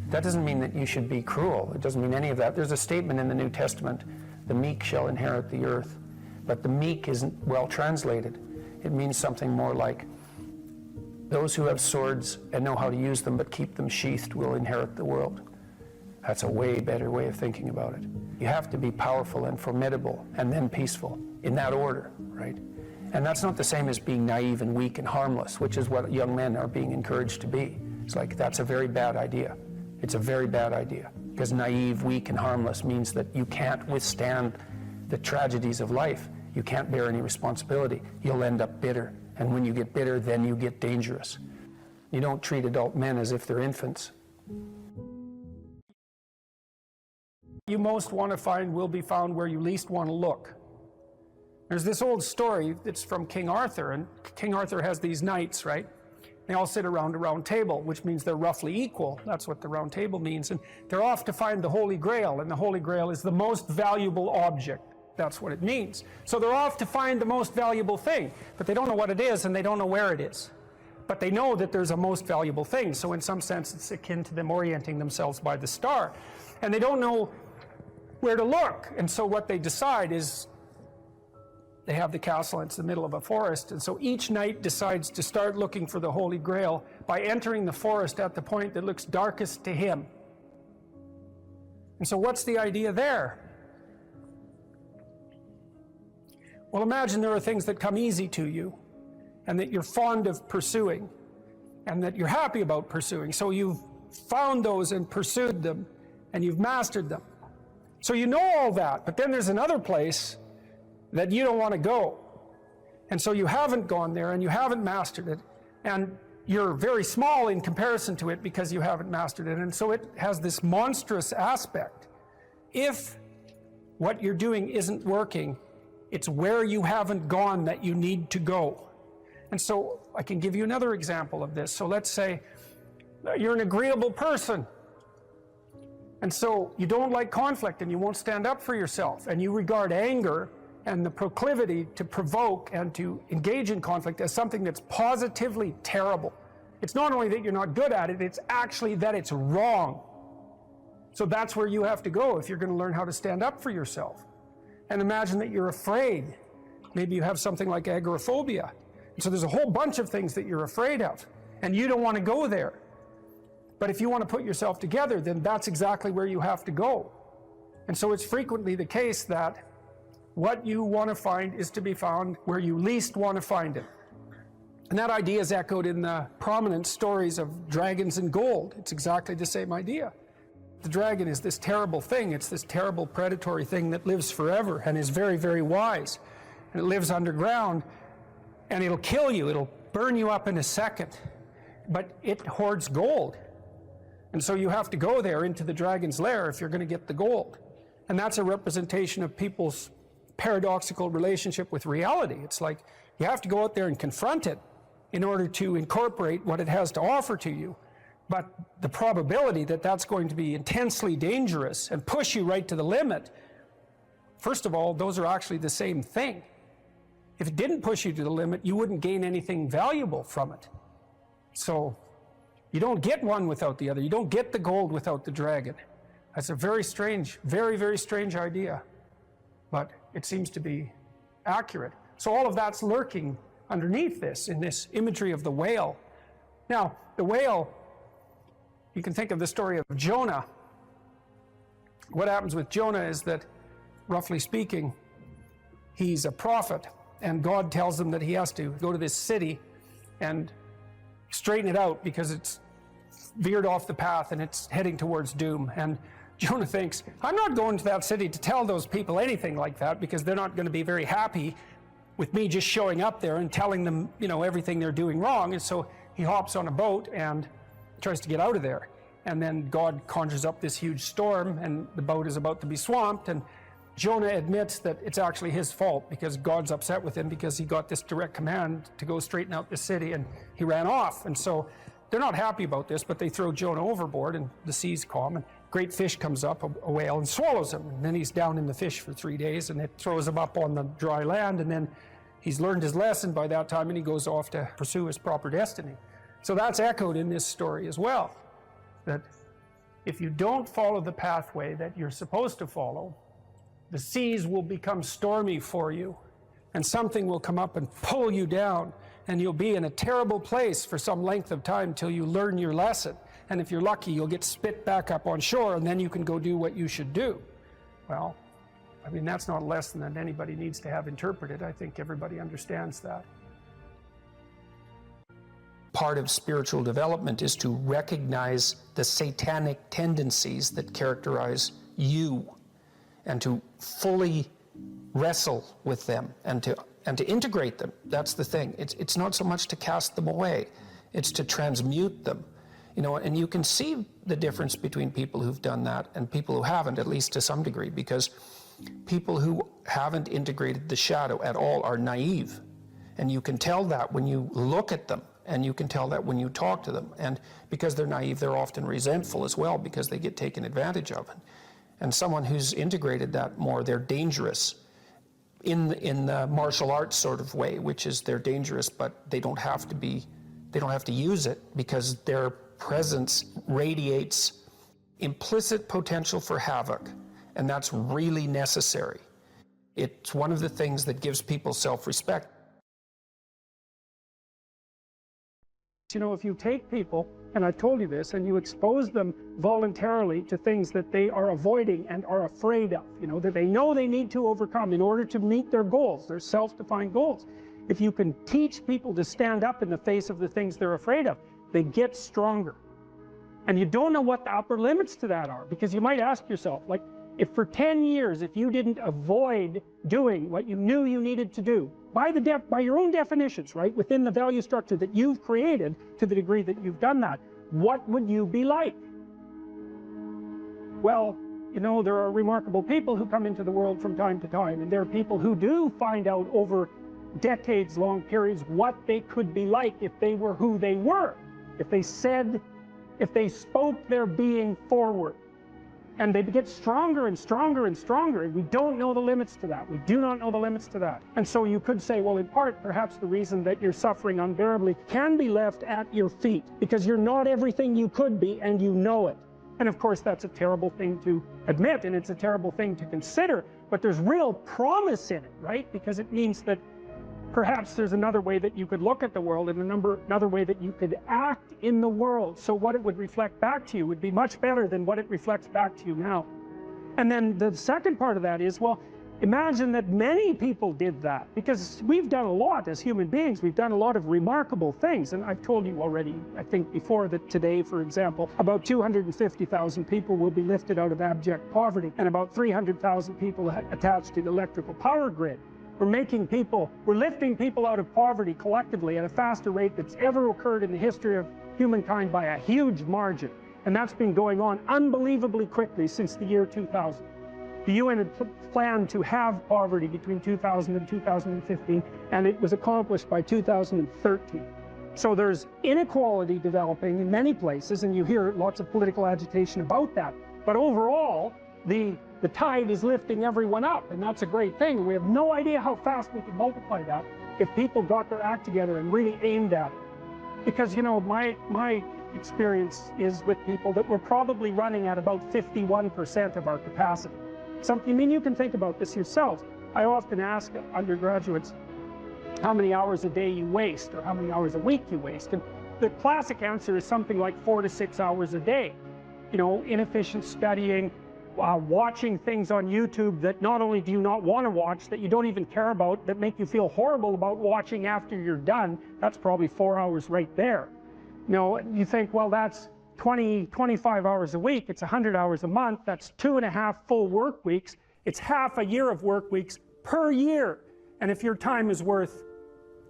H: That doesn't mean that you should be cruel. It doesn't mean any of that. There's a statement in the New Testament, the meek shall inherit the earth. But the meek isn't well translated. It means something more like, those who have swords and know how to use them but keep them sheathed will inherit the world. That's a way better way of thinking about it. You have to be powerful and formidable and then peaceful, in that order, right? And that's not the same as being naive and weak and harmless, which is what young men are being encouraged to be. It's like, that's a very bad idea. It's a very bad idea, because naive, weak, and harmless means that you can't withstand the tragedies of life. You can't bear any responsibility. You'll end up bitter. And when you get bitter, then you get dangerous. You don't treat adult men as if they're infants.
G: You most want to find will be found where you least want to look. There's this old story that's from King Arthur, and King Arthur has these knights, right? They all sit around a round table, which means they're roughly equal. That's what the round table means. And they're off to find the Holy Grail, and the Holy Grail is the most valuable object. That's what it means. So they're off to find the most valuable thing, but they don't know what it is, and they don't know where it is. But they know that there's a most valuable thing, so in some sense it's akin to them orienting themselves by the star. And they don't know where to look, and so what they decide is, they have the castle, and it's the middle of a forest, and so each knight decides to start looking for the Holy Grail by entering the forest at the point that looks darkest to him. And so what's the idea there? Well, imagine there are things that come easy to you, and that you're fond of pursuing, and that you're happy about pursuing. So you've found those and pursued them, and you've mastered them. So you know all that, but then there's another place that you don't want to go. And so you haven't gone there, and you haven't mastered it, and you're very small in comparison to it because you haven't mastered it. And so it has this monstrous aspect. If what you're doing isn't working, it's where you haven't gone that you need to go. And so I can give you another example of this. So let's say you're an agreeable person, and so you don't like conflict, and you won't stand up for yourself, and you regard anger and the proclivity to provoke and to engage in conflict as something that's positively terrible. It's not only that you're not good at it, it's actually that it's wrong. So that's where you have to go if you're going to learn how to stand up for yourself. And imagine that you're afraid. Maybe you have something like agoraphobia. So there's a whole bunch of things that you're afraid of, and you don't want to go there. But if you want to put yourself together, then that's exactly where you have to go. And so it's frequently the case that what you want to find is to be found where you least want to find it. And that idea is echoed in the prominent stories of dragons and gold. It's exactly the same idea. The dragon is this terrible thing. It's this terrible predatory thing that lives forever and is very, very wise. And it lives underground, and it'll kill you. It'll burn you up in a second. But it hoards gold. And so you have to go there into the dragon's lair if you're going to get the gold. And that's a representation of people's paradoxical relationship with reality. It's like you have to go out there and confront it in order to incorporate what it has to offer to you. But the probability that that's going to be intensely dangerous and push you right to the limit, first of all, those are actually the same thing. If it didn't push you to the limit, you wouldn't gain anything valuable from it. So you don't get one without the other. You don't get the gold without the dragon. That's a very strange, very, very strange idea. But it seems to be accurate. So all of that's lurking underneath this, in this imagery of the whale. Now, the whale, you can think of the story of Jonah. What happens with Jonah is that, roughly speaking, he's a prophet, and God tells him that he has to go to this city and straighten it out because it's veered off the path and it's heading towards doom. And Jonah thinks, I'm not going to that city to tell those people anything like that because they're not going to be very happy with me just showing up there and telling them, everything they're doing wrong. And so he hops on a boat and tries to get out of there. And then God conjures up this huge storm, and the boat is about to be swamped, and Jonah admits that it's actually his fault because God's upset with him because he got this direct command to go straighten out the city, and he ran off. And so they're not happy about this, but they throw Jonah overboard, and the sea's calm, and a great fish comes up, a whale, and swallows him. And then he's down in the fish for 3 days, and it throws him up on the dry land, and then He's learned his lesson by that time and he goes off to pursue his proper destiny. So that's echoed in this story as well, that if you don't follow the pathway that you're supposed to follow, the seas will become stormy for you and something will come up and pull you down and you'll be in a terrible place for some length of time till you learn your lesson. And if you're lucky, you'll get spit back up on shore and then you can go do what you should do. Well, I mean, that's not a lesson that anybody needs to have interpreted. I think everybody understands that. Part of spiritual development is to recognize the satanic tendencies that characterize you and to fully wrestle with them and to integrate them. That's the thing. It's not so much to cast them away, it's to transmute them. You know, and you can see the difference between people who've done that and people who haven't, at least to some degree, because people who haven't integrated the shadow at all are naive. And you can tell that when you look at them, and you can tell that when you talk to them. And because they're naive, they're often resentful as well because they get taken advantage of. And someone who's integrated that more, they're dangerous in the martial arts sort of way, which is they're dangerous, but they don't have to use it because their presence radiates implicit potential for havoc, and that's really necessary. It's one of the things that gives people self-respect.
C: You know, if you take people, and I've told you this, and you expose them voluntarily to things that they are avoiding and are afraid of, you know, that they know they need to overcome in order to meet their goals, their self-defined goals. If you can teach people to stand up in the face of the things they're afraid of, they get stronger. And you don't know what the upper limits to that are, because you might ask yourself, like, if for 10 years, if you didn't avoid doing what you knew you needed to do, by your own definitions, right, within the value structure that you've created, to the degree that you've done that, what would you be like? Well, you know, there are remarkable people who come into the world from time to time, and there are people who do find out over decades-long periods what they could be like if they were who they were, if they spoke their being forward. And they get stronger and stronger and stronger, and we don't know the limits to that. We do not know the limits to that. And so you could say, well, in part, perhaps the reason that you're suffering unbearably can be left at your feet, because you're not everything you could be, and you know it. And of course, that's a terrible thing to admit, and it's a terrible thing to consider, but there's real promise in it, right? Because it means that perhaps there's another way that you could look at the world and another way that you could act in the world. So what it would reflect back to you would be much better than what it reflects back to you now. And then the second part of that is, well, imagine that many people did that, because we've done a lot as human beings. We've done a lot of remarkable things. And I've told you already, I think before, that today, for example, about 250,000 people will be lifted out of abject poverty, and about 300,000 people attached to the electrical power grid. We're lifting people out of poverty collectively at a faster rate that's ever occurred in the history of humankind by a huge margin. And that's been going on unbelievably quickly since the year 2000. The UN had planned to have poverty between 2000 and 2015, and it was accomplished by 2013. So there's inequality developing in many places, and you hear lots of political agitation about that. But overall, the tide is lifting everyone up, and that's a great thing. We have no idea how fast we can multiply that if people got their act together and really aimed at it. Because, you know, my experience is with people that we're probably running at about 51% of our capacity. I mean, you can think about this yourself. I often ask undergraduates how many hours a day you waste, or how many hours a week you waste. And the classic answer is something like 4 to 6 hours a day. You know, inefficient studying, watching things on YouTube that not only do you not want to watch, that you don't even care about, that make you feel horrible about watching after you're done. That's probably 4 hours right there. You know, you think, well, that's 25 hours a week, it's 100 hours a month, that's 2.5 full work weeks, it's half a year of work weeks per year. And if your time is worth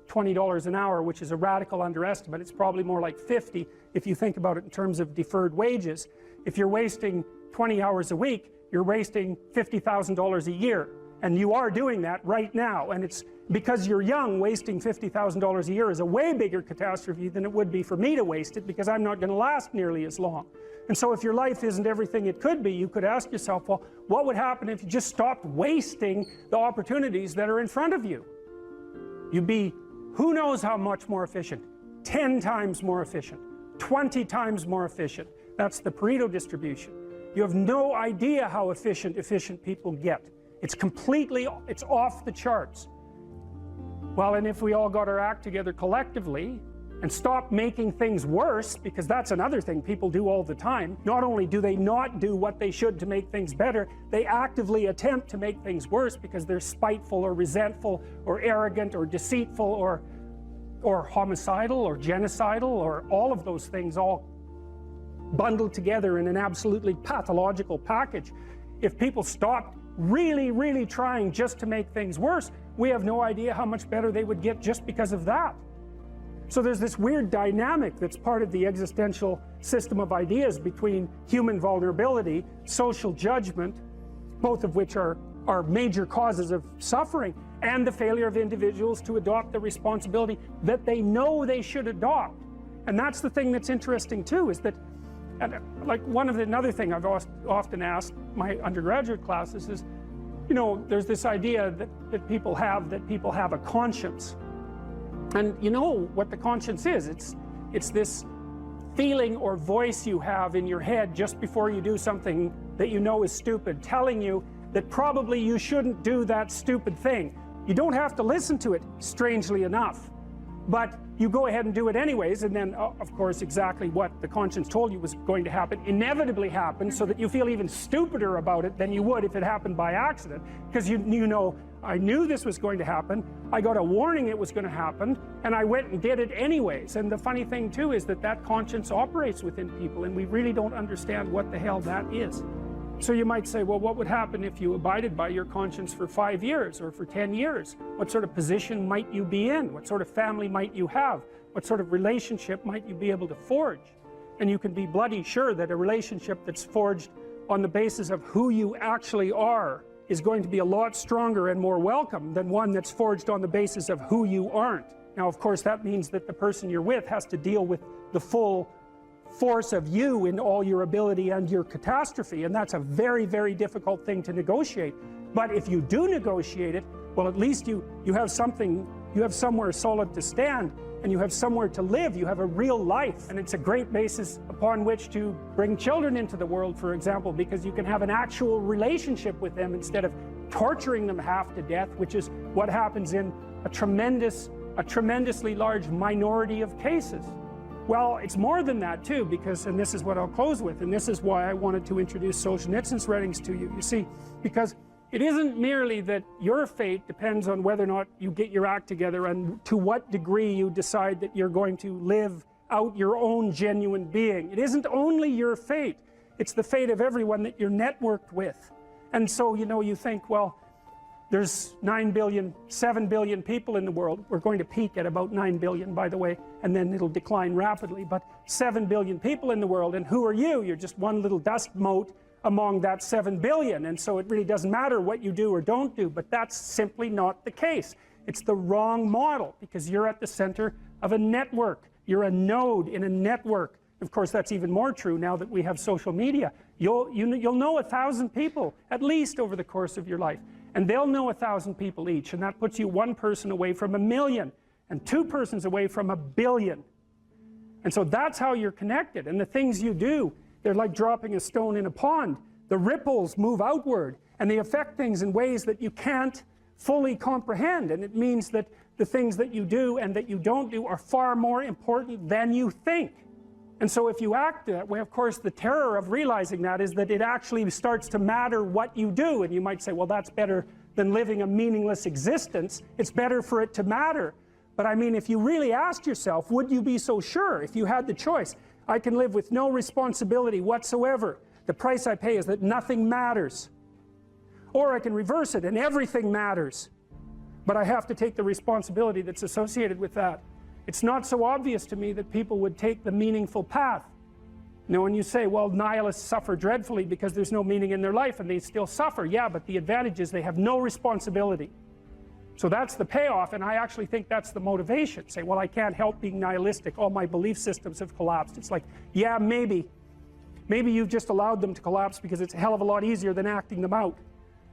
C: $20 an hour, which is a radical underestimate, it's probably more like 50 if you think about it in terms of deferred wages. If you're wasting 20 hours a week, you're wasting $50,000 a year. And you are doing that right now. And it's because you're young, wasting $50,000 a year is a way bigger catastrophe than it would be for me to waste it, because I'm not going to last nearly as long. And so if your life isn't everything it could be, you could ask yourself, well, what would happen if you just stopped wasting the opportunities that are in front of you?
G: You'd be who knows how much more efficient. 10 times more efficient. 20 times more efficient. That's the Pareto distribution. You have no idea how efficient people get. It's off the charts. Well, and if we all got our act together collectively and stopped making things worse, because that's another thing people do all the time. Not only do they not do what they should to make things better, they actively attempt to make things worse because they're spiteful or resentful or arrogant or deceitful or homicidal or genocidal or all of those things all bundled together in an absolutely pathological package. If people stopped really trying just to make things worse, we have no idea how much better they would get just because of that. So there's this weird dynamic that's part of the existential system of ideas between human vulnerability, social judgment, both of which are major causes of suffering, and the failure of individuals to adopt the responsibility that they know they should adopt. And that's the thing that's interesting too, is that, like another thing I've often asked my undergraduate classes is, you know, there's this idea that people have a conscience. And you know what the conscience is. It's this feeling or voice you have in your head just before you do something that you know is stupid, telling you that probably you shouldn't do that stupid thing. You don't have to listen to it, strangely enough. But you go ahead and do it anyways, and then, of course, exactly what the conscience told you was going to happen inevitably happens, so that you feel even stupider about it than you would if it happened by accident. Because you know, I knew this was going to happen, I got a warning it was going to happen, and I went and did it anyways. And the funny thing, too, is that conscience operates within people, and we really don't understand what the hell that is. So you might say, well, what would happen if you abided by your conscience for 5 years or for 10 years? What sort of position might you be in? What sort of family might you have? What sort of relationship might you be able to forge? And you can be bloody sure that a relationship that's forged on the basis of who you actually are is going to be a lot stronger and more welcome than one that's forged on the basis of who you aren't. Now, of course, that means that the person you're with has to deal with the full force of you in all your ability and your catastrophe, and that's a very difficult thing to negotiate. But if you do negotiate it, well, at least you have something, you have somewhere solid to stand, and you have somewhere to live. You have a real life, and it's a great basis upon which to bring children into the world, for example, because you can have an actual relationship with them instead of torturing them half to death, which is what happens in a tremendously large minority of cases. Well, it's more than that too, because, and this is what I'll close with, and this is why I wanted to introduce Solzhenitsyn's writings to you. You see, because it isn't merely that your fate depends on whether or not you get your act together and to what degree you decide that you're going to live out your own genuine being. It isn't only your fate, it's the fate of everyone that you're networked with. And so, you know, you think, well, there's 9 billion, 7 billion people in the world. We're going to peak at about 9 billion, by the way, and then it'll decline rapidly. But 7 billion people in the world, and who are you? You're just one little dust mote among that 7 billion. And so it really doesn't matter what you do or don't do, but that's simply not the case. It's the wrong model, because you're at the center of a network. You're a node in a network. Of course, that's even more true now that we have social media. You'll know 1,000 people, at least, over the course of your life. And they'll know 1,000 people each, and that puts you one person away from 1,000,000, and 2 persons away from 1,000,000,000. And so that's how you're connected. And the things you do, they're like dropping a stone in a pond. The ripples move outward, and they affect things in ways that you can't fully comprehend. And it means that the things that you do and that you don't do are far more important than you think. And so if you act that way, of course, the terror of realizing that is that it actually starts to matter what you do. And you might say, well, that's better than living a meaningless existence. It's better for it to matter. But I mean, if you really asked yourself, would you be so sure if you had the choice? I can live with no responsibility whatsoever. The price I pay is that nothing matters. Or I can reverse it and everything matters. But I have to take the responsibility that's associated with that. It's not so obvious to me that people would take the meaningful path. You know, when you say, well, nihilists suffer dreadfully because there's no meaning in their life and they still suffer. Yeah, but the advantage is they have no responsibility. So that's the payoff, and I actually think that's the motivation. Say, well, I can't help being nihilistic. All my belief systems have collapsed. It's like, yeah, maybe. Maybe you've just allowed them to collapse because it's a hell of a lot easier than acting them out.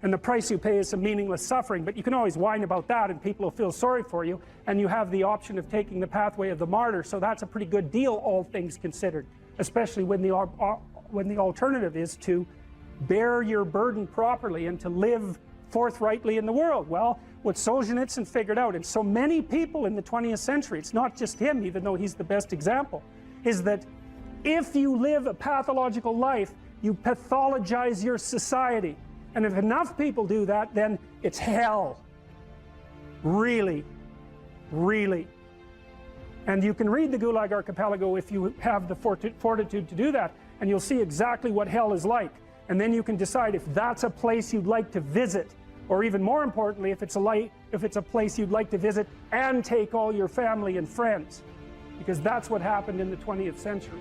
G: And the price you pay is some meaningless suffering, but you can always whine about that and people will feel sorry for you, and you have the option of taking the pathway of the martyr, so that's a pretty good deal, all things considered, especially when the alternative is to bear your burden properly and to live forthrightly in the world. Well, what Solzhenitsyn figured out, and so many people in the 20th century, it's not just him, even though he's the best example, is that if you live a pathological life, you pathologize your society. And if enough people do that, then it's hell. Really, really. And you can read the Gulag Archipelago if you have the fortitude to do that, and you'll see exactly what hell is like. And then you can decide if that's a place you'd like to visit, or even more importantly, if it's a place you'd like to visit and take all your family and friends, because that's what happened in the 20th century.